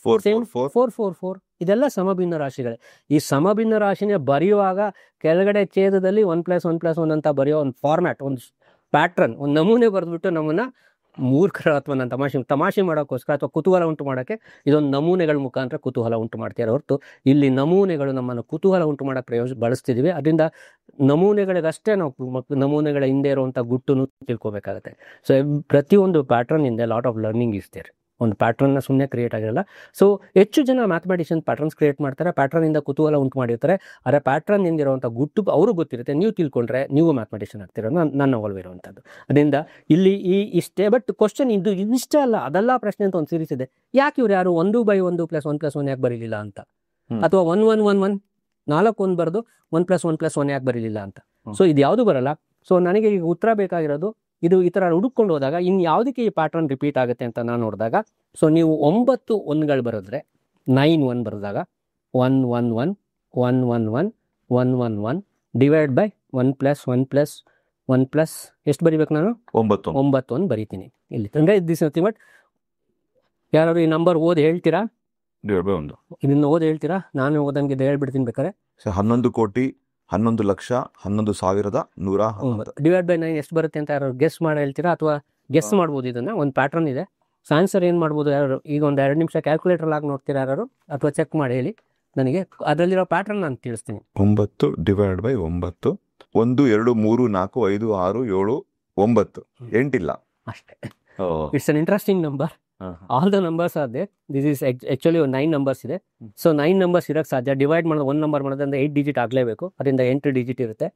4. ಇದೆಲ್ಲ ಸಮಭಿನ್ನ ರಾಶಿಗಳೇ. ಈ ಸಮಭಿನ್ನ ರಾಶಿನೇ ಬರೆಯುವಾಗ ಕೆಳಗಡೆ ಛೇದದಲ್ಲಿ 1+1+1 ಅಂತ ಬರೆಯೋ ಒಂದು ಫಾರ್ಮ್ಯಾಟ್, ಒಂದು ಪ್ಯಾಟ್ರನ್, ಒಂದು ನಮೂನೆ ಬರೆದ್ಬಿಟ್ಟು ನಮ್ಮನ್ನು ಮೂರ್ಖರ ಅಥವಾ ನಾನು ತಮಾಷೆ ಮಾಡೋಕ್ಕೋಸ್ಕರ ಅಥವಾ ಕುತೂಹಲ ಉಂಟು ಮಾಡೋಕ್ಕೆ ಇದೊಂದು ನಮೂನೆಗಳ ಮುಖಾಂತರ ಕುತೂಹಲ ಉಂಟು ಮಾಡ್ತಾರೆ ಹೊರತು ಇಲ್ಲಿ ನಮೂನೆಗಳು ನಮ್ಮನ್ನು ಕುತೂಹಲ ಉಂಟು ಮಾಡೋಕ್ಕೆ ಬಳಸ್ತಿದ್ದೀವಿ. ಅದರಿಂದ ನಮೂನೆಗಳಿಗಷ್ಟೇ ನಾವು ನಮೂನೆಗಳ ಹಿಂದೆ ಇರುವಂಥ ಗುಟ್ಟನ್ನು ತಿಳ್ಕೊಬೇಕಾಗುತ್ತೆ. ಸೊ ಪ್ರತಿಯೊಂದು ಪ್ಯಾಟ್ರನ್ ಹಿಂದೆ lot of learning is there. ಒಂದು ಪ್ಯಾಟ್ರನ್ನ ಸುಮ್ಮನೆ ಕ್ರಿಯೇಟ್ ಆಗಿರಲ್ಲ. ಸೊ ಹೆಚ್ಚು ಜನ ಮ್ಯಾಥಮೆಟಿಷಿಯನ್ ಪ್ಯಾಟ್ರನ್ಸ್ ಕ್ರಿಯೇಟ್ ಮಾಡ್ತಾರೆ, ಪ್ಯಾಟ್ರನ್ನಿಂದ ಕುತೂಹಲ ಉಂಟು ಮಾಡಿರ್ತಾರೆ. ಆದರೆ ಪ್ಯಾಟ್ರನ್ ಹಿಂದಿರುವಂಥ ಗುಟ್ಟು ಅವ್ರಿಗೆ ಗೊತ್ತಿರುತ್ತೆ. ನೀವು ತಿಳ್ಕೊಂಡ್ರೆ ನೀವು ಮ್ಯಾಥಮೆಟಿಷಿಯನ್ ಆಗ್ತಿರೋ ನನ್ನ ಒಲವಿರುವಂಥದ್ದು. ಅದರಿಂದ ಇಲ್ಲಿ ಇಷ್ಟೇ. ಬಟ್ ಕ್ವಶನ್ ಇದು ಇಷ್ಟೇ ಅಲ್ಲ, ಅದೆಲ್ಲ ಪ್ರಶ್ನೆ ಅಂತ ಒಂದು ಸೀರೀಸ್ ಇದೆ. ಯಾಕೆ ಇವ್ರು ಯಾರು 1/1+1+1 ಯಾಕೆ ಬರೀಲಿಲ್ಲ ಅಂತ, ಅಥವಾ 1 4 ಬರೆದು 1+1+1 ಯಾಕೆ ಬರೀಲಿಲ್ಲ ಅಂತ. ಸೊ ಇದು ಯಾವುದು ಬರಲ್ಲ. ಸೊ ನನಗೆ ಈಗ ಉತ್ತರ ಬೇಕಾಗಿರೋದು ಇದು. ಈ ಥರ ಹುಡುಕೊಂಡು ಹೋದಾಗ ಇನ್ನು ಯಾವುದಕ್ಕೆ ಈ ಪ್ಯಾಟ್ರನ್ ರಿಪೀಟ್ ಆಗುತ್ತೆ ಅಂತ ನಾನು ನೋಡಿದಾಗ, ಸೊ ನೀವು 9 1ಗಳು ಬರೆದ್ರೆ 9 1 ಬರೆದಾಗ 1 1 1 1 1 1 1 1 1 ಡಿವೈಡ್ ಬೈ 1+1+1+ ಎಷ್ಟು ಬರಿಬೇಕು ನಾನು? 9 1 ಬರಿತೀನಿ ಇಲ್ಲಿ. ಅಂದರೆ ದಿಸ್ ನಥಿಂಗ್ ಬಟ್, ಯಾರು ಈ ನಂಬರ್ ಓದಿ ಹೇಳ್ತೀರಾ? ಇದನ್ನು ಓದಿ ಹೇಳ್ತೀರಾ? ನಾನು ಓದಂಗೆ ಹೇಳ್ಬಿಡ್ತೀನಿ ಬೇಕಾದ್ರೆ. 11,11,11,111 ಡಿವೈಡ್ ಬೈ 9 ಎಷ್ಟು ಬರುತ್ತೆ ಅಂತ ಯಾರು ಗೆಸ್ ಮಾಡಿ ಹೇಳ್ತೀರಾ? ಅಥವಾ ಗೆಸ್ ಮಾಡ್ಬೋದು. ಇದನ್ನ ಒಂದು ಪ್ಯಾಟ್ರನ್ ಇದೆ. ಆನ್ಸರ್ ಏನು ಮಾಡ್ಬೋದು ಯಾರು? ಈಗ ಒಂದು 2 ನಿಮಿಷ ಕ್ಯಾಲ್ಕುಲೇಟರ್ ಆಗಿ ನೋಡ್ತೀರಾ ಯಾರು? ಅಥವಾ ಚೆಕ್ ಮಾಡಿ ಹೇಳಿ ನನಗೆ. ಅದರಲ್ಲಿರೋ ಪ್ಯಾಟ್ರನ್ ನಾನು ತಿಳಿಸ್ತೀನಿ. 9 ಡಿವೈಡ್ ಬೈ 9 1 2 3 4 5 6 7 9 8 ಇಲ್ಲ ಅಷ್ಟೇ. It's an interesting number. All the numbers are there. This is actually 9 numbers ಇದೆ. ಸೊ 9 ನಂಬರ್ಸ್ ಇರೋಕ್ಕೆ ಸಾಧ್ಯ. ಡಿವೈಡ್ ಮಾಡೋದು 1 ನಂಬರ್ ಮಾಡೋದ್ರಿಂದ 8 ಡಿಜಿಟ್ ಆಗಲೇಬೇಕು. ಅದರಿಂದ 8 ಡಿಜಿಟ್ ಇರುತ್ತೆ.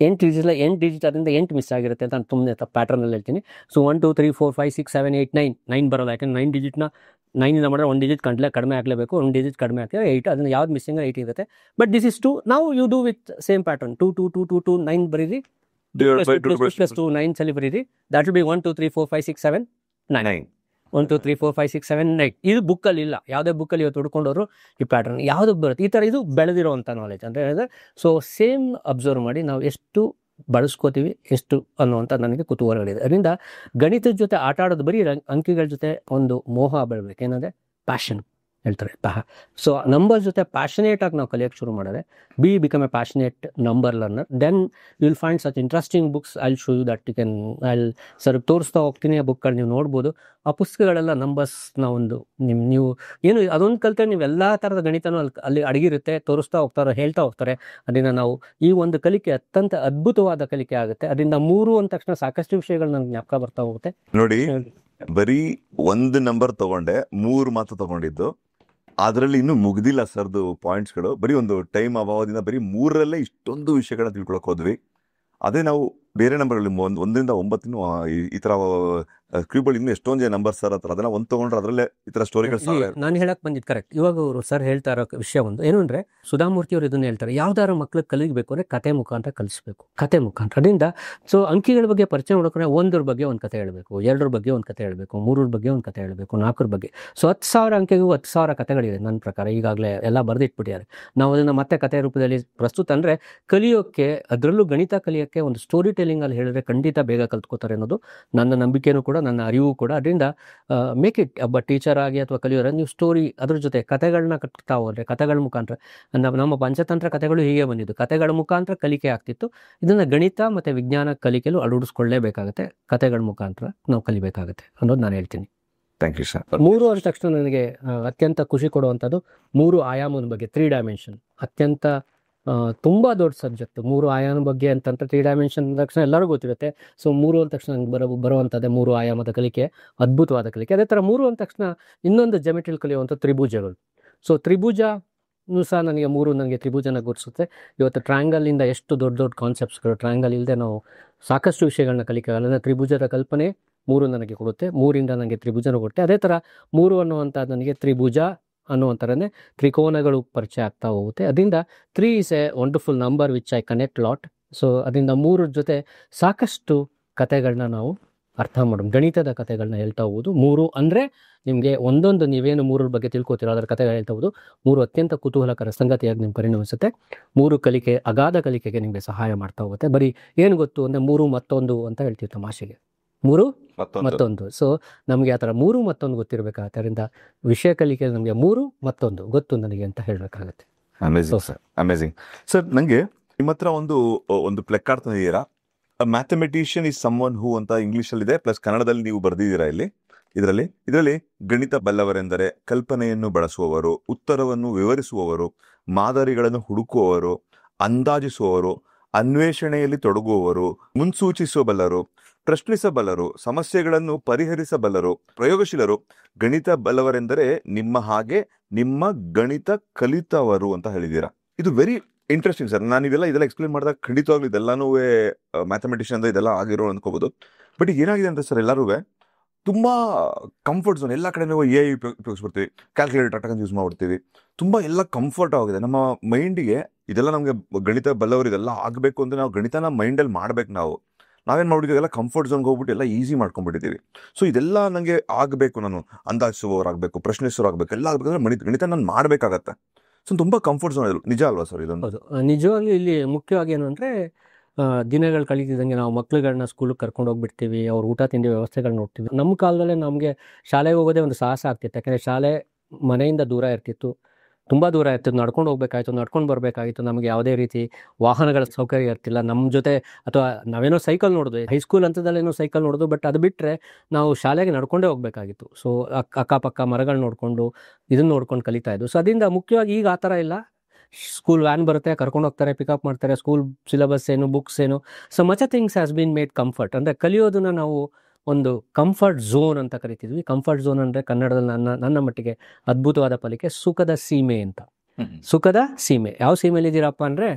8 ಡಿಜಿಟ್ ಅದರಿಂದ 8 ಮಿಸ್ ಆಗಿರುತ್ತೆ ಅಂತ ನಾನು ಸುಮ್ಮನೆ ಪ್ಯಾಟ್ರನಲ್ಲಿ ಹೇಳ್ತೀನಿ. ಸೊ 1 2 3 4 5 6 7 8 9 ಬರೋಲ್ಲ. ಯಾಕಂದ್ರೆ 9 ಡಿಜಿಟ್ನ 9ಇಂದ ಮಾಡಿದ್ರೆ 1 ಡಿಜಿಟ್ ಕಡಿಮೆ ಆಗಲೇಬೇಕು. 1 ಡಿಜಿಟ್ ಕಡಿಮೆ ಆಗ್ತದೆ 8. ಅದನ್ನು ಯಾವ್ದು ಮಿಸ್ಸಿಂಗ್ 8 ಇರುತ್ತೆ. But this is 2. ನಾವು you do with same pattern. 2 2 2 2 2 9 ಬರೀರಿ. 2 9 ಸಲಿ ಬರೀರಿ. That will be 1 2 3 4 5 6 7 9. 1 2 3 4 5 6 7 8. ಇದು ಬುಕ್ಕಲ್ಲಿ ಇಲ್ಲ. ಯಾವುದೇ ಬುಕ್ಕಲ್ಲಿ ಇವತ್ತು ಹುಡ್ಕೊಂಡವರು ಈ ಪ್ಯಾಟರ್ನ್ ಯಾವುದು ಬರುತ್ತೆ ಈ ಥರ. ಇದು ಬೆಳೆದಿರೋವಂಥ ನಾಲೆಜ್ ಅಂತ ಹೇಳಿದ್ರೆ. ಸೊ ಸೇಮ್ ಅಬ್ಸರ್ವ್ ಮಾಡಿ ನಾವು ಎಷ್ಟು ಬಳಸ್ಕೋತೀವಿ ಎಷ್ಟು ಅನ್ನುವಂಥ ನನಗೆ ಕುತೂಹಲಗಳಿದೆ. ಅದರಿಂದ ಗಣಿತದ ಜೊತೆ ಆಟ ಆಡೋದು ಬರೀ ಅಂಕಿಗಳ ಜೊತೆ ಒಂದು ಮೋಹ ಬೆಳಬೇಕು. ಏನಂದರೆ ಪ್ಯಾಷನ್ ಹೇಳ್ತಾರೆ. ಸೊ ನಂಬರ್ ಜೊತೆ ಪ್ಯಾಷನೇಟ್ ಆಗಿ ನಾವು ಕಲಿಯೋಕ್ಕೆ ಶುರು ಮಾಡಿದ್ರೆ, become a passionate number learner, then you will find such interesting books. I show you that you can. Sir ತೋರಿಸ್ತಾ ಹೋಗ್ತೀನಿ. ಆ ಬುಕ್ಗಳು ನೀವು ನೋಡ್ಬೋದು. ಆ ಪುಸ್ತಕಗಳೆಲ್ಲ ನಂಬರ್ಸ್ನ ಒಂದು ನೀವು ಏನು ಅದೊಂದು ಕಲಿತೆ ನೀವು ಎಲ್ಲ ಥರದ ಗಣಿತನೂ ಅಲ್ಲಿ ಅಡಗಿರುತ್ತೆ. ತೋರಿಸ್ತಾ ಹೋಗ್ತಾರೆ, ಹೇಳ್ತಾ ಹೋಗ್ತಾರೆ. ಅದರಿಂದ ನಾವು ಈ ಒಂದು ಕಲಿಕೆ ಅತ್ಯಂತ ಅದ್ಭುತವಾದ ಕಲಿಕೆ ಆಗುತ್ತೆ. ಅದರಿಂದ 3 ಅಂದ ತಕ್ಷಣ ಸಾಕಷ್ಟು ವಿಷಯಗಳು ನನಗೆ ಜ್ಞಾಪಕ ಬರ್ತಾ ಹೋಗುತ್ತೆ. ನೋಡಿ, ಬರೀ 1 ನಂಬರ್ ತಗೊಂಡೆ, 3 ಮಾತ್ರ ತಗೊಂಡಿದ್ದು. ಅದರಲ್ಲಿ ಇನ್ನೂ ಮುಗ್ದಿಲ್ಲ ಸರ್ದು ಪಾಯಿಂಟ್ಸ್ಗಳು. ಬರೀ ಒಂದು ಟೈಮ್ ಅಭಾವದಿಂದ ಬರೀ 3ರಲ್ಲೇ ಇಷ್ಟೊಂದು ವಿಷಯಗಳನ್ನ ತಿಳ್ಕೊಳಕ್ ಹೋದ್ವಿ. ಅದೇ ನಾವು ಬೇರೆ ನಂಬರ್ಗಳು ಒಂದರಿಂದ 9 ಈ ತರ ಕ್ಯೂಬ್ಗಳು ಇನ್ನೂ ಎಷ್ಟೊಂದು ಜನ ನಂಬರ್ ಸರ್ ಹತ್ರ ಅದನ್ನ ಒಂದು ತಗೊಂಡ್ರೆ ಅದರಲ್ಲೇ ಈ ತರ ಸ್ಟೋರಿಗಳು ನಾನು ಹೇಳಕ್ ಬಂದಿದ್ದು ಕರೆಕ್ಟ್. ಇವಾಗ ಅವರು ಸರ್ ಹೇಳ್ತಾ ಇರೋ ವಿಷಯ ಒಂದು ಏನು ಅಂದ್ರೆ, ಸುಧಾಮೂರ್ತಿ ಅವರು ಇದನ್ನ ಹೇಳ್ತಾರೆ, ಯಾವ್ದಾದ್ರು ಮಕ್ಳಿಗೆ ಕಲಿಬೇಕು ಅಂದ್ರೆ ಕತೆ ಮುಖಾಂತರ ಕಲಿಸ್ಬೇಕು, ಕತೆ ಮುಖಾಂತರ. ಅದರಿಂದ ಸೊ ಅಂಕಿಗಳ ಬಗ್ಗೆ ಪರಿಚಯ ಮಾಡ್ಕೊಂಡ್ರೆ 1 ಬಗ್ಗೆ ಒಂದು ಕತೆ ಹೇಳಬೇಕು, 2 ಬಗ್ಗೆ ಒಂದು ಕತೆ ಹೇಳಬೇಕು, 3 ಬಗ್ಗೆ ಒಂದು ಕತೆ ಹೇಳಬೇಕು, 4 ಬಗ್ಗೆ. ಸೊ 10,000 ಅಂಕೆಗೂ 10,000 ಕತೆಗಳಿದೆ ನನ್ನ ಪ್ರಕಾರ. ಈಗಾಗಲೇ ಎಲ್ಲ ಬರೆದಿಟ್ಬಿಟ್ಟಿದ್ದಾರೆ. ನಾವು ಅದನ್ನ ಮತ್ತೆ ಕತೆ ರೂಪದಲ್ಲಿ ಪ್ರಸ್ತುತ ಅಂದ್ರೆ ಕಲಿಯೋಕ್ಕೆ, ಅದರಲ್ಲೂ ಗಣಿತ ಕಲಿಯೋಕ್ಕೆ ಒಂದು ಸ್ಟೋರಿ ಟೆಲ್ಲಿಂಗ್ ಅಲ್ಲಿ ಹೇಳಿದ್ರೆ ಖಂಡಿತ ಬೇಗ ಕಲ್ತ್ಕೋತಾರೆ ಅನ್ನೋದು ನನ್ನ ನಂಬಿಕೆನೂ ಕೂಡ, ನನ್ನ ಅರಿವು ಕೂಡ. ಅದರಿಂದ ಮೇಕ್ ಇಟ್ ಒಬ್ಬ ಟೀಚರ್ ಆಗಿ ಅಥವಾ ಕಲಿಯೋರ ನೀವು ಸ್ಟೋರಿ ಅದ್ರ ಜೊತೆ ಕತೆಗಳನ್ನ ಕಟ್ತಾ ಹೋದ್ರೆ, ಕತೆಗಳ ಮುಖಾಂತರ ನಮ್ಮ ಪಂಚತಂತ್ರ ಕತೆಗಳು ಹೀಗೆ ಬಂದಿದ್ದು, ಕತೆಗಳ ಮುಖಾಂತರ ಕಲಿಕೆ ಆಗ್ತಿತ್ತು. ಇದನ್ನ ಗಣಿತ ಮತ್ತೆ ವಿಜ್ಞಾನ ಕಲಿಕೆಲು ಅಳವಡಿಸ್ಕೊಳ್ಳೇಬೇಕಾಗತ್ತೆ, ಕತೆಗಳ ಮುಖಾಂತರ ನಾವು ಕಲಿಬೇಕಾಗತ್ತೆ ಅನ್ನೋದು ನಾನು ಹೇಳ್ತೀನಿ. Thank you sir. 3 ಅಂದ ತಕ್ಷಣ ನನಗೆ ಅತ್ಯಂತ ಖುಷಿ ಕೊಡುವಂಥದ್ದು 3 ಆಯಾಮದ ಬಗ್ಗೆ, 3 ಡೈಮೆನ್ಷನ್. ಅತ್ಯಂತ ತುಂಬ ದೊಡ್ಡ ಸಬ್ಜೆಕ್ಟ್ 3 ಆಯಾಮ ಬಗ್ಗೆ ಅಂತಂದ್ರೆ 3 ಡೈಮೆನ್ಷನ್ ಅಂದ ತಕ್ಷಣ ಎಲ್ಲರಿಗೂ ಗೊತ್ತಿರುತ್ತೆ. ಸೊ 3 ಅಂದ ತಕ್ಷಣ ನಂಗೆ ಬರುವಂಥದ್ದೇ 3 ಆಯಾಮದ ಕಲಿಕೆ, ಅದ್ಭುತವಾದ ಕಲಿಕೆ. ಅದೇ ಥರ 3 ಅಂದ ತಕ್ಷಣ ಇನ್ನೊಂದು ಜೆಮೆಟ್ರಿಲ್ ಕಲಿಯುವಂಥ ತ್ರಿಭುಜಗಳು. ಸೊ ತ್ರಿಭುಜ ಸಹ ನನಗೆ 3 ನನಗೆ ತ್ರಿಭುಜನ ಗುರುತಿಸುತ್ತೆ. ಇವತ್ತು ಟ್ರಯಾಂಗಲಿಂದ ಎಷ್ಟು ದೊಡ್ಡ ದೊಡ್ಡ ಕಾನ್ಸೆಪ್ಟ್ಸ್ಗಳು, ಟ್ರಯಾಂಗಲ್ ಇಲ್ಲದೆ ನಾವು ಸಾಕಷ್ಟು ವಿಷಯಗಳನ್ನ ಕಲಿಕೆಗಳನ್ನ ತ್ರಿಭುಜದ ಕಲ್ಪನೆ 3 ನನಗೆ ಕೊಡುತ್ತೆ. 3ರಿಂದ ನನಗೆ ತ್ರಿಭುಜನ ಕೊಡುತ್ತೆ. ಅದೇ ಥರ 3 ಅನ್ನುವಂಥದ್ದು ನನಗೆ ತ್ರಿಭುಜ ಅನ್ನುವಂಥರನೇ ತ್ರಿಕೋನಗಳು ಪರಿಚಯ ಆಗ್ತಾ ಹೋಗುತ್ತೆ. ಅದರಿಂದ 3 is a wonderful number which I connect lot. So ಅದರಿಂದ 3 ಜೊತೆ ಸಾಕಷ್ಟು ಕತೆಗಳನ್ನ ನಾವು ಅರ್ಥ ಮಾಡೋದು, ಗಣಿತದ ಕತೆಗಳನ್ನ ಹೇಳ್ತಾ ಹೋಗೋದು. 3 ಅಂದರೆ ನಿಮಗೆ ಒಂದೊಂದು ನೀವೇನು 3 ಬಗ್ಗೆ ತಿಳ್ಕೊತೀರೋ ಅದರ ಕತೆಗಳು ಹೇಳ್ತಾ ಹೋಗೋದು. 3 ಅತ್ಯಂತ ಕುತೂಹಲಕರ ಸಂಗತಿಯಾಗಿ ನಿಮ್ಗೆ ಪರಿಣಮಿಸುತ್ತೆ. 3 ಕಲಿಕೆ, ಅಗಾಧ ಕಲಿಕೆಗೆ ನಿಮಗೆ ಸಹಾಯ ಮಾಡ್ತಾ ಹೋಗುತ್ತೆ. ಬರೀ ಏನು ಗೊತ್ತು ಅಂದರೆ 3 ಮತ್ತೊಂದು ಅಂತ ಹೇಳ್ತೀವಿ ತಮಾಷೆಗೆ, 3 ಮತ್ತೊಂದು. ಸೊ ನಮಗೆ ಆ ಥರ 3 ಮತ್ತೊಂದು ಗೊತ್ತಿರಬೇಕಾಗತ್ತೆ. ಅದರಿಂದ ವಿಷಯ ಕಲಿಕೆ ನಮಗೆ 3 ಮತ್ತೊಂದು ಗೊತ್ತು ನನಗೆ ಅಂತ ಹೇಳಬೇಕಾಗತ್ತೆ. Amazing sir, amazing sir. ನನಗೆ ನಿಮ್ಮ ಹತ್ರ ಒಂದು ಪ್ಲೆಕಾರ್ಡ್ ತಂದಿದ್ದೀರಾ, ಮ್ಯಾಥಮೆಟಿಷಿಯನ್ ಇಸ್ ಸಮ್ವನ್ ಹೂ ಅಂತ ಇಂಗ್ಲಿಷಲ್ಲಿದೆ, ಪ್ಲಸ್ ಕನ್ನಡದಲ್ಲಿ ನೀವು ಬರೆದಿದ್ದೀರಾ ಇದರಲ್ಲಿ ಗಣಿತ ಬಲ್ಲವರೆಂದರೆ ಕಲ್ಪನೆಯನ್ನು ಬಳಸುವವರು, ಉತ್ತರವನ್ನು ವಿವರಿಸುವವರು, ಮಾದರಿಗಳನ್ನು ಹುಡುಕುವವರು, ಅಂದಾಜಿಸುವವರು, ಅನ್ವೇಷಣೆಯಲ್ಲಿ ತೊಡಗುವವರು, ಮುನ್ಸೂಚಿಸಬಲ್ಲರು, ಪ್ರಶ್ನಿಸಬಲ್ಲರು, ಸಮಸ್ಯೆಗಳನ್ನು ಪರಿಹರಿಸಬಲ್ಲರು, ಪ್ರಯೋಗಶೀಲರು. ಗಣಿತ ಬಲ್ಲವರೆಂದರೆ ನಿಮ್ಮ ಹಾಗೆ ನಿಮ್ಮ ಗಣಿತ ಕಲಿತವರು ಅಂತ ಹೇಳಿದ್ದೀರಾ. ಇದು ವೆರಿ ಇಂಟ್ರೆಸ್ಟಿಂಗ್ ಸರ್. ನಾನು ಇದೆಲ್ಲ ಎಕ್ಸ್ಪ್ಲೇನ್ ಮಾಡಿದಾಗ ಖಂಡಿತವಾಗ್ಲೂ ಇದೆಲ್ಲನೂ ಮ್ಯಾಥಮೆಟಿಷಿಯನ್ ಅಂದ್ರೆ ಇದೆಲ್ಲ ಆಗಿರೋ ಅನ್ಕೋಬಹುದು. ಬಟ್ ಏನಾಗಿದೆ ಅಂತ ಸರ್, ಎಲ್ಲರೂ ತುಂಬಾ ಕಂಫರ್ಟ್ ಝೋನ್, ಎಲ್ಲ ಕಡೆ ನಾವು AI ಉಪಯೋಗಿಸ್ಬಿಡ್ತೀವಿ, ಕ್ಯಾಲ್ಕುಲೇಟರ್ ಟಕಂತ ಯೂಸ್ ಮಾಡ್ಬಿಡ್ತೀವಿ, ತುಂಬಾ ಎಲ್ಲ ಕಂಫರ್ಟ್ ಆಗಿದೆ ನಮ್ಮ ಮೈಂಡಿಗೆ. ಇದೆಲ್ಲ ನಮಗೆ ಗಣಿತ ಬಲ್ಲವರು ಇದೆಲ್ಲ ಆಗಬೇಕು ಅಂದ್ರೆ ನಾವು ಗಣಿತನ ಮೈಂಡಲ್ಲಿ ಮಾಡ್ಬೇಕು. ನಾವೇನು ಮಾಡ್ಬಿಟ್ಟಿದ್ದೀವಿ, ಎಲ್ಲ ಕಂಫರ್ಟ್ ಝೋನ್ಗೆ ಹೋಗ್ಬಿಟ್ಟು ಎಲ್ಲ ಈಸಿ ಮಾಡ್ಕೊಂಡ್ಬಿಟ್ಟಿದ್ದೀವಿ. ಸೊ ಇದೆಲ್ಲ ನನಗೆ ಆಗಬೇಕು, ನಾನು ಅಂದಾಜಿಸುವವರಾಗಬೇಕು, ಪ್ರಶ್ನಿಸುವವರಾಗಬೇಕು, ಎಲ್ಲ ಆಗಬೇಕಂದ್ರೆ ಗಣಿತ ನಾನು ಮಾಡಬೇಕಾಗತ್ತೆ. ಸೊ ತುಂಬ ಕಂಫರ್ಟ್ ಝೋನ್ ಇದು, ನಿಜ ಅಲ್ವಾ ಸರ್? ಇದೊಂದು ಹೌದು, ನಿಜವಾಗ್ಲೂ ಇಲ್ಲಿ ಮುಖ್ಯವಾಗಿ ಏನು ಅಂದರೆ, ದಿನಗಳು ಕಳೀತಿದ್ದಂಗೆ ನಾವು ಮಕ್ಳುಗಳನ್ನ ಸ್ಕೂಲಿಗೆ ಕರ್ಕೊಂಡು ಹೋಗ್ಬಿಡ್ತೀವಿ, ಅವ್ರ ಊಟ ತಿಂಡಿ ವ್ಯವಸ್ಥೆಗಳು ನೋಡ್ತೀವಿ. ನಮ್ಮ ಕಾಲದಲ್ಲೇ ನಮಗೆ ಶಾಲೆಗೆ ಹೋಗೋದೇ ಒಂದು ಸಾಹಸ ಆಗ್ತಿತ್ತು. ಯಾಕಂದರೆ ಶಾಲೆ ಮನೆಯಿಂದ ದೂರ ಇರ್ತಿತ್ತು, ತುಂಬ ದೂರ ಇರ್ತಿತ್ತು, ನಡ್ಕೊಂಡು ಹೋಗ್ಬೇಕಾಯ್ತು, ನಡ್ಕೊಂಡು ಬರಬೇಕಾಗಿತ್ತು. ನಮಗೆ ಯಾವುದೇ ರೀತಿ ವಾಹನಗಳ ಸೌಕರ್ಯ ಇರ್ತಿಲ್ಲ. ನಮ್ಮ ಜೊತೆ ಅಥವಾ ನಾವೇನೋ ಸೈಕಲ್ ನೋಡೋದು, ಹೈಸ್ಕೂಲ್ ಹಂತದಲ್ಲೇನೋ ಸೈಕಲ್ ನೋಡೋದು, ಬಟ್ ಅದು ಬಿಟ್ಟರೆ ನಾವು ಶಾಲೆಗೆ ನಡ್ಕೊಂಡೇ ಹೋಗ್ಬೇಕಾಗಿತ್ತು. ಸೊ ಅಕ್ಕಪಕ್ಕ ಮರಗಳು ನೋಡಿಕೊಂಡು ಇದನ್ನು ನೋಡ್ಕೊಂಡು ಕಲಿತಾ ಇದ್ದು. ಸೊ ಅದರಿಂದ ಮುಖ್ಯವಾಗಿ ಈಗ ಆ ಥರ ಇಲ್ಲ. ಸ್ಕೂಲ್ ವ್ಯಾನ್ ಬರುತ್ತೆ, ಕರ್ಕೊಂಡು ಹೋಗ್ತಾರೆ, ಪಿಕಪ್ ಮಾಡ್ತಾರೆ, ಸ್ಕೂಲ್ ಸಿಲೆಬಸ್ ಏನು, ಬುಕ್ಸ್ ಏನು. So much things has been made comfort. ಅಂದರೆ ಕಲಿಯೋದನ್ನ ನಾವು ಒಂದು ಕಂಫರ್ಟ್ ಝೋನ್ ಅಂತ ಕರಿತಿದ್ವಿ. ಕಂಫರ್ಟ್ ಝೋನ್ ಅಂದರೆ ಕನ್ನಡದಲ್ಲಿ ನನ್ನ ಮಟ್ಟಿಗೆ ಅದ್ಭುತವಾದ ಪಲಿಕೆ ಸುಖದ ಸೀಮೆ ಅಂತ. ಸುಖದ ಸೀಮೆ, ಯಾವ ಸೀಮೆಯಲ್ಲಿ ಇದ್ದೀರಪ್ಪ ಅಂದರೆ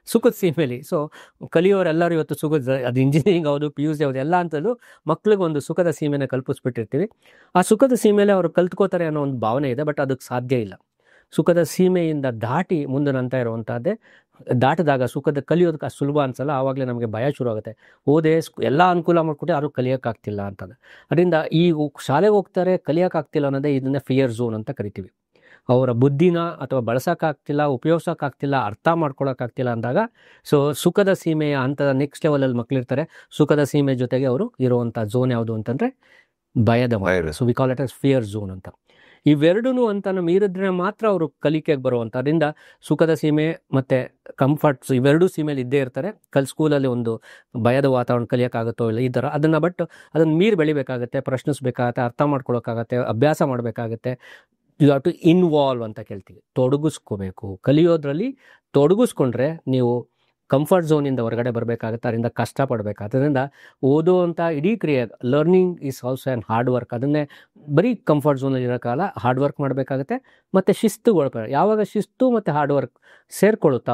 ಸುಖದ ಸೀಮೆಯಲ್ಲಿ. ಸೊ ಕಲಿಯೋರೆಲ್ಲರೂ ಇವತ್ತು ಅದು ಇಂಜಿನಿಯರಿಂಗ್ ಹೌದು, PUC ಹೌದು, ಎಲ್ಲ ಅಂತಲೂ ಮಕ್ಳಿಗೆ ಒಂದು ಸುಖದ ಸೀಮೆನ ಕಲ್ಪಿಸ್ಬಿಟ್ಟಿರ್ತೀವಿ. ಆ ಸುಖದ ಸೀಮೆಯಲ್ಲಿ ಅವರು ಕಲ್ತ್ಕೋತಾರೆ ಅನ್ನೋ ಒಂದು ಭಾವನೆ ಇದೆ, ಬಟ್ ಅದಕ್ಕೆ ಸಾಧ್ಯ ಇಲ್ಲ. ಸುಖದ ಸೀಮೆಯಿಂದ ದಾಟಿ ಮುಂದೆ ನಂತ ಇರುವಂಥದ್ದೇ, ದಾಟಿದಾಗ ಸುಖದ ಕಲಿಯೋದಕ್ಕೆ ಅಷ್ಟು ಸುಲಭ ಅನ್ಸಲ್ಲ. ಆವಾಗಲೇ ನಮಗೆ ಭಯ ಶುರು ಆಗುತ್ತೆ. ಓದೇ ಎಲ್ಲ ಅನುಕೂಲ ಮಾಡಿಕೊಟ್ಟೆ ಯಾರು ಕಲಿಯೋಕ್ಕಾಗ್ತಿಲ್ಲ ಅಂತಂದು. ಅದರಿಂದ ಈ ಶಾಲೆಗೆ ಹೋಗ್ತಾರೆ, ಕಲಿಯೋಕ್ಕಾಗ್ತಿಲ್ಲ ಅನ್ನೋದೇ ಇದನ್ನೇ ಫಿಯರ್ ಝೋನ್ ಅಂತ ಕರಿತೀವಿ. ಅವರ ಬುದ್ಧಿನ ಅಥವಾ ಬಳಸೋಕ್ಕಾಗ್ತಿಲ್ಲ, ಉಪಯೋಗಿಸೋಕ್ಕಾಗ್ತಿಲ್ಲ, ಅರ್ಥ ಮಾಡ್ಕೊಳಕ್ಕಾಗ್ತಿಲ್ಲ ಅಂದಾಗ ಸೊ ಸುಖದ ಸೀಮೆಯ ಹಂತದ ನೆಕ್ಸ್ಟ್ ಲೆವೆಲಲ್ಲಿ ಮಕ್ಕಳಿರ್ತಾರೆ. ಸುಖದ ಸೀಮೆ ಜೊತೆಗೆ ಅವರು ಇರುವಂಥ ಝೋನ್ ಯಾವುದು ಅಂತಂದರೆ ಭಯದ ಮನೆ. So we call it as fear zone ಅಂತ. ಇವೆರಡೂ ಅಂತ ಮೀರಿದ್ರೆ ಮಾತ್ರ ಅವರು ಕಲಿಕೆಗೆ ಬರುವಂಥ. ಅದರಿಂದ ಸುಖದ ಸೀಮೆ ಮತ್ತು ಕಂಫರ್ಟ್ಸ್ ಇವೆರಡೂ ಸೀಮೆಯಲ್ಲಿ ಇದ್ದೇ ಇರ್ತಾರೆ. ಸ್ಕೂಲಲ್ಲಿ ಒಂದು ಭಯದ ವಾತಾವರಣ ಕಲಿಯೋಕ್ಕಾಗುತ್ತೋ ಇಲ್ಲ ಈ ಥರ ಅದನ್ನು, ಬಟ್ ಅದನ್ನು ಮೀರಿ ಬೆಳಿಬೇಕಾಗತ್ತೆ, ಪ್ರಶ್ನಿಸ್ಬೇಕಾಗತ್ತೆ, ಅರ್ಥ ಮಾಡ್ಕೊಳಕ್ಕಾಗತ್ತೆ, ಅಭ್ಯಾಸ ಮಾಡಬೇಕಾಗತ್ತೆ. ಯು ಹ್ಯಾವ್ ಟು ಇನ್ವಾಲ್ವ್ ಅಂತ ಕೇಳ್ತೀವಿ, ತೊಡಗಿಸ್ಕೋಬೇಕು. ಕಲಿಯೋದ್ರಲ್ಲಿ ತೊಡಗಿಸ್ಕೊಂಡ್ರೆ ನೀವು ಕಂಫರ್ಟ್ ಝೋನಿಂದ ಹೊರಗಡೆ ಬರಬೇಕಾಗುತ್ತೆ, ಅದರಿಂದ ಕಷ್ಟಪಡಬೇಕಾಗುತ್ತೆ. ಅದರಿಂದ ಓದುವಂಥ ಇಡೀ ಕ್ರಿಯೆ learning is also an hard work. ಅದನ್ನೇ ಬರೀ ಕಂಫರ್ಟ್ ಝೋನಲ್ಲಿ ಇರೋ ಕಾಲ ಹಾರ್ಡ್ ವರ್ಕ್ ಮಾಡಬೇಕಾಗುತ್ತೆ. ಮತ್ತು ಶಿಸ್ತುಗಳು, ಯಾವಾಗ ಶಿಸ್ತು ಮತ್ತು ಹಾರ್ಡ್ ವರ್ಕ್ ಸೇರ್ಕೊಳ್ಳುತ್ತೋ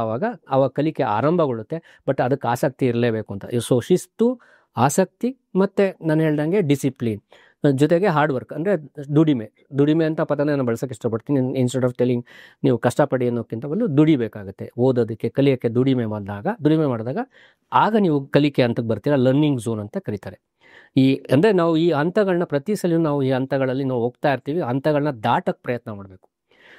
ಆವಾಗ ಕಲಿಕೆ ಆರಂಭಗೊಳ್ಳುತ್ತೆ. ಬಟ್ ಅದಕ್ಕೆ ಆಸಕ್ತಿ ಇರಲೇಬೇಕು ಅಂತ. ಸೊ ಶಿಸ್ತು, ಆಸಕ್ತಿ ಮತ್ತು ನಾನು ಹೇಳ್ದಂಗೆ ಡಿಸಿಪ್ಲಿನ್ ಜೊತೆಗೆ ಹಾರ್ಡ್ ವರ್ಕ್ ಅಂದರೆ ದುಡಿಮೆ ಅಂತ ಪದನೇ ನಾನು ಬಳಸೋಕ್ಕೆ ಇಷ್ಟಪಡ್ತೀನಿ. ಇನ್ಸ್ಟೆಡ್ ಆಫ್ ಟೆಲಿಂಗ್ ನೀವು ಕಷ್ಟಪಡಿ ಅನ್ನೋಕ್ಕಿಂತ ಬದಲು ದುಡಿಬೇಕಾಗುತ್ತೆ. ಓದೋದಕ್ಕೆ ಕಲಿಯೋಕ್ಕೆ ದುಡಿಮೆ ಮಾಡಿದಾಗ ಆಗ ನೀವು ಕಲಿಕೆ ಹಂತಕ್ಕೆ ಬರ್ತೀರಾ. ಲರ್ನಿಂಗ್ ಝೋನ್ ಅಂತ ಕರೀತಾರೆ. ಅಂದರೆ ನಾವು ಈ ಹಂತಗಳನ್ನ ಪ್ರತಿ ಸಲ ನಾವು ಈ ಹಂತಗಳಲ್ಲಿ ನಾವು ಹೋಗ್ತಾ ಇರ್ತೀವಿ. ಹಂತಗಳನ್ನ ದಾಟಕ್ಕೆ ಪ್ರಯತ್ನ ಮಾಡಬೇಕು.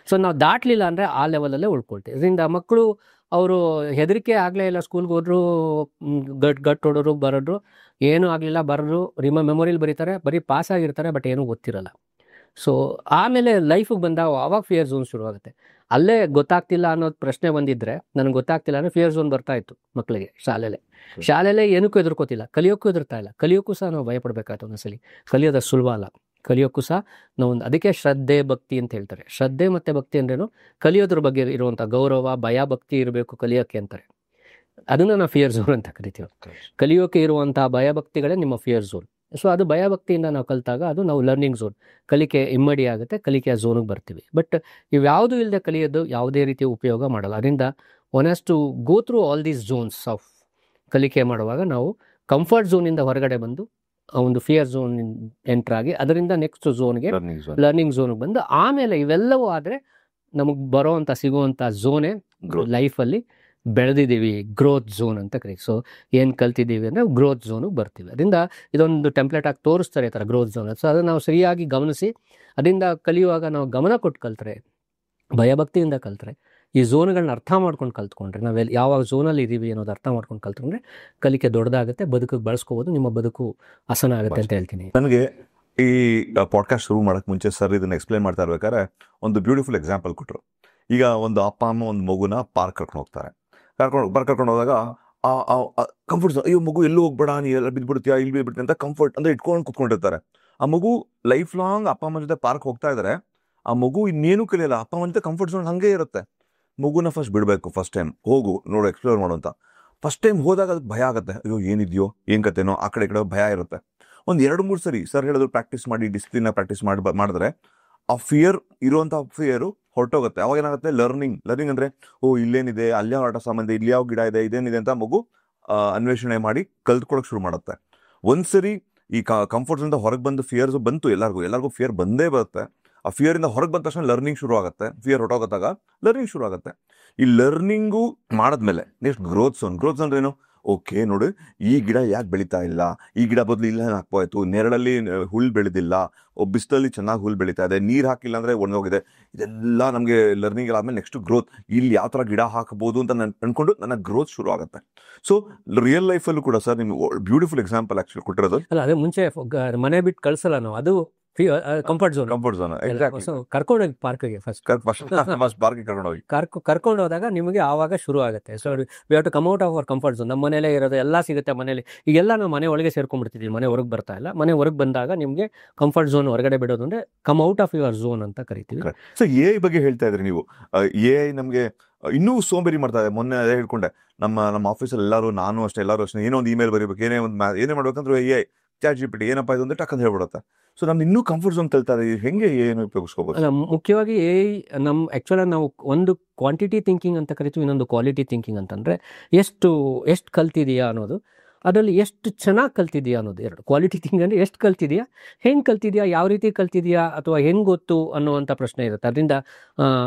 ಸೊ ನಾವು ದಾಟಲಿಲ್ಲ ಅಂದರೆ ಆ ಲೆವೆಲಲ್ಲೇ ಉಳ್ಕೊಳ್ತೀವಿ. ಇದರಿಂದ ಮಕ್ಕಳು ಅವರು ಹೆದರಿಕೆ ಆಗಲೇ ಇಲ್ಲ, ಸ್ಕೂಲ್ಗೆ ಹೋದ್ರು, ಗಟ್ ಹೊಡೋರು ಬರೋರು, ಏನೂ ಆಗಲಿಲ್ಲ, ಬರೋರು ಮೆಮೊರಿಲಿ ಬರೀತಾರೆ, ಬರೀ ಪಾಸ್ ಆಗಿರ್ತಾರೆ, ಬಟ್ ಏನೂ ಗೊತ್ತಿರಲ್ಲ. ಸೊ ಆಮೇಲೆ ಲೈಫಿಗೆ ಬಂದಾಗ ಆವಾಗ ಫಿಯರ್ ಝೋನ್ ಶುರುವಾಗುತ್ತೆ. ಅಲ್ಲೇ ಗೊತ್ತಾಗ್ತಿಲ್ಲ ಅನ್ನೋದು ಪ್ರಶ್ನೆ ಬಂದಿದ್ದರೆ, ನನಗೆ ಗೊತ್ತಾಗ್ತಿಲ್ಲ ಅಂದರೆ ಫಿಯರ್ ಝೋನ್ ಬರ್ತಾ ಇತ್ತು ಮಕ್ಕಳಿಗೆ. ಶಾಲೆಯಲ್ಲೇ ಏನಕ್ಕೂ ಎದುರ್ಕೋತಿಲ್ಲ, ಕಲಿಯೋಕ್ಕೂ ಎದುರ್ತಾ ಇಲ್ಲ. ಕಲಿಯೋಕ್ಕೂ ಸಹ ನಾವು ಭಯಪಡಬೇಕಾಯ್ತು ಒಂದೊಂದ್ಸಲಿ. ಕಲಿಯೋದು ಸುಲಭ ಅಲ್ಲ. ಕಲಿಯೋಕ್ಕೂ ಸಹ ನಾವು ಅದಕ್ಕೆ ಶ್ರದ್ಧೆ, ಭಕ್ತಿ ಅಂತ ಹೇಳ್ತಾರೆ. ಶ್ರದ್ಧೆ ಮತ್ತು ಭಕ್ತಿ ಅಂದ್ರೇನು, ಕಲಿಯೋದ್ರ ಬಗ್ಗೆ ಇರುವಂಥ ಗೌರವ, ಭಯ, ಭಕ್ತಿ ಇರಬೇಕು ಕಲಿಯೋಕ್ಕೆ ಅಂತಾರೆ. ಅದನ್ನು ನಾವು ಫಿಯರ್ ಝೋನ್ ಅಂತ ಕರಿತೀವಿ. ಕಲಿಯೋಕೆ ಇರುವಂಥ ಭಯಭಕ್ತಿಗಳೇ ನಿಮ್ಮ ಫಿಯರ್ ಝೋನ್. ಸೊ ಅದು ಭಯಭಕ್ತಿಯಿಂದ ನಾವು ಕಲಿತಾಗ ಅದು ನಾವು ಲರ್ನಿಂಗ್ ಝೋನ್, ಕಲಿಕೆ ಇಮ್ಮಡಿ ಆಗುತ್ತೆ, ಕಲಿಕೆಯ ಝೋನಿಗೆ ಬರ್ತೀವಿ. ಬಟ್ ಇವ್ಯಾವುದೂ ಇಲ್ಲದೆ ಕಲಿಯೋದು ಯಾವುದೇ ರೀತಿಯ ಉಪಯೋಗ ಮಾಡಲ್ಲ. ಅದರಿಂದ one has to go through all these zones of ಕಲಿಕೆ ಮಾಡುವಾಗ ನಾವು ಕಂಫರ್ಟ್ ಝೋನಿಂದ ಹೊರಗಡೆ ಬಂದು ಒಂದು ಫಿಯರ್ ಝೋನ್ ಎಂಟ್ರಾಗಿ ಅದರಿಂದ ನೆಕ್ಸ್ಟ್ ಝೋನ್ಗೆ ಲರ್ನಿಂಗ್ ಝೋನ್ಗೆ ಬಂದು ಆಮೇಲೆ ಇವೆಲ್ಲವೂ ಆದರೆ ನಮಗೆ ಬರೋವಂಥ ಸಿಗುವಂಥ ಝೋನೇ ಲೈಫಲ್ಲಿ ಬೆಳೆದಿದ್ದೀವಿ, ಗ್ರೋತ್ ಝೋನ್ ಅಂತ ಕರೀತೀವಿ. ಸೊ ಏನು ಕಲ್ತಿದ್ದೀವಿ ಅಂದರೆ ಗ್ರೋತ್ ಝೋನಿಗೆ ಬರ್ತೀವಿ. ಅದರಿಂದ ಇದೊಂದು ಟೆಂಪ್ಲೇಟ್ ಆಗಿ ತೋರಿಸ್ತಾರೆ ಈ ಥರ ಗ್ರೋತ್ ಝೋನ್. ಸೊ ಅದನ್ನು ನಾವು ಸರಿಯಾಗಿ ಗಮನಿಸಿ ಅದರಿಂದ ಕಲಿಯುವಾಗ ನಾವು ಗಮನ ಕೊಟ್ಟು ಕಲ್ತ್ರೆ, ಭಯಭಕ್ತಿಯಿಂದ ಕಲ್ತ್ರೆ, ಈ ಝೋನ್ಗಳನ್ನ ಅರ್ಥ ಮಾಡ್ಕೊಂಡು ಕಲ್ತ್ಕೊಂಡ್ರೆ, ನಾವೆಲ್ಲಿ ಯಾವಾಗ ಝೋನಲ್ಲಿ ಇದ್ದೀವಿ ಅನ್ನೋದು ಅರ್ಥ ಮಾಡ್ಕೊಂಡು ಕಲ್ತ್ಕೊಂಡ್ರೆ ಕಲಿಕೆ ದೊಡ್ಡದಾಗುತ್ತೆ, ಬದುಕಿಗೆ ಬಳಸ್ಕೋಬೋದು, ನಿಮ್ಮ ಬದುಕು ಹಸನ ಆಗುತ್ತೆ ಅಂತ ಹೇಳ್ತೀನಿ. ನನಗೆ ಈ ಪಾಡ್ಕಾಸ್ಟ್ ಶುರು ಮಾಡೋಕ್ಕೆ ಮುಂಚೆ ಸರ್ ಇದನ್ನು ಎಕ್ಸ್ಪ್ಲೇನ್ ಮಾಡ್ತಾ ಇರ್ಬೇಕಾದ್ರೆ ಒಂದು ಬ್ಯೂಟಿಫುಲ್ ಎಕ್ಸಾಂಪಲ್ ಕೊಟ್ಟರು. ಈಗ ಒಂದು ಅಪ್ಪ ಅಮ್ಮ ಒಂದು ಮಗುನ ಪಾರ್ಕ್ ಕರ್ಕೊಂಡು ಹೋಗ್ತಾರೆ. ಕರ್ಕೊಂಡು ಹೋದಾಗ ಕಂಫರ್ಟ್ ಝೋನ್, ಅಯ್ಯೋ ಮಗು ಎಲ್ಲೂ ಹೋಗ್ಬೇಡ, ನೀ ಎಲ್ಲ ಬಿದ್ದುಬಿಡ್ತೀಯಾ, ಇಲ್ಲಿ ಬಿದ್ದುಬಿಡ್ತೀಯ ಅಂತ ಕಂಫರ್ಟ್ ಅಂದರೆ ಇಟ್ಕೊಂಡು ಕುತ್ಕೊಂಡಿರ್ತಾರೆ. ಆ ಮಗು ಲೈಫ್ ಲಾಂಗ್ ಅಪ್ಪ ಅಮ್ಮ ಜೊತೆ ಪಾರ್ಕ್ ಹೋಗ್ತಾ ಇದ್ದಾರೆ. ಆ ಮಗು ಇನ್ನೇನು ಕಲಿಯಲ್ಲ, ಅಪ್ಪ ಅಮ್ಮ ಜೊತೆ ಕಂಫರ್ಟ್ ಝೋನ್ ಹಾಗೆ ಇರುತ್ತೆ. ಮಗುನ ಫಸ್ಟ್ ಬಿಡಬೇಕು, ಫಸ್ಟ್ ಟೈಮ್ ಹೋಗು ನೋಡು, ಎಕ್ಸ್ಪ್ಲೋರ್ ಮಾಡು ಅಂತ. ಫಸ್ಟ್ ಟೈಮ್ ಹೋದಾಗ ಅದಕ್ಕೆ ಭಯ ಆಗುತ್ತೆ, ಅಯ್ಯೋ ಏನಿದೆಯೋ ಏನು ಕತೆನೋ, ಆ ಕಡೆ ಭಯ ಇರುತ್ತೆ. ಒಂದು 2-3 ಸರಿ ಸರ್ ಹೇಳಿದ್ರು ಪ್ರಾಕ್ಟೀಸ್ ಮಾಡಿ, ಡಿಸಿಪ್ಲಿನ ಪ್ರಾಕ್ಟೀಸ್ ಮಾಡಿದ್ರೆ ಆ ಫಿಯರ್ ಇರುವಂಥ ಫಿಯರು ಹೊರಟೋಗುತ್ತೆ. ಅವಾಗ ಏನಾಗುತ್ತೆ, ಲರ್ನಿಂಗ್ ಅಂದರೆ ಇಲ್ಲೇನಿದೆ, ಅಲ್ಲೇ ಆಟ ಸಾಮಾನ್ಯ, ಇಲ್ಲಿ ಯಾವ ಗಿಡ ಇದೆ, ಇದೇನಿದೆ ಅಂತ ಮಗು ಅನ್ವೇಷಣೆ ಮಾಡಿ ಕಲ್ತ್ಕೊಳಕ್ಕೆ ಶುರು ಮಾಡುತ್ತೆ. ಒಂದ್ಸರಿ ಈ ಕಂಫರ್ಟ್ ಝೋನಿಂದ ಹೊರಗೆ ಬಂದು ಫಿಯರ್ಸ್ ಬಂತು, ಎಲ್ಲರಿಗೂ ಫಿಯರ್ ಬಂದೇ ಬರುತ್ತೆ. ಆ ಫಿಯರಿಂದ ಹೊರಗೆ ಬಂದ ತಕ್ಷಣ ಲರ್ನಿಂಗ್ ಶುರು ಆಗುತ್ತೆ. ಫಿಯರ್ ಹೊರಟೋಗತ್ತಾಗ ಲರ್ನಿಂಗ್ ಶುರು ಆಗುತ್ತೆ. ಈ ಲರ್ನಿಂಗು ಮಾಡಿದ್ಮೇಲೆ ನೆಕ್ಸ್ಟ್ ಗ್ರೋತ್ ಝೋನ್ ಅಂದ್ರೆ ಏನು? ಓಕೆ ನೋಡಿ, ಈ ಗಿಡ ಯಾಕೆ ಬೆಳೀತಾ ಇಲ್ಲ, ಈ ಗಿಡ ಬದಲು ಇಲ್ಲ ಹಾಕ್ಬೋಯ್ತು, ನೆರಳಲ್ಲಿ ಹುಲ್ ಬೆಳೆದಿಲ್ಲ, ಬಿಸಿಲಲ್ಲಿ ಚೆನ್ನಾಗಿ ಹುಲ್ ಬೆಳೀತಾ ಇದೆ, ನೀರು ಹಾಕಿಲ್ಲ ಅಂದರೆ ಒಣಗೋಗಿದೆ. ಇದೆಲ್ಲ ನಮಗೆ ಲರ್ನಿಂಗ್ ಆದಮೇಲೆ ನೆಕ್ಸ್ಟ್ ಗ್ರೋತ್, ಇಲ್ಲಿ ಯಾವ ಥರ ಗಿಡ ಹಾಕಬಹುದು ಅಂತ ಅನ್ಕೊಂಡು ನನ್ನ ಗ್ರೋತ್ ಶುರು ಆಗುತ್ತೆ. ಸೊ ರಿಯಲ್ ಲೈಫಲ್ಲೂ ಕೂಡ ಸರ್ ನಿಮ್ಗೆ ಬ್ಯೂಟಿಫುಲ್ ಎಕ್ಸಾಂಪಲ್ ಆಕ್ಚುಲಿ ಕೊಟ್ಟಿರೋದು. ಅಲ್ಲ, ಅದೇ ಮುಂಚೆ ಮನೆ ಬಿಟ್ಟು ಕಳ್ಸಲ್ಲ ನಾವು, ಅದು ಕಂಫರ್ಟ್ ಝೋನ್. ಕರ್ಕೊಂಡೋಗಿ ಪಾರ್ಕ್ಗೆ ಫಸ್ಟ್ ಪಾರ್ಕಿಗೆ ಕರ್ಕೊಂಡೋಗಿ ಕರ್ಕೊಂಡು ಹೋದಾಗ ನಿಮಗೆ ಆವಾಗ ಶುರು ಆಗುತ್ತೆ. So we have to come out of our comfort zone. ನಮ್ಮ ಮನೇಲೇ ಇರೋದು ಎಲ್ಲ ಸಿಗುತ್ತೆ ಮನೇಲಿ. ಈಗೆಲ್ಲ ನಾವು ಮನೆ ಒಳಗೆ ಸೇರ್ಕೊಂಡ್ಬಿಡ್ತಿದ್ದೀವಿ, ಮನೆ ಹೊರಗೆ ಬರ್ತಾ ಇಲ್ಲ. ಮನೆ ಹೊರಗೆ ಬಂದಾಗ ನಿಮಗೆ ಕಂಫರ್ಟ್ ಝೋನ್ ಹೊರಗಡೆ ಬಿಡೋದು ಅಂದರೆ come out of your zone ಅಂತ ಕರಿತೀವಿ. ಸೊ ಎ ಬಗ್ಗೆ ಹೇಳ್ತಾ ಇದ್ರಿ ನೀವು. ಎ ನಮಗೆ ಇನ್ನೂ ಸೋಂಬೇರಿ ಮಾಡ್ತಾ ಇದೆ. ಮೊನ್ನೆ ಅದೇ ಹೇಳ್ಕೊಂಡೆ, ನಮ್ಮ ಆಫೀಸಲ್ಲಿ ಎಲ್ಲರೂ ಅಷ್ಟೇ ಏನೋ ಒಂದು ಇಮೇಲ್ ಬರೀಬೇಕು, ಏನೇ ಮಾಡ್ಬೇಕಂದ್ರೆ ChatGPT ಏನಪ್ಪ ಇದು ಅಂದ್ರೆ ಟಕ್ಕಂತ ಹೇಳ್ಬಿಡುತ್ತೆ. ಸೊ ನಮ್ದು ಇನ್ನೂ ಕಂಫರ್ಟ್ ಝೋನ್ ತಲ್ತಾರೆ. ಹೆಂಗೆ ಏನು ಉಪಯೋಗಿಸ್ಕೋಬಹುದು? ಮುಖ್ಯವಾಗಿ ಆ್ಯಕ್ಚುಲಾಗಿ ನಾವು ಒಂದು ಕ್ವಾಂಟಿಟಿ ಥಿಂಕಿಂಗ್ ಅಂತ ಕರಿತೀವಿ, ಇನ್ನೊಂದು ಕ್ವಾಲಿಟಿ ಥಿಂಕಿಂಗ್ ಅಂತಂದರೆ ಎಷ್ಟು ಕಲ್ತಿದೆಯಾ ಅನ್ನೋದು, ಅದರಲ್ಲಿ ಎಷ್ಟು ಚೆನ್ನಾಗಿ ಕಲ್ತಿದೆಯಾ ಅನ್ನೋದು ಎರಡು. ಕ್ವಾಲಿಟಿ ಥಿಂಕಿಂಗ್ ಅಂದರೆ ಎಷ್ಟು ಕಲ್ತಿದೆಯಾ, ಹೆಂಗೆ ಕಲ್ತಿದೆಯಾ, ಯಾವ ರೀತಿ ಕಲ್ತಿದೆಯಾ, ಅಥವಾ ಹೆಂಗೆ ಗೊತ್ತು ಅನ್ನುವಂಥ ಪ್ರಶ್ನೆ ಇರುತ್ತೆ. ಅದರಿಂದ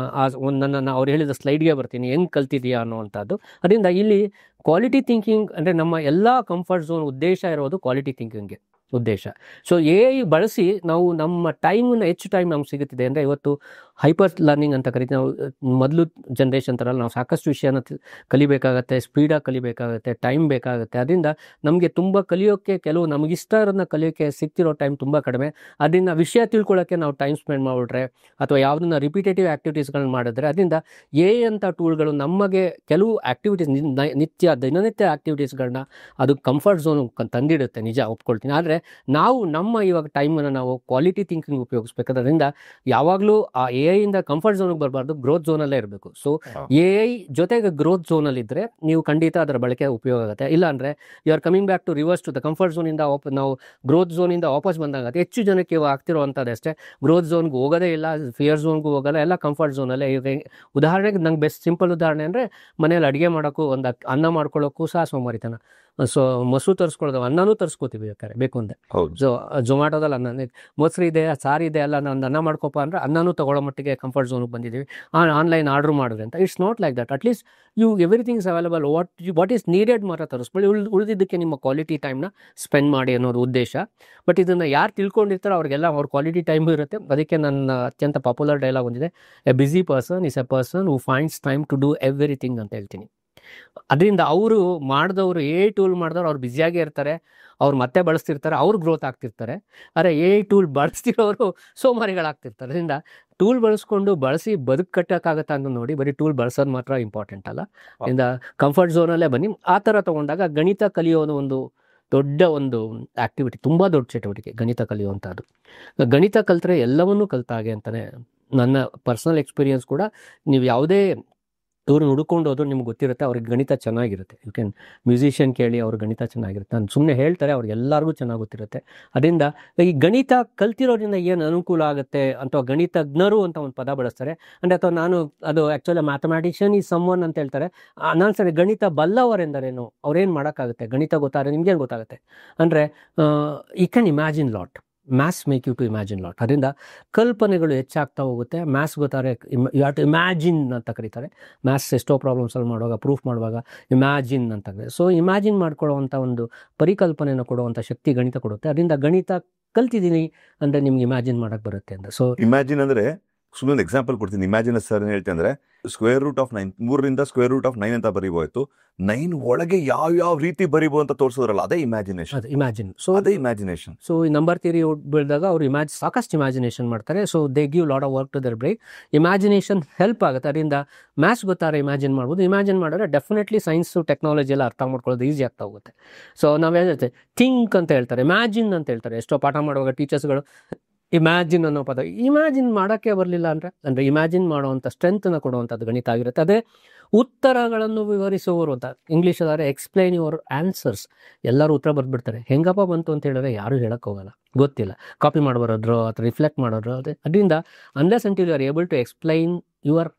ನನ್ನ ಅವ್ರು ಹೇಳಿದ ಸ್ಲೈಡ್ಗೆ ಬರ್ತೀನಿ, ಹೆಂಗೆ ಕಲ್ತಿದೆಯಾ ಅನ್ನುವಂಥದ್ದು. ಅದರಿಂದ ಇಲ್ಲಿ ಕ್ವಾಲಿಟಿ ಥಿಂಕಿಂಗ್ ಅಂದರೆ ನಮ್ಮ ಎಲ್ಲ ಕಂಫರ್ಟ್ ಝೋನ್ ಉದ್ದೇಶ ಇರೋದು ಕ್ವಾಲಿಟಿ ಥಿಂಕಿಂಗ್ಗೆ ಉದ್ದೇಶ. ಸೊ ಬಳಸಿ ನಾವು ನಮ್ಮ ಟೈಮನ್ನು ಹೆಚ್ಚು ಟೈಮ್ ನಮ್ಗೆ ಸಿಗುತ್ತಿದೆ. ಅಂದರೆ ಇವತ್ತು ಹೈಪರ್ ಲರ್ನಿಂಗ್ ಅಂತ ಕರಿತೀವಿ ನಾವು. ಮೊದಲು ಜನ್ರೇಷನ್ ಥರ ನಾವು ಸಾಕಷ್ಟು ವಿಷಯನ ಕಲಿಬೇಕಾಗತ್ತೆ, ಸ್ಪೀಡಾಗಿ ಕಲಿಬೇಕಾಗತ್ತೆ, ಟೈಮ್ ಬೇಕಾಗುತ್ತೆ. ಅದರಿಂದ ನಮಗೆ ತುಂಬ ಕಲಿಯೋಕ್ಕೆ, ಕೆಲವು ನಮಗಿಷ್ಟ ಇರೋದನ್ನ ಕಲಿಯೋಕ್ಕೆ ಸಿಗ್ತಿರೋ ಟೈಮ್ ತುಂಬ ಕಡಿಮೆ. ಅದರಿಂದ ವಿಷಯ ತಿಳ್ಕೊಳ್ಳೋಕ್ಕೆ ನಾವು ಟೈಮ್ ಸ್ಪೆಂಡ್ ಮಾಡಿಬಿಟ್ರೆ, ಅಥವಾ ಯಾವುದನ್ನ ರಿಪಿಟೇಟಿವ್ ಆ್ಯಕ್ಟಿವಿಟೀಸ್ಗಳನ್ನ ಮಾಡಿದ್ರೆ, ಅದರಿಂದ ಅಂತ ಟೂಲ್ಗಳು ನಮಗೆ ಕೆಲವು ಆ್ಯಕ್ಟಿವಿಟೀಸ್, ದಿನನಿತ್ಯ ಆ್ಯಕ್ಟಿವಿಟೀಸ್ಗಳನ್ನ ಅದು ಕಂಫರ್ಟ್ ಝೋನ್ ತಂದಿಡುತ್ತೆ, ನಿಜ ಒಪ್ಕೊಳ್ತೀನಿ. ಆದರೆ ನಾವು ನಮ್ಮ ಇವಾಗ ಟೈಮನ್ನು ನಾವು ಕ್ವಾಲಿಟಿ ಥಿಂಕಿಂಗ್ ಉಪಯೋಗಿಸ್ಬೇಕಾದ್ರಿಂದ ಯಾವಾಗಲೂ ಆ AI ಇಂದ ಕಂಫರ್ಟ್ ಝೋನ್ಗೆ ಬರಬಾರ್ದು, ಗ್ರೋತ್ ಝೋನಲ್ಲೇ ಇರಬೇಕು. ಸೊ AI ಜೊತೆಗೆ ಗ್ರೋತ್ ಝೋನಲ್ಲಿ ಇದ್ರೆ ನೀವು ಖಂಡಿತ ಅದರ ಬಳಕೆ ಉಪಯೋಗ ಆಗುತ್ತೆ. ಇಲ್ಲ ಅಂದರೆ you are coming back to reverse to the comfort ಝೋನಿಂದ ನಾವು ಗ್ರೋತ್ ಝೋನಿಂದ ವಾಪಸ್ ಬಂದಾಗುತ್ತೆ. ಹೆಚ್ಚು ಜನಕ್ಕೆ ಇವಾಗ ಆಗ್ತಿರೋವಂಥದ್ದು ಅಷ್ಟೇ, ಗ್ರೋತ್ ಝೋನ್ಗೆ ಹೋಗೋದೇ ಇಲ್ಲ, ಫಿಯರ್ ಝೋನ್ಗೂ ಹೋಗಲ್ಲ, ಎಲ್ಲ ಕಂಫರ್ಟ್ ಝೋನಲ್ಲೇ. ಈಗ ಉದಾಹರಣೆಗೆ ನಂಗೆ ಬೆಸ್ಟ್ ಸಿಂಪಲ್ ಉದಾಹರಣೆ ಅಂದರೆ ಮನೇಲಿ ಅಡುಗೆ ಮಾಡೋಕ್ಕೂ ಒಂದು ಅನ್ನ ಮಾಡ್ಕೊಳ್ಳೋಕ್ಕೂ ಸಹ ಸೋಮಾರಿತನ. ಸೊ ಮೊಸರು ತರಿಸ್ಕೊಳ್ಳೋದು, ಅನ್ನನೂ ತರಿಸ್ಕೋತೀವಿ ಬೇಕಾದ್ರೆ ಬೇಕು ಅಂದರೆ. ಸೊ ಝೊಮ್ಯಾಟೋದಲ್ಲಿ ಅನ್ನ, ಮೊಸರು ಇದೆ, ಸಾರು ಇದೆ, ಅಲ್ಲ ನಾನು ಅನ್ನ ಮಾಡ್ಕೊಪ್ಪ ಅಂದರೆ ಅನ್ನನೂ ತೊಗೊಳ್ಳೋ ಮಟ್ಟಿಗೆ ಕಂಫರ್ಟ್ ಝೋನ್ಗೆ ಬಂದಿದ್ದೀವಿ. ಆನ್ಲೈನ್ ಆರ್ಡ್ರ್ ಮಾಡಿದ್ರೆ ಅಂತ. It's not like that. At least everything is available. What is needed ಮಾತ್ರ ತರಿಸ್ಕೊಳ್ಳಿ. ಉಳಿದಿದ್ದಕ್ಕೆ ನಿಮ್ಮ ಕ್ವಾಲಿಟಿ ಟೈಮ್ನ ಸ್ಪೆಂಡ್ ಮಾಡಿ ಅನ್ನೋದು ಉದ್ದೇಶ. ಬಟ್ ಇದನ್ನು ಯಾರು ತಿಳ್ಕೊಂಡಿರ್ತಾರೋ ಅವ್ರಿಗೆಲ್ಲ ಅವ್ರ ಕ್ವಾಲಿಟಿ ಟೈಮು ಇರುತ್ತೆ. ಅದಕ್ಕೆ ನನ್ನ ಅತ್ಯಂತ ಪಾಪ್ಯುಲರ್ ಡೈಲಾಗ್ ಒಂದಿದೆ, a busy person is a person who finds time to do everything ಅಂತ ಹೇಳ್ತೀನಿ. ಅದರಿಂದ ಅವರು ಮಾಡಿದವರು ಟೂಲ್ ಮಾಡಿದವ್ರು ಅವ್ರು ಬ್ಯುಸಿಯಾಗೇ ಇರ್ತಾರೆ, ಅವ್ರು ಮತ್ತೆ ಬಳಸ್ತಿರ್ತಾರೆ, ಅವ್ರು ಗ್ರೋತ್ ಆಗ್ತಿರ್ತಾರೆ. ಆದರೆ ಟೂಲ್ ಬಳಸ್ತಿರೋರು ಸೋಮಾರಿಗಳಾಗ್ತಿರ್ತಾರೆ. ಅದರಿಂದ ಟೂಲ್ ಬಳಸಿ ಬದುಕು ಕಟ್ಟೋಕ್ಕಾಗತ್ತಾ ಅಂತ ನೋಡಿ, ಬರೀ ಟೂಲ್ ಬಳಸೋದು ಮಾತ್ರ ಇಂಪಾರ್ಟೆಂಟ್ ಅಲ್ಲ. ಇಂದ ಕಂಫರ್ಟ್ ಝೋನಲ್ಲೇ ಬನ್ನಿ. ಆ ಥರ ತೊಗೊಂಡಾಗ ಗಣಿತ ಕಲಿಯೋದು ಒಂದು ದೊಡ್ಡ ಒಂದು ಆ್ಯಕ್ಟಿವಿಟಿ, ತುಂಬ ದೊಡ್ಡ ಚಟುವಟಿಕೆ ಗಣಿತ ಕಲಿಯುವಂಥದ್ದು. ಗಣಿತ ಕಲಿತ್ರೆ ಎಲ್ಲವನ್ನೂ ಕಲಿತಾಗೆ ಅಂತಲೇ ನನ್ನ ಪರ್ಸನಲ್ ಎಕ್ಸ್ಪೀರಿಯನ್ಸ್ ಕೂಡ. ನೀವು ಯಾವುದೇ ಇವ್ರನ್ನ ಹುಡ್ಕೊಂಡು ಹೋದ್ರು ನಿಮ್ಗೆ ಗೊತ್ತಿರುತ್ತೆ ಅವ್ರಿಗೆ ಗಣಿತ ಚೆನ್ನಾಗಿರುತ್ತೆ. ಯು ಕ್ಯಾನ್ ಮ್ಯೂಸಿಷಿಯನ್ ಕೇಳಿ, ಅವ್ರ ಗಣಿತ ಚೆನ್ನಾಗಿರುತ್ತೆ. ನಾನು ಸುಮ್ಮನೆ ಹೇಳ್ತಾರೆ, ಅವ್ರಿಗೆ ಎಲ್ಲರಿಗೂ ಚೆನ್ನಾಗಿ ಗೊತ್ತಿರುತ್ತೆ. ಅದರಿಂದ ಈ ಗಣಿತ ಕಲ್ತಿರೋದ್ರಿಂದ ಏನು ಅನುಕೂಲ ಆಗುತ್ತೆ ಅಂತ ಗಣಿತಜ್ಞರು ಅಂತ ಒಂದು ಪದ ಬಳಸ್ತಾರೆ. ಅಂದರೆ ಅಥವಾ ನಾನು ಅದು ಆ್ಯಕ್ಚುಲಿ ಮ್ಯಾಥಮ್ಯಾಟಿಷಿಯನ್ ಈಸ್ ಸಮ್ವನ್ ಅಂತ ಹೇಳ್ತಾರೆ. ನಾನು ಸರಿ ಗಣಿತ ಬಲ್ಲವರೆಂದರೇನು, ಅವ್ರೇನು ಮಾಡೋಕ್ಕಾಗುತ್ತೆ, ಗಣಿತ ಗೊತ್ತಾದ್ರೆ ನಿಮ್ಗೇನು ಗೊತ್ತಾಗುತ್ತೆ ಅಂದರೆ you can imagine lot. Maths make you to imagine lot. ಅದರಿಂದ ಕಲ್ಪನೆಗಳು ಹೆಚ್ಚಾಗ್ತಾ ಹೋಗುತ್ತೆ. ಮ್ಯಾಥ್ಸ್ ಗೊತ್ತಾರೆ, ಯು ಹ್ಯಾವ್ ಟು ಇಮ್ಯಾಜಿನ್ ಅಂತ ಕರೀತಾರೆ. ಮ್ಯಾಥ್ಸ್ ಎಷ್ಟೋ ಪ್ರಾಬ್ಲಮ್ ಸಾಲ್ವ್ ಮಾಡುವಾಗ, ಪ್ರೂಫ್ ಮಾಡುವಾಗ ಇಮ್ಯಾಜಿನ್ ಅಂತ ಕರೀತಾರೆ. ಸೊ ಇಮ್ಯಾಜಿನ್ ಮಾಡ್ಕೊಳ್ಳೋವಂಥ ಒಂದು ಪರಿಕಲ್ಪನೆಯನ್ನು ಕೊಡುವಂಥ ಶಕ್ತಿ ಗಣಿತ ಕೊಡುತ್ತೆ. ಅದರಿಂದ ಗಣಿತ ಕಲ್ತಿದ್ದೀನಿ ಅಂದರೆ ನಿಮ್ಗೆ ಇಮ್ಯಾಜಿನ್ ಮಾಡೋಕ್ಕೆ ಬರುತ್ತೆ ಅಂತ. ಸೊ ಇಮ್ಯಾಜಿನ್ ಅಂದರೆ ಸುಮ್ಮನೆ ಒಂದು ಎಕ್ಸಾಂಪಲ್ ಕೊಡ್ತೀನಿ. ಇಮ್ಯಾಜಿನ್ ಸರ್ ಏನು ಹೇಳ್ತೀನಿ ಅಂದರೆ, √9 3ರಿಂದ √9 ಅಂತ ಬರೀಬೋಯ್ತು, 9 ಒಳಗೆ ಯಾವ ರೀತಿ ಬರೀಬೋ ಅಂತ ತೋರಿಸೋದ್ರಲ್ಲ, ಅದೇ ಇಮ್ಯಾಜಿನೇಷನ್. ಅದು ಇಮ್ಯಾಜಿನ್. ಸೊ ಅದೇ ಇಮ್ಯಾಜಿನೇಷನ್. ಸೊ ಈ ನಂಬರ್ ಥಿಯರಿ ಬೆಳೆದಾಗ ಅವರು ಸಾಕಷ್ಟು ಇಮ್ಯಾಜಿನೇಷನ್ ಮಾಡ್ತಾರೆ. So they give lot of work to their brain. Imagination help ಆಗುತ್ತೆ. ಅದರಿಂದ ಮ್ಯಾಥ್ಸ್ ಗೊತ್ತಾರೆ ಇಮ್ಯಾಜಿನ್ ಮಾಡ್ಬೋದು. ಇಮ್ಯಾಜಿನ್ ಮಾಡಿದ್ರೆ ಡೆಫಿನೆಟ್ಲಿ ಸೈನ್ಸು ಟೆಕ್ನಾಲಜಿ ಎಲ್ಲ ಅರ್ಥ ಮಾಡ್ಕೊಳ್ಳೋದು ಈಸಿ ಆಗ್ತಾ ಹೋಗುತ್ತೆ. ಸೊ ನಾವು ಹೇಳ್ತೇವೆ ಥಿಂಕ್ ಅಂತ ಹೇಳ್ತಾರೆ, ಇಮ್ಯಾಜಿನ್ ಅಂತ ಹೇಳ್ತಾರೆ. ಎಷ್ಟೋ ಪಾಠ ಮಾಡುವಾಗ ಟೀಚರ್ಸ್ಗಳು ಇಮ್ಯಾಜಿನ್ ಅನ್ನೋ ಪದ, ಇಮ್ಯಾಜಿನ್ ಮಾಡೋಕ್ಕೆ ಬರಲಿಲ್ಲ ಅಂದರೆ ಇಮ್ಯಾಜಿನ್ ಮಾಡುವಂಥ ಸ್ಟ್ರೆಂತನ್ನು ಕೊಡುವಂಥದ್ದು ಗಣಿತ ಆಗಿರುತ್ತೆ. ಅದೇ ಉತ್ತರಗಳನ್ನು ವಿವರಿಸುವವರು ಅಂತ ಇಂಗ್ಲೀಷ್ ಅದಾರೆ, ಎಕ್ಸ್ಪ್ಲೈನ್ ಯುವರ್ ಆನ್ಸರ್ಸ್. ಎಲ್ಲರೂ ಉತ್ತರ ಬರೆದ್ಬಿಡ್ತಾರೆ. ಹೆಂಗಪ್ಪ ಬಂತು ಅಂತ ಹೇಳಿದ್ರೆ ಯಾರೂ ಹೇಳಕ್ಕೆ ಹೋಗಲ್ಲ, ಗೊತ್ತಿಲ್ಲ. ಕಾಪಿ ಮಾಡಬರೋದ್ರು ಅಥವಾ ರಿಫ್ಲೆಕ್ಟ್ ಮಾಡೋರು. ಅದರಿಂದ unless until you are able to explain your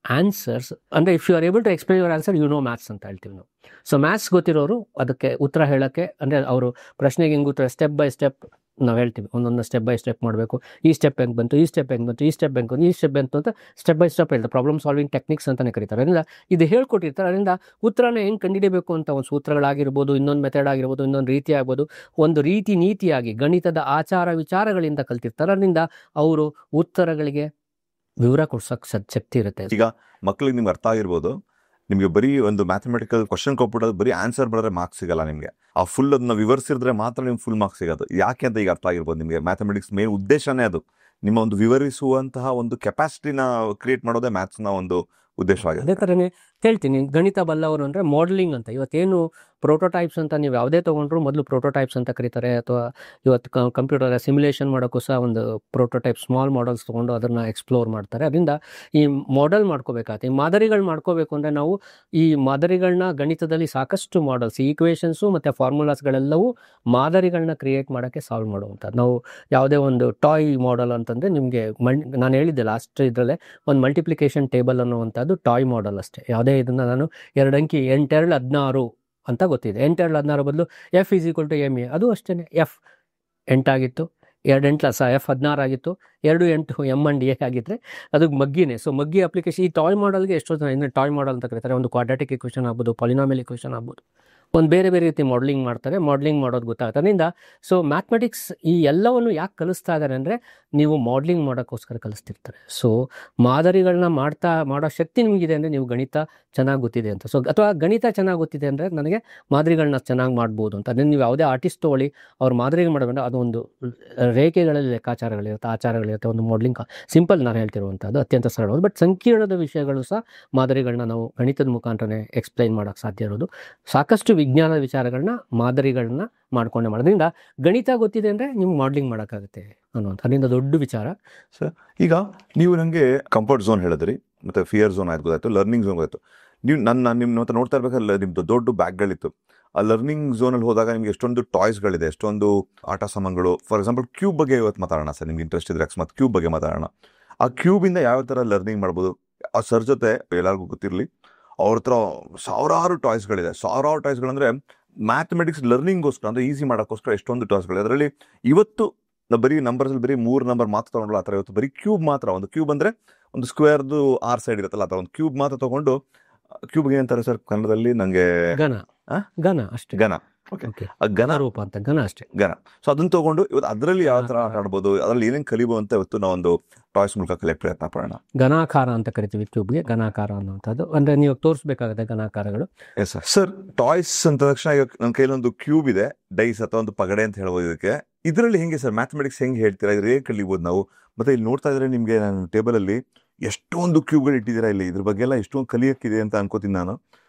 answers, ಅಂದರೆ if you are able to explain your answer, you know maths ಅಂತ ಹೇಳ್ತೀವಿ ನಾವು. ಸೊ ಮ್ಯಾಥ್ಸ್ ಗೊತ್ತಿರೋರು ಅದಕ್ಕೆ ಉತ್ತರ ಹೇಳೋಕ್ಕೆ, ಅಂದರೆ ಅವರು ಪ್ರಶ್ನೆಗೆ ಹೆಂಗೆ ಉತ್ತರ ಸ್ಟೆಪ್ ಬೈ ಸ್ಟೆಪ್ ನಾವು ಹೇಳ್ತೀವಿ, ಒಂದೊಂದು ಸ್ಟೆಪ್ ಬೈ ಸ್ಟೆಪ್ ಮಾಡಬೇಕು. ಈ ಸ್ಟೆಪ್ ಹೆಂಗೆ ಬಂತು, ಈ ಸ್ಟೆಪ್ ಹೆಂಗೆ ಬಂತು, ಈ ಸ್ಟೆಪ್ ಹೆಂಗೆ ಬಂತು, ಈ ಸ್ಟೆಪ್ ಬಂತು ಅಂತ ಸ್ಟೆಪ್ ಬೈ ಸ್ಟೆಪ್ ಹೇಳ್ತಾರೆ. ಪ್ರಾಬ್ಲಮ್ ಸಾಲ್ವಿಂಗ್ ಟೆಕ್ನಿಕ್ಸ್ ಅಂತಲೇ ಕರೀತಾರೆ. ಅದರಿಂದ ಇದು ಹೇಳ್ಕೊಟ್ಟಿರ್ತಾರೆ. ಅದರಿಂದ ಉತ್ತರನ ಹೆಂಗೆ ಕಂಡುಹಿಡಿಯಬೇಕು ಅಂತ ಒಂದು ಸೂತ್ರಗಳಾಗಿರ್ಬೋದು, ಇನ್ನೊಂದು ಮೆಥಡ್ ಆಗಿರ್ಬೋದು, ಇನ್ನೊಂದು ರೀತಿ ಆಗ್ಬೋದು, ಒಂದು ರೀತಿ ನೀತಿಯಾಗಿ ಗಣಿತದ ಆಚಾರ ವಿಚಾರಗಳಿಂದ ಕಲ್ತಿರ್ತಾರೆ. ಅದರಿಂದ ಅವರು ಉತ್ತರಗಳಿಗೆ ವಿವರ ಕೊಡ್ಸೋಕ್ಕೆ ಶಕ್ತಿ ಇರುತ್ತೆ. ಈಗ ಮಕ್ಕಳಿಗೆ ನಿಮ್ಗೆ ಅರ್ಥ ಆಗಿರ್ಬೋದು, ನಿಮಗೆ ಬರೀ ಒಂದು ಮ್ಯಾಥಮೆಟಿಕಲ್ ಕ್ವಶನ್ ಕೊಟ್ಬಿಡೋದು, ಬರೀ ಆನ್ಸರ್ ಬರೋದ್ರೆ ಮಾರ್ಕ್ಸ್ ಸಿಗಲ್ಲ ನಿಮಗೆ. ಆ ಫುಲ್ ಅದನ್ನ ವಿವರಿಸಿದ್ರೆ ಮಾತ್ರ ನಿಮ್ಗೆ ಫುಲ್ ಮಾರ್ಕ್ಸ್ ಸಿಗೋದು. ಯಾಕೆ ಅಂತ ಈಗ ಅರ್ಥ ಆಗಿರ್ಬೋದು ನಿಮಗೆ. ಮ್ಯಾಥಮೆಟಿಕ್ಸ್ ಮೇನ್ ಉದ್ದೇಶನೇ ಅದು, ನಿಮ್ಮ ಒಂದು ವಿವರಿಸುವಂತಹ ಒಂದು ಕೆಪಾಸಿಟಿನ ಕ್ರಿಯೇಟ್ ಮಾಡೋದೇ ಮ್ಯಾಥ್ಸ್ನ ಒಂದು ಉದ್ದೇಶವಾಗಿದೆ. ಅದೇ ಥರನೇ ಹೇಳ್ತೀನಿ, ಗಣಿತ ಬಲ್ಲವರು ಅಂದರೆ ಮಾಡಲಿಂಗ್ ಅಂತ. ಇವತ್ತೇನು ಪ್ರೋಟೋಟೈಪ್ಸ್ ಅಂತ ನೀವು ಯಾವುದೇ ತೊಗೊಂಡ್ರು ಮೊದಲು ಪ್ರೋಟೋಟೈಪ್ಸ್ ಅಂತ ಕರೀತಾರೆ. ಅಥವಾ ಇವತ್ತು ಕಂಪ್ಯೂಟರ್ ಸಿಮ್ಯುಲೇಷನ್ ಮಾಡೋಕ್ಕೂ ಸಹ ಒಂದು ಪ್ರೋಟೋಟೈಪ್ ಸ್ಮಾಲ್ ಮಾಡಲ್ಸ್ ತೊಗೊಂಡು ಅದನ್ನು ಎಕ್ಸ್ಪ್ಲೋರ್ ಮಾಡ್ತಾರೆ. ಅದರಿಂದ ಈ ಮಾಡೆಲ್ ಮಾಡ್ಕೋಬೇಕಾಗುತ್ತೆ. ಈ ಮಾದರಿಗಳು ಮಾಡ್ಕೋಬೇಕು ಅಂದರೆ ನಾವು ಈ ಮಾದರಿಗಳನ್ನ ಗಣಿತದಲ್ಲಿ ಸಾಕಷ್ಟು ಮಾಡಲ್ಸ್, ಈಕ್ವೇಷನ್ಸು ಮತ್ತು ಫಾರ್ಮುಲಾಸ್ಗಳೆಲ್ಲವೂ ಮಾದರಿಗಳನ್ನ ಕ್ರಿಯೇಟ್ ಮಾಡೋಕ್ಕೆ ಸಾಲ್ವ್ ಮಾಡುವಂಥದ್ದು. ನಾವು ಯಾವುದೇ ಒಂದು ಟಾಯ್ ಮಾಡೆಲ್ ಅಂತಂದರೆ ನಿಮಗೆ ನಾನು ಹೇಳಿದ್ದೆ ಲಾಸ್ಟ್ ಇದರಲ್ಲೇ, ಒಂದು ಮಲ್ಟಿಪ್ಲಿಕೇಶನ್ ಟೇಬಲ್ ಅನ್ನುವಂಥದ್ದು ಟಾಯ್ ಮಾಡೆಲ್ ಅಷ್ಟೇ. ಯಾವುದೇ ಇದನ್ನು ನಾನು 2 ಅಂಕಿ 8 2 16 ಅಂತ ಗೊತ್ತಿದೆ. 8 2 16 ಬದಲು F = MA, ಅದು ಅಷ್ಟೇ. F 8 ಆಗಿತ್ತು, 2 8 F 16 ಆಗಿತ್ತು, 2 8 M and A ಆಗಿದ್ದರೆ ಅದು ಮಗ್ಗಿನೇ. ಸೊ ಮಗ್ಗಿ ಅಪ್ಲಿಕೇಶನ್ ಈ ಟಾಯ್ ಮಾಡೆಲ್ಗೆ ಎಷ್ಟೋ ಜನ ಟಾಯ್ ಮಾಡೆಲ್ ಅಂತ ಕರೀತಾರೆ. ಒಂದು ಕ್ವಾಡ್ರಾಟಿಕ್ ಇಕ್ವೇಷನ್ ಆಗ್ಬೋದು, ಪಾಲಿನಾಮಿಯಲ್ ಇಕ್ವೇಷನ್ ಆಗ್ಬೋದು, ಒಂದು ಬೇರೆ ಬೇರೆ ರೀತಿ ಮಾಡಲಿಂಗ್ ಮಾಡ್ತಾರೆ. ಮಾಡಲಿಂಗ್ ಮಾಡೋದು ಗೊತ್ತಾಗುತ್ತೆ. ಅದರಿಂದ ಸೊ ಮ್ಯಾಥಮೆಟಿಕ್ಸ್ ಈ ಎಲ್ಲವನ್ನು ಯಾಕೆ ಕಲಿಸ್ತಾ ಇದ್ದಾರೆ ಅಂದರೆ ನೀವು ಮಾಡಲಿಂಗ್ ಮಾಡೋಕ್ಕೋಸ್ಕರ ಕಲಿಸ್ತಿರ್ತಾರೆ. ಸೊ ಮಾದರಿಗಳನ್ನ ಮಾಡೋ ಶಕ್ತಿ ನಿಮಗಿದೆ ಅಂದರೆ ನೀವು ಗಣಿತ ಚೆನ್ನಾಗಿ ಗೊತ್ತಿದೆ ಅಂತ. ಸೊ ಅಥವಾ ಗಣಿತ ಚೆನ್ನಾಗಿ ಗೊತ್ತಿದೆ ಅಂದರೆ ನನಗೆ ಮಾದರಿಗಳನ್ನ ಚೆನ್ನಾಗಿ ಮಾಡ್ಬೋದು ಅಂತ. ಅದನ್ನು ನೀವು ಯಾವುದೇ ಆರ್ಟಿಸ್ಟ್ ತೊಗೊಳ್ಳಿ, ಅವ್ರು ಮಾದರಿಗಳು ಮಾಡಬೇಡ, ಅದೊಂದು ರೇಖೆಗಳಲ್ಲಿ ಲೆಕ್ಕಾಚಾರಗಳಿರುತ್ತೆ, ಆಚಾರಗಳಿರುತ್ತೆ. ಒಂದು ಮಾಡಲಿಂಗ್ ಸಿಂಪಲ್ ನಾನು ಹೇಳ್ತಿರುವಂಥದ್ದು ಅತ್ಯಂತ ಸರಳವಾದ, ಬಟ್ ಸಂಕೀರ್ಣದ ವಿಷಯಗಳು ಸಹ ಮಾದರಿಗಳನ್ನ ನಾವು ಗಣಿತದ ಮುಖಾಂತರನೇ ಎಕ್ಸ್ಪ್ಲೈನ್ ಮಾಡೋಕ್ಕೆ ಸಾಧ್ಯ ಇರೋದು. ಸಾಕಷ್ಟು ವಿಜ್ಞಾನದ ವಿಚಾರಗಳನ್ನ ಮಾದರಿಗಳನ್ನ ಮಾಡ್ಕೊಂಡೆ ಮಾಡೋದ್ರಿಂದ ಗಣಿತ ಗೊತ್ತಿದೆ ಅಂದರೆ ನಿಮ್ಗೆ ಮಾಡಲಿಂಗ್ ಮಾಡೋಕ್ಕಾಗುತ್ತೆ ಅನ್ನೋಂಥ ಅದರಿಂದ ದೊಡ್ಡ ವಿಚಾರ. ಸರ್, ಈಗ ನೀವು ನನಗೆ ಕಂಫರ್ಟ್ ಝೋನ್ ಹೇಳಿದ್ರಿ, ಮತ್ತು ಫಿಯರ್ ಝೋನ್ ಆಯ್ತು ಗೊತ್ತಾಯ್ತು, ಲರ್ನಿಂಗ್ ಝೋನ್ ಗೊತ್ತಾಯ್ತು. ನೀವು ನಿಮ್ಮ ಹತ್ರ ನೋಡ್ತಾ ಇರ್ಬೇಕಾದ್ರೆ ನಿಮ್ಮದು ದೊಡ್ಡ ಬ್ಯಾಗ್ಗಳಿತ್ತು. ಆ ಲರ್ನಿಂಗ್ ಝೋನಲ್ಲಿ ಹೋದಾಗ ನಿಮ್ಗೆ ಎಷ್ಟೊಂದು ಟಾಯ್ಸ್ಗಳಿದೆ, ಎಷ್ಟೊಂದು ಆಟ ಸಾಮಾನುಗಳು. ಫಾರ್ ಎಕ್ಸಾಂಪಲ್ ಕ್ಯೂಬ್ ಬಗ್ಗೆ ಇವತ್ತು ಮಾತಾಡೋಣ ಸರ್, ನಿಮ್ಗೆ ಇಂಟ್ರೆಸ್ಟ್ ಇದ್ರೆ ಅಕಸ್ಮಾತ್ ಕ್ಯೂಬ್ ಬಗ್ಗೆ ಮಾತಾಡೋಣ. ಆ ಕ್ಯೂಬಿಂದ ಯಾವ ಥರ ಲರ್ನಿಂಗ್ ಮಾಡ್ಬೋದು, ಆ ಸರ್ ಜೊತೆ ಎಲ್ಲರಿಗೂ ಗೊತ್ತಿರಲಿ, ಅವ್ರ ಹತ್ರ ಸಾವಿರಾರು ಟಾಯ್ಸ್ಗಳಿದೆ. ಸಾವಿರಾರು ಟಾಯ್ಸ್ಗಳಂದರೆ ಮ್ಯಾಥಮೆಟಿಕ್ಸ್ ಲರ್ನಿಂಗ್ಗೋಸ್ಕರ, ಅಂದರೆ ಈಸಿ ಮಾಡೋಕ್ಕೋಸ್ಕರ ಎಷ್ಟೊಂದು ಟಾಯ್ಸ್ಗಳಿದೆ. ಅದರಲ್ಲಿ ಇವತ್ತು ಬರೀ ನಂಬರ್ಸಲ್ಲಿ ಬರೀ 3 ನಂಬರ್ ಮಾತ್ರ ತೊಗೊಂಡ್ರು. ಆ ಥರ ಇವತ್ತು ಬರೀ ಕ್ಯೂಬ್ ಮಾತ್ರ, ಒಂದು ಕ್ಯೂಬ್ ಅಂದರೆ ಒಂದು ಸ್ಕ್ವೇರ್ದು 6 ಸೈಡ್ ಇರುತ್ತಲ್ಲ, ಆ ಥರ ಒಂದು ಕ್ಯೂಬ್ ಮಾತ್ರ ತೊಗೊಂಡು, ಕ್ಯೂಬ್ಗೆ ಏನಂತಾರೆ ಸರ್ ಕನ್ನಡದಲ್ಲಿ? ನನಗೆ ಘನ ಅಷ್ಟೇ, ಘನ. ಓಕೆ, ಆ ಘನ ರೂಪ ಅಂತ ಘನ ಅಷ್ಟೇ, ಘನ. ಸೊ ಅದನ್ನ ತಗೊಂಡು ಇವತ್ತು ಅದರಲ್ಲಿ ಯಾವ ಥರ ಆಟ ಆಡ್ಬೋದು, ಅದರಲ್ಲಿ ಏನೇನು ಕಲಿಬೋದು ಅಂತ ಇವತ್ತು ನಾವೊಂದು ಟಾಯ್ಸ್ ಮೂಲಕ ಕಲಿಯಕ್ಕೆ ಪ್ರಯತ್ನ ಪಡೋಣ. ಘನಾಕಾರ ಅಂತ ಕರಿತೀವಿ ಕ್ಯೂಬ್ಗೆ, ಘನಾಕಾರ ಅನ್ನುವಂಥದ್ದು. ಅಂದರೆ ನೀವು ತೋರಿಸ್ಬೇಕಾಗುತ್ತೆ ಘನಾಕಾರಗಳು. Yes sir. ಸರ್, ಟಾಯ್ಸ್ ಅಂತ ತಕ್ಷಣ ಈಗ ನನ್ನ ಕೈಲೊಂದು ಕ್ಯೂಬ್ ಇದೆ, ಡೈಸ್ ಅಥವಾ ಒಂದು ಪಗಡೆ ಅಂತ ಹೇಳ್ಬೋದು ಇದಕ್ಕೆ. ಇದರಲ್ಲಿ ಹೆಂಗೆ ಸರ್ ಮ್ಯಾಥಮೆಟಿಕ್ಸ್ ಹೆಂಗೆ ಹೇಳ್ತೀರಾ, ಇದ್ರ ಹೇಗೆ ಕಲಿಬೋದು ನಾವು? ಮತ್ತೆ ಇಲ್ಲಿ ನೋಡ್ತಾ ಇದ್ರೆ ನಿಮಗೆ ನಾನು ಟೇಬಲಲ್ಲಿ ಎಷ್ಟೊಂದು ಕ್ಯೂಬ್ಗಳು ಇಟ್ಟಿದ್ದೀರಾ ಇಲ್ಲಿ, ಇದ್ರ ಬಗ್ಗೆ ಎಲ್ಲ ಎಷ್ಟೊಂದು ಕಲಿಯಕ್ಕಿದೆ ಅಂತ ಅನ್ಕೋತೀನಿ ನಾನು.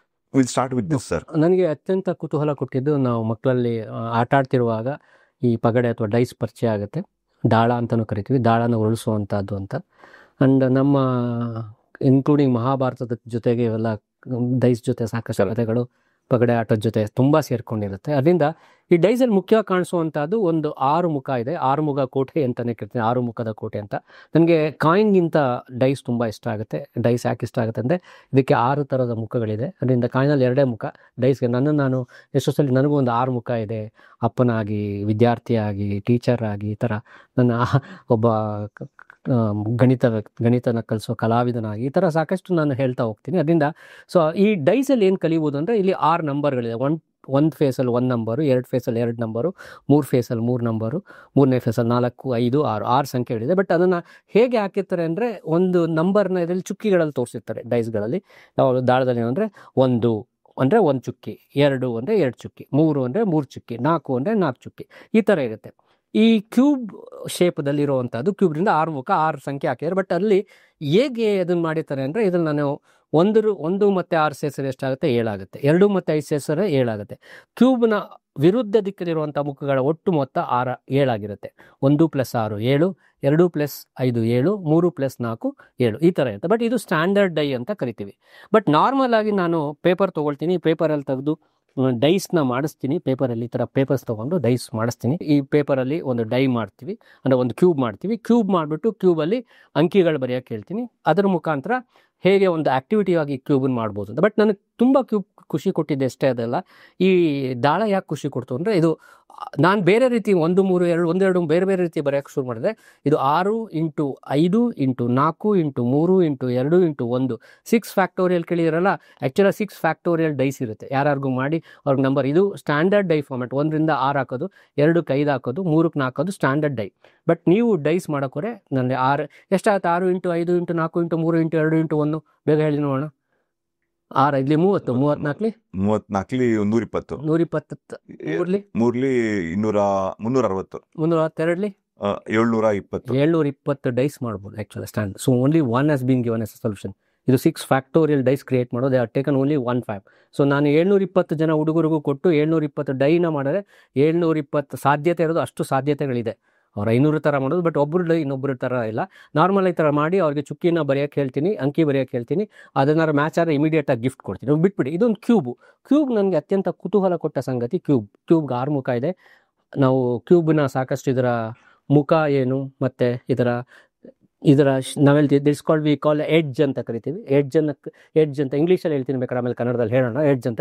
Will start with this sir. ನನಗೆ ಅತ್ಯಂತ ಕುತೂಹಲ ಕೊಟ್ಟಿದ್ದು, ನಾವು ಮಕ್ಕಳಲ್ಲಿ ಆಟ ಆಡ್ತಿರುವಾಗ ಈ ಪಗಡೆ ಅಥವಾ ಡೈಸ್ ಪರಿಚಯ ಆಗುತ್ತೆ. ದಾಳ ಅಂತಲೂ ಕರಿತೀವಿ, ದಾಳನ ಉರುಳಿಸುವಂಥದ್ದು ಅಂತ. ಆ್ಯಂಡ್ ನಮ್ಮ ಇನ್ಕ್ಲೂಡಿಂಗ್ ಮಹಾಭಾರತದ ಜೊತೆಗೆ ಇವೆಲ್ಲ ಡೈಸ್ ಜೊತೆ ಸಾಕಷ್ಟು ಕಥೆಗಳು ಪಗಡೆ ಆಟದ ಜೊತೆ ತುಂಬ ಸೇರ್ಕೊಂಡಿರುತ್ತೆ. ಅದರಿಂದ ಈ ಡೈಸಲ್ಲಿ ಮುಖ್ಯವಾಗಿ ಕಾಣಿಸುವಂಥದ್ದು ಒಂದು 6 ಮುಖ ಇದೆ. 6 ಮುಖ ಕೋಟೆ ಅಂತಲೇ ಕೇಳ್ತೀನಿ, 6 ಮುಖದ ಕೋಟೆ ಅಂತ. ನನಗೆ ಕಾಯಿನ್ಗಿಂತ ಡೈಸ್ ತುಂಬ ಇಷ್ಟ ಆಗುತ್ತೆ. ಡೈಸ್ ಯಾಕೆ ಇಷ್ಟ ಆಗುತ್ತೆ ಅಂದರೆ ಇದಕ್ಕೆ 6 ಥರದ ಮುಖಗಳಿದೆ. ಅದರಿಂದ ಕಾಯಿನಲ್ಲಿ 2 ಮುಖ, ಡೈಸ್ಗೆ ನಾನು ಎಷ್ಟೋ ಸಲ ನನಗೂ ಒಂದು 6 ಮುಖ ಇದೆ. ಅಪ್ಪನಾಗಿ, ವಿದ್ಯಾರ್ಥಿಯಾಗಿ, ಟೀಚರ್ ಆಗಿ, ಈ ಥರ ನನ್ನ ಒಬ್ಬ ಗಣಿತನ ಕಲಿಸೋ ಕಲಾವಿದನಾಗಿ, ಈ ಥರ ಸಾಕಷ್ಟು ನಾನು ಹೇಳ್ತಾ ಹೋಗ್ತೀನಿ. ಅದರಿಂದ ಸೊ ಈ ಡೈಸಲ್ಲಿ ಏನು ಕಲಿಬೋದು ಅಂದರೆ ಇಲ್ಲಿ 6 ನಂಬರ್ಗಳಿದೆ. ಒಂದು ಫೇಸಲ್ಲಿ 1 ನಂಬರು, 2 ಫೇಸಲ್ಲಿ 2 ನಂಬರು, 3 ಫೇಸಲ್ಲಿ 3 ನಂಬರು, 3ನೇ ಫೇಸಲ್ಲಿ 4, 5, 6 ಸಂಖ್ಯೆಗಳಿದೆ. ಬಟ್ ಅದನ್ನು ಹೇಗೆ ಹಾಕಿರ್ತಾರೆ ಅಂದರೆ ಒಂದು ನಂಬರ್ನ ಇದರಲ್ಲಿ ಚುಕ್ಕಿಗಳಲ್ಲಿ ತೋರಿಸಿರ್ತಾರೆ ಡೈಸ್ಗಳಲ್ಲಿ. ನಾವು ದಾಳದಲ್ಲಿ ಏನಂದರೆ 1 ಅಂದರೆ 1 ಚುಕ್ಕಿ, 2 ಅಂದರೆ 2 ಚುಕ್ಕಿ, 3 ಅಂದರೆ 3 ಚುಕ್ಕಿ, 4 ಅಂದರೆ 4 ಚುಕ್ಕಿ, ಈ ಥರ ಇರುತ್ತೆ. ಈ ಕ್ಯೂಬ್ ಶೇಪದಲ್ಲಿರುವಂಥದ್ದು, ಕ್ಯೂಬ್ರಿಂದ 6 ಮುಖ, 6 ಸಂಖ್ಯೆ ಹಾಕಿದ್ದಾರೆ. ಬಟ್ ಅಲ್ಲಿ ಹೇಗೆ ಅದನ್ನು ಮಾಡಿರ್ತಾರೆ ಅಂದರೆ, ಇದನ್ನು ನಾನು 1 ಮತ್ತು 6 ಸೇರಿಸಿದ್ರೆ ಎಷ್ಟಾಗುತ್ತೆ? 7 ಆಗುತ್ತೆ. 2 ಮತ್ತು 5 ಸೇರಿಸಿದ್ರೆ 7 ಆಗುತ್ತೆ. ಕ್ಯೂಬ್ನ ವಿರುದ್ಧ ದಿಕ್ಕಲ್ಲಿರುವಂಥ ಮುಖಗಳ ಒಟ್ಟು ಮೊತ್ತ 7 ಆಗಿರುತ್ತೆ. 1 + 6 7, 2 + 5 7, 3 + 4 7, ಈ ಥರ ಇರುತ್ತೆ. ಬಟ್ ಇದು ಸ್ಟ್ಯಾಂಡರ್ಡ್ ಡೈ ಅಂತ ಕರಿತೀವಿ. ಬಟ್ ನಾರ್ಮಲ್ ಆಗಿ ನಾನು ಪೇಪರ್ ತೊಗೊಳ್ತೀನಿ, ಪೇಪರಲ್ಲಿ ತೆಗೆದು ಡೈಸ್ನ ಮಾಡಿಸ್ತೀನಿ. ಪೇಪರಲ್ಲಿ ಈ ಥರ ಪೇಪರ್ಸ್ ತೊಗೊಂಡು ಡೈಸ್ ಮಾಡಿಸ್ತೀನಿ. ಈ ಪೇಪರಲ್ಲಿ ಒಂದು ಡೈ ಮಾಡ್ತೀವಿ, ಅಂದರೆ ಒಂದು ಕ್ಯೂಬ್ ಮಾಡ್ತೀವಿ. ಕ್ಯೂಬ್ ಮಾಡಿಬಿಟ್ಟು ಕ್ಯೂಬಲ್ಲಿ ಅಂಕಿಗಳು ಬರೆಯೋಕ್ಕೆ ಹೇಳ್ತೀನಿ. ಅದರ ಮುಖಾಂತರ ಹೇಗೆ ಒಂದು ಆ್ಯಕ್ಟಿವಿಟಿ ಆಗಿ ಕ್ಯೂಬನ್ನು ಮಾಡ್ಬೋದು ಅಂತ. ಬಟ್ ನನಗೆ ತುಂಬ ಕ್ಯೂಬ್ ಖುಷಿ ಕೊಟ್ಟಿದ್ದೆ ಅಷ್ಟೇ ಅದಲ್ಲ. ಈ ದಾಳ ಯಾಕೆ ಖುಷಿ ಕೊಡ್ತು ಅಂದರೆ, ಇದು ನಾನು ಬೇರೆ ರೀತಿ 1 3 2 1 2 ಬೇರೆ ಬೇರೆ ರೀತಿ ಬರೆಯೋಕ್ಕೆ ಶುರು ಮಾಡಿದೆ. ಇದು 6 × 5 × 4 × 3 × 2 × 1 6 ಫ್ಯಾಕ್ಟೋರಿಯಲ್ ಕೇಳಿರಲ್ಲ. ಆ್ಯಕ್ಚುಲಾಗಿ 6 ಫ್ಯಾಕ್ಟೋರಿಯಲ್ ಡೈಸ್ ಇರುತ್ತೆ. ಯಾರಿಗೂ ಮಾಡಿ ಅವ್ರಿಗೆ ನಂಬರ್, ಇದು ಸ್ಟ್ಯಾಂಡರ್ಡ್ ಡೈ ಫಾರ್ಮೆಟ್. 1ರಿಂದ 6 ಹಾಕೋದು, 2ಕ್ಕೆ 5 ಹಾಕೋದು, 3ಕ್ಕೆ 4 ಹಾಕೋದು ಸ್ಟ್ಯಾಂಡರ್ಡ್ ಡೈ. ಬಟ್ ನೀವು ಡೈಸ್ ಮಾಡೋಕೋರೆ ನನಗೆ 6 ಎಷ್ಟಾಗುತ್ತೆ? 6 × 5 × 4 × 3 × 2 × 1 ಬೇಗ ಹೇಳಿ ನೋಡೋಣ. 6 5 30, 34 120, 120, 3 360, 362 720 ಡೈಸ್ ಮಾಡ್ಬೋದು actually stand. So only 1 has been given as a solution. ಇದು 6 ಫ್ಯಾಕ್ಟೋರಿಯಲ್ ಡೈಸ್ ಕ್ರಿಯೇಟ್ ಮಾಡೋದು. They are taken only 1 5. So ನಾನು 720 ಜನ ಹುಡುಗರಿಗೂ ಕೊಟ್ಟು 720 ಡೈನ ಮಾಡಿದ್ರೆ 720 ಸಾಧ್ಯತೆ ಇರೋದು, ಅಷ್ಟು ಸಾಧ್ಯತೆಗಳಿದೆ. ಅವ್ರು 500 ಥರ ಮಾಡೋದು, ಬಟ್ ಒಬ್ಬರು ಡೈ ಇನ್ನೊಬ್ಬರ ಥರ ಇಲ್ಲ. ನಾರ್ಮಲ್ ಈ ಥರ ಮಾಡಿ ಅವ್ರಿಗೆ ಚುಕ್ಕಿನ ಬರೆಯೋಕ್ಕೆ ಹೇಳ್ತೀನಿ, ಅಂಕಿ ಬರೆಯೋಕ್ಕೆ ಹೇಳ್ತೀನಿ. ಅದನ್ನಾರು ಮ್ಯಾಚ್ ಆದರೆ ಇಮಿಡಿಯೇಟಾಗಿ ಗಿಫ್ಟ್ ಕೊಡ್ತೀನಿ. ಬಿಟ್ಬಿಡಿ. ಇದೊಂದು ಕ್ಯೂಬ್ ನನಗೆ ಅತ್ಯಂತ ಕುತೂಹಲ ಕೊಟ್ಟ ಸಂಗತಿ. ಕ್ಯೂಬ್ಗೆ 6 ಮುಖ ಇದೆ. ನಾವು ಕ್ಯೂಬ್ನ ಸಾಕಷ್ಟು ಇದರ ಮುಖ ಏನು ಮತ್ತು ಇದರ ನಾವೆಲ್ಲ this called we call edge ಅಂತ ಕರಿತೀವಿ. ಎಡ್ಜ್ ಅಂತ ಇಂಗ್ಲೀಷಲ್ಲಿ ಹೇಳ್ತೀನಿ, ಬೇಕಾದ್ರೆ ಆಮೇಲೆ ಕನ್ನಡದಲ್ಲಿ ಹೇಳೋಣ. ಎಡ್ಜ್ ಅಂತ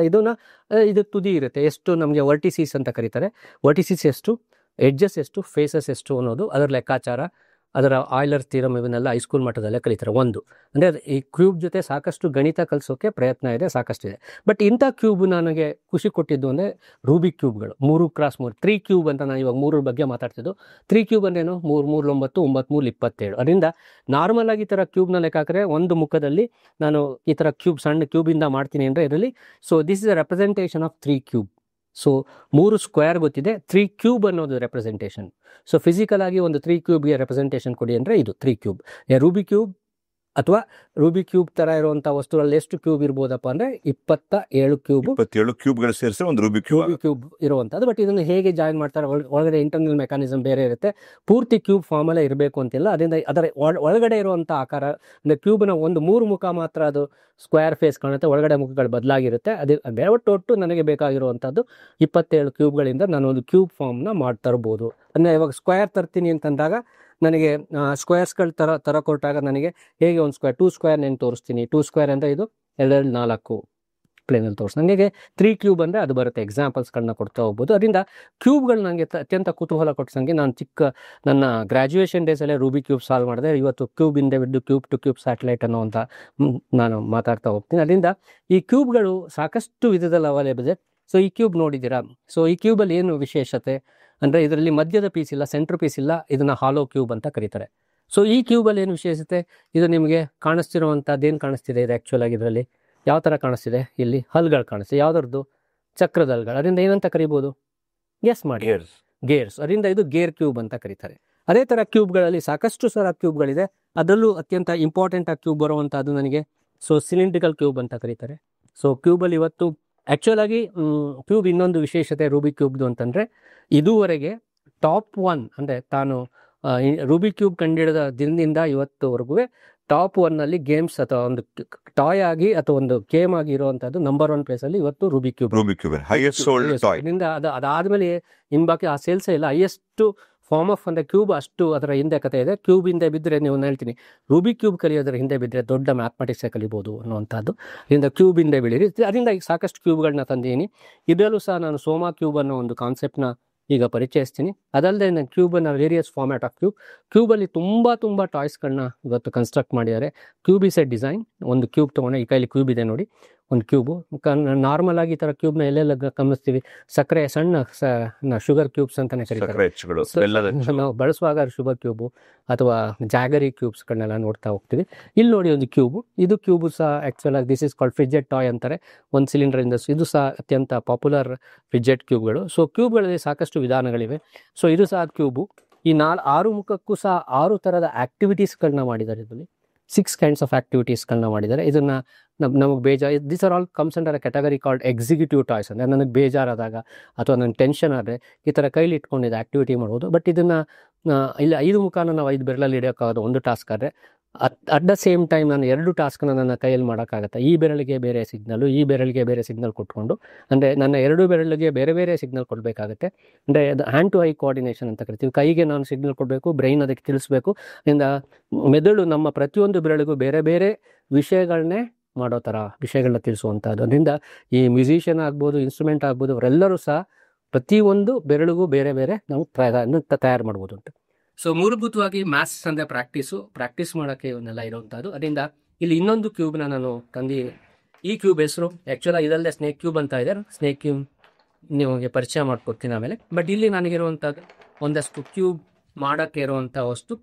ಇದು ತುದಿ ಇರುತ್ತೆ. ಎಷ್ಟು ನಮಗೆ ವರ್ಟಿಸಿಸ್ ಅಂತ ಕರೀತಾರೆ. ವರ್ಟಿಸಿಸ್ ಎಷ್ಟು, ಎಡ್ಜಸ್ ಎಷ್ಟು, ಫೇಸಸ್ ಎಷ್ಟು ಅನ್ನೋದು ಅದರ ಲೆಕ್ಕಾಚಾರ, ಅದರ ಆಯ್ಲರ್ ಥಿಯರಮ್, ಇವನ್ನೆಲ್ಲ ಹೈಸ್ಕೂಲ್ ಮಟ್ಟದಲ್ಲೇ ಕಲಿತಾರೆ. ಅಂದರೆ ಈ ಕ್ಯೂಬ್ ಜೊತೆ ಸಾಕಷ್ಟು ಗಣಿತ ಕಲಿಸೋಕ್ಕೆ ಪ್ರಯತ್ನ ಇದೆ, ಸಾಕಷ್ಟಿದೆ. ಬಟ್ ಇಂಥ ಕ್ಯೂಬ್ ನನಗೆ ಖುಷಿ ಕೊಟ್ಟಿದ್ದು ಅಂದರೆ ರೂಬಿಕ್ ಕ್ಯೂಬ್ಗಳು. 3x3 3 ಕ್ಯೂಬ್ ಅಂತ ನಾನು ಇವಾಗ 3 ಬಗ್ಗೆ ಮಾತಾಡ್ತಿದ್ದು. 3 ಕ್ಯೂಬ್ ಅಂದ್ರೇನು? 3 3 9 9 3 27. ಅದರಿಂದ ನಾರ್ಮಲ್ ಆಗಿ ಈ ಥರ ಕ್ಯೂಬ್ನ ಲೆಕ್ಕ ಹಾಕಿದ್ರೆ ಒಂದು ಮುಖದಲ್ಲಿ ನಾನು ಈ ಥರ ಸಣ್ಣ ಕ್ಯೂಬಿಂದ ಮಾಡ್ತೀನಿ ಅಂದರೆ ಇದರಲ್ಲಿ. So this is a representation of 3 cube. So 3 square ಗೊತ್ತಿದೆ, 3 ಕ್ಯೂಬ್ ಅನ್ನೋದು ರೆಪ್ರೆಸೆಂಟೇಷನ್. ಸೊ ಫಿಸಿಕಲ್ ಆಗಿ ಒಂದು 3 ಕ್ಯೂಬ್ಗೆ ರೆಪ್ರೆಸೆಂಟೇಷನ್ ಕೊಡಿ ಅಂದರೆ ಇದು 3 ಕ್ಯೂಬ್. ಎ ರೂಬಿಕ್ ಕ್ಯೂಬ್ ಅಥವಾ ರೂಬಿ ಕ್ಯೂಬ್ ತರ ಇರುವಂತ ವಸ್ತುಗಳಲ್ಲಿ ಎಷ್ಟು ಕ್ಯೂಬ್ ಇರ್ಬೋದಪ್ಪ ಅಂದ್ರೆ 27 ಕ್ಯೂಬ್ 27 ಕ್ಯೂಬ್ಗಳು ಸೇರಿಸಿ ಒಂದು ರೂಬಿಕ್ ಕ್ಯೂಬ್. ರೂಬಿ ಕ್ಯೂಬ್ ಇರುವಂತದ್ದು. ಬಟ್ ಇದನ್ನು ಹೇಗೆ ಜಾಯಿನ್ ಮಾಡ್ತಾರೆ, ಒಳಗಡೆ ಇಂಟರ್ನಲ್ ಮೆಕ್ಯಾನಿಸಮ್ ಬೇರೆ ಇರುತ್ತೆ, ಪೂರ್ತಿ ಕ್ಯೂಬ್ ಫಾರ್ಮ್ ಅಲ್ಲೇ ಇರಬೇಕು ಅಂತಿಲ್ಲ. ಅದರಿಂದ ಅದರ ಒಳಗಡೆ ಇರುವಂತ ಆಕಾರ ಅಂದ್ರೆ ಕ್ಯೂಬ್ನ ಒಂದು 3 ಮುಖ ಮಾತ್ರ ಅದು ಸ್ಕ್ವೇರ್ ಫೇಸ್ ಕಾಣುತ್ತೆ, ಒಳಗಡೆ ಮುಖಗಳು ಬದಲಾಗಿರುತ್ತೆ. ಅದೇ ಒಟ್ಟು ನನಗೆ ಬೇಕಾಗಿರುವಂತದ್ದು 27 ಕ್ಯೂಬ್ಗಳಿಂದ ನಾನು ಒಂದು ಕ್ಯೂಬ್ ಫಾರ್ಮ್ನ ಮಾಡಿ ತರಬಹುದು. ಅಂದ್ರೆ ಇವಾಗ ಸ್ಕ್ವೇರ್ ತರ್ತೀನಿ ಅಂತಂದಾಗ ನನಗೆ ಸ್ಕ್ವೇರ್ಸ್ಗಳು ತರ ಕೊಟ್ಟಾಗ ನನಗೆ ಹೇಗೆ ಒಂದು ಸ್ಕ್ವೇರ್ 2 ಸ್ಕ್ವೇರ್ ನಾನು ತೋರಿಸ್ತೀನಿ. 2 ಸ್ಕ್ವೇರ್ ಅಂದರೆ ಇದು 4 ಪ್ಲೇನಲ್ಲಿ ತೋರಿಸ್ತೀನಿ. ನನಗೆ 3 ಕ್ಯೂಬ್ ಅಂದರೆ ಅದು ಬರುತ್ತೆ. ಎಕ್ಸಾಂಪಲ್ಸ್ಗಳನ್ನ ಕೊಡ್ತಾ ಹೋಗ್ಬೋದು. ಅದರಿಂದ ಕ್ಯೂಬ್ಗಳು ನನಗೆ ಅತ್ಯಂತ ಕುತೂಹಲ ಕೊಟ್ಟಿಸಂಗೆ ನಾನು ನನ್ನ ಗ್ರ್ಯಾಜುಯೇಷನ್ ಡೇಸಲ್ಲೇ ರೂಬಿ ಕ್ಯೂಬ್ ಸಾಲ್ವ್ ಮಾಡಿದೆ. ಇವತ್ತು ಕ್ಯೂಬ್ ಇಂದ ಬಿದ್ದು ಕ್ಯೂಬ್ ಟು ಕ್ಯೂಬ್ ಸ್ಯಾಟಲೈಟ್ ಅನ್ನೋ ಅಂತ ನಾನು ಮಾತಾಡ್ತಾ ಹೋಗ್ತೀನಿ. ಅದರಿಂದ ಈ ಕ್ಯೂಬ್ಗಳು ಸಾಕಷ್ಟು ವಿಧದಲ್ಲಿ ಅವೈಲೇಬಲ್ ಇದೆ. ಸೊ ಈ ಕ್ಯೂಬ್ ನೋಡಿದ್ದೀರಾ? ಸೊ ಈ ಕ್ಯೂಬಲ್ಲಿ ಏನು ವಿಶೇಷತೆ ಅಂದರೆ ಇದರಲ್ಲಿ ಮಧ್ಯದ ಪೀಸ್ ಇಲ್ಲ, ಸೆಂಟ್ರ್ ಪೀಸ್ ಇಲ್ಲ, ಇದನ್ನು ಹಾಲೋ ಕ್ಯೂಬ್ ಅಂತ ಕರೀತಾರೆ. ಸೊ ಈ ಕ್ಯೂಬಲ್ಲಿ ಏನು ವಿಶೇಷತೆ, ಇದು ನಿಮಗೆ ಕಾಣಿಸ್ತಿರುವಂಥದ್ದು ಏನು ಕಾಣಿಸ್ತಿದೆ, ಇದು ಆ್ಯಕ್ಚುಲ್ ಆಗಿ ಇದರಲ್ಲಿ ಯಾವ ಥರ ಕಾಣಿಸ್ತಿದೆ, ಇಲ್ಲಿ ಹಲ್ಗಳು ಕಾಣಿಸ್ತಿದೆ. ಯಾವುದ್ರದ್ದು? ಚಕ್ರದ ಹಲ್ಗಳು. ಅದರಿಂದ ಏನಂತ ಕರಿಬೋದು? ಗೆಸ್ ಮಾಡಿ. ಗೇರ್ಸ್. ಅದರಿಂದ ಇದು ಗೇರ್ ಕ್ಯೂಬ್ ಅಂತ ಕರೀತಾರೆ. ಅದೇ ಥರ ಕ್ಯೂಬ್ಗಳಲ್ಲಿ ಸಾಕಷ್ಟು ಕ್ಯೂಬ್ಗಳಿದೆ. ಅದರಲ್ಲೂ ಅತ್ಯಂತ ಇಂಪಾರ್ಟೆಂಟ್ ಆಗಿ ಕ್ಯೂಬ್ ಬರುವಂಥದ್ದು ನನಗೆ ಸಿಲಿಂಡ್ರಿಕಲ್ ಕ್ಯೂಬ್ ಅಂತ ಕರೀತಾರೆ. ಸೊ ಕ್ಯೂಬಲ್ಲಿ ಇವತ್ತು ಆ್ಯಕ್ಚುಲ್ ಆಗಿ ಕ್ಯೂಬ್ ಇನ್ನೊಂದು ವಿಶೇಷತೆ ರೂಬಿ ಕ್ಯೂಬ್ದು ಅಂತಂದರೆ, ಇದುವರೆಗೆ ಟಾಪ್ 1 ಅಂದರೆ ತಾನು ರೂಬಿ ಕ್ಯೂಬ್ ಕಂಡಿಡಿದ ದಿನದಿಂದ ಇವತ್ತುವರೆಗೂ ಟಾಪ್ 1ನಲ್ಲಿ ಗೇಮ್ಸ್ ಅಥವಾ ಒಂದು ಟಾಯ್ ಆಗಿ ಅಥವಾ ಒಂದು ಗೇಮ್ ಆಗಿ ಇರುವಂಥದ್ದು ನಂಬರ್ 1 ಪ್ಲೇಸಲ್ಲಿ ಇವತ್ತು Ruby cube. Highest sold toy. ಇದರಿಂದ ಅದಾದಮೇಲೆ ಇನ್ನು ಬಾಕಿ ಆ ಸೇಲ್ಸೇ ಇಲ್ಲ. ಹೈಯೆಸ್ಟ್ ಫಾರ್ಮ್ ಆಫ್ ಅಂದರೆ ಕ್ಯೂಬ್ ಅಷ್ಟು ಅದರ ಹಿಂದೆ ಕಥೆ ಇದೆ. ಕ್ಯೂಬ್ ಹಿಂದೆ ಬಿದ್ದರೆ ನೀವು ಹೇಳ್ತೀನಿ ರೂಬಿ ಕ್ಯೂಬ್ ಕಲಿಯೋದ್ರ ಹಿಂದೆ ಬಿದ್ದರೆ ದೊಡ್ಡ ಮ್ಯಾಥಮೆಟಿಕ್ಸೇ ಕಲಿಬೋದು ಅನ್ನುವಂಥದ್ದು. ಇದರಿಂದ ಕ್ಯೂಬ್ ಹಿಂದೆ ಬೀಳಿರಿ. ಅದರಿಂದ ಈಗ ಸಾಕಷ್ಟು ಕ್ಯೂಬ್ಗಳನ್ನ ತಂದಿದ್ದೀನಿ. ಇದರಲ್ಲೂ ಸಹ ನಾನು ಸೋಮಾ ಕ್ಯೂಬ್ ಅನ್ನೋ ಒಂದು ಕಾನ್ಸೆಪ್ಟ್ನ ಈಗ ಪರಿಚಯಿಸ್ತೀನಿ. ಅದಲ್ಲದೆ ನಾನು ಕ್ಯೂಬನ್ನು ವೇರಿಯಸ್ ಫಾರ್ಮ್ಯಾಟ್ ಆಫ್ ಕ್ಯೂಬಲ್ಲಿ ತುಂಬ ಟಾಯ್ಸ್ಗಳನ್ನ ಇವತ್ತು ಕನ್ಸ್ಟ್ರಕ್ಟ್ ಮಾಡಿದ್ದಾರೆ. Cube is A design. ಒಂದು ಕ್ಯೂಬ್ ತೊಗೊಂಡೆ, ಈ ಕೈಲಿ ಕ್ಯೂಬ್ ಇದೆ ನೋಡಿ, ಒಂದು ಕ್ಯೂಬು. ನಾರ್ಮಲ್ ಆಗಿ ಈ ಥರ ಕ್ಯೂಬ್ನ ಎಲ್ಲೆಲ್ಲ ಗಮನಿಸ್ತೀವಿ, ಸಕ್ಕರೆ ಸಣ್ಣ ಶುಗರ್ ಕ್ಯೂಬ್ಸ್ ಅಂತಾನೆ ಕರೀತಾರೆ. ನಾವು ಬಳಸುವಾಗ ಶುಗರ್ ಕ್ಯೂಬು ಅಥವಾ ಜಾಗರಿ ಕ್ಯೂಬ್ಸ್ಗಳನ್ನೆಲ್ಲ ನೋಡ್ತಾ ಹೋಗ್ತೀವಿ. ಇಲ್ಲಿ ನೋಡಿ ಒಂದು ಕ್ಯೂಬು. ಇದು ಕ್ಯೂಬು ಸಹ ಆ್ಯಕ್ಚುಲ್ ಆಗಿ ದಿಸ್ ಇಸ್ ಕಾಲ್ಡ್ ಫ್ರಿಜೆಟ್ ಟಾಯ್ ಅಂತಾರೆ. ಒಂದು ಸಿಲಿಂಡರಿಂದ ಇದು ಸಹ ಅತ್ಯಂತ ಪಾಪ್ಯುಲರ್ ಫ್ರಿಜೆಟ್ ಕ್ಯೂಬ್ಗಳು. ಸೊ ಕ್ಯೂಬ್ಗಳಲ್ಲಿ ಸಾಕಷ್ಟು ವಿಧಾನಗಳಿವೆ. ಸೊ ಇದು ಸಹ ಕ್ಯೂಬು. ಈ 6 ಮುಖಕ್ಕೂ ಸಹ 6 ಥರದ ಆ್ಯಕ್ಟಿವಿಟೀಸ್ಗಳನ್ನ ಮಾಡಿದ್ದಾರೆ. ಇದರಲ್ಲಿ 6 kinds ಆಫ್ ಆ್ಯಕ್ಟಿವಿಟೀಸ್ಗಳನ್ನ ಮಾಡಿದ್ದಾರೆ. ಇದನ್ನು ನಮಗೆ ಬೇಜಾರು, this are all comes under a category called executive toys. ಅಂದರೆ ನನಗೆ ಬೇಜಾರಾದಾಗ ಅಥವಾ ನನಗೆ ಟೆನ್ಷನ್ ಆದರೆ ಈ ಥರ ಕೈಲಿ ಇಟ್ಕೊಂಡಿದ್ದು ಆ್ಯಕ್ಟಿವಿಟಿ ಮಾಡ್ಬೋದು. ಬಟ್ ಇದನ್ನು ಇಲ್ಲಿ 5 ಮುಖಾನ ನಾವು 5 ಬೆರಳಲ್ಲಿ ಹಿಡಿಯೋಕ್ಕಾಗೋದು ಒಂದು ಟಾಸ್ಕ್ ಆದರೆ, ಅಟ್ ದ ಸೇಮ್ ಟೈಮ್ ನಾನು 2 ಟಾಸ್ಕನ್ನು ನನ್ನ ಕೈಯಲ್ಲಿ ಮಾಡೋಕ್ಕಾಗತ್ತೆ. ಈ ಬೆರಳಿಗೆ ಬೇರೆ ಸಿಗ್ನಲ್ಲು, ಈ ಬೆರಳಿಗೆ ಬೇರೆ ಸಿಗ್ನಲ್ ಕೊಟ್ಕೊಂಡು, ಅಂದರೆ ನನ್ನ 2 ಬೆರಳಿಗೆ ಬೇರೆ ಬೇರೆ ಸಿಗ್ನಲ್ ಕೊಡಬೇಕಾಗತ್ತೆ. ಅಂದರೆ ಅದು ಹ್ಯಾಂಡ್ ಟು ಐ ಕೋಆರ್ಡಿನೇಷನ್ ಅಂತ ಕರಿತೀವಿ. ಕೈಗೆ ನಾನು ಸಿಗ್ನಲ್ ಕೊಡಬೇಕು, ಬ್ರೈನ್ ಅದಕ್ಕೆ ತಿಳಿಸ್ಬೇಕು. ಅದರಿಂದ ಮೆದುಳು ನಮ್ಮ ಪ್ರತಿಯೊಂದು ಬೆರಳಿಗೂ ಬೇರೆ ಬೇರೆ ವಿಷಯಗಳನ್ನೇ ಮಾಡೋ ಥರ ವಿಷಯಗಳನ್ನ ತಿಳಿಸುವಂಥದ್ದು. ಅದರಿಂದ ಈ ಮ್ಯೂಸಿಷಿಯನ್ ಆಗ್ಬೋದು, ಇನ್ಸ್ಟ್ರೂಮೆಂಟ್ ಆಗ್ಬೋದು, ಅವರೆಲ್ಲರೂ ಸಹ ಪ್ರತಿಯೊಂದು ಬೆರಳಿಗೂ ಬೇರೆ ಬೇರೆ ನಾವು ತಯಾರು ಮಾಡ್ಬೋದು ಅಂತ. ಸೊ ಮೂಲಭೂತವಾಗಿ ಮ್ಯಾಥ್ಸ್ ಅಂದರೆ ಪ್ರಾಕ್ಟೀಸ್ ಮಾಡೋಕ್ಕೆ ಇವನ್ನೆಲ್ಲ ಇರುವಂಥದ್ದು. ಅದರಿಂದ ಇಲ್ಲಿ ಇನ್ನೊಂದು ಕ್ಯೂಬ್ನ ನಾನು ತಂದಿದ್ದೀನಿ. ಈ ಕ್ಯೂಬ್ ಹೆಸರು ಆ್ಯಕ್ಚುಲಾಗಿ ಇದಲ್ಲದೆ ಸ್ನೇಕ್ ಕ್ಯೂಬ್ ಅಂತ ಇದೆ. ಸ್ನೇಕ್ ಕ್ಯೂಬ್ ನಿಮಗೆ ಪರಿಚಯ ಮಾಡ್ಕೊಡ್ತೀನಿ ಆಮೇಲೆ. ಬಟ್ ಇಲ್ಲಿ ನನಗಿರುವಂಥದ್ದು ಒಂದಷ್ಟು ಕ್ಯೂಬ್ ಮಾಡೋಕ್ಕೆ ಇರುವಂಥ ವಸ್ತು.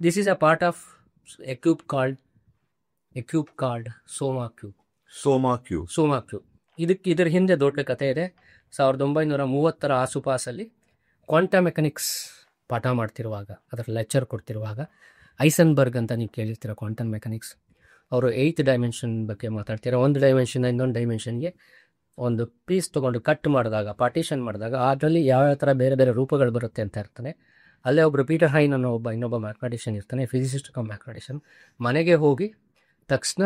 This is a part of A cube called Soma cube. ಇದರ ಹಿಂದೆ ದೊಡ್ಡ ಕಥೆ ಇದೆ. 1930 ಆಸುಪಾಸಲ್ಲಿ ಕ್ವಾಂಟಮ್ ಮೆಕ್ಯಾನಿಕ್ಸ್ ಪಾಠ ಮಾಡ್ತಿರುವಾಗ, ಅದರ ಲೆಕ್ಚರ್ ಕೊಡ್ತಿರುವಾಗ, ಐಸನ್ಬರ್ಗ್ ಅಂತ ನೀವು ಕೇಳಿರ್ತೀರ ಕ್ವಾಂಟಮ್ ಮೆಕ್ಯಾನಿಕ್ಸ್. ಅವರು 8th ಡೈಮೆನ್ಷನ್ ಬಗ್ಗೆ ಮಾತಾಡ್ತೀರ. ಒಂದು ಡೈಮೆನ್ಷನ್ ಇನ್ನೊಂದು ಡೈಮೆನ್ಷನ್ಗೆ ಒಂದು ಪೀಸ್ ತೊಗೊಂಡು ಕಟ್ ಮಾಡಿದಾಗ, ಪಾರ್ಟಿಷನ್ ಮಾಡಿದಾಗ ಅದರಲ್ಲಿ ಯಾವ್ಯಾವ ಥರ ಬೇರೆ ಬೇರೆ ರೂಪಗಳು ಬರುತ್ತೆ ಅಂತ ಇರ್ತಾನೆ. ಅಲ್ಲೇ ಒಬ್ಬರು ಪೀಟರ್ ಹೈನ್ ಅನ್ನೋ ಇನ್ನೊಬ್ಬ ಮ್ಯಾಥಮೆಟಿಷಿಯನ್ ಇರ್ತಾನೆ, ಫಿಸಿಸಿಸ್ಟ್ ಕಮ್ ಮ್ಯಾಥಮೆಟಿಷಿಯನ್. ಮನೆಗೆ ಹೋಗಿ ತಕ್ಷಣ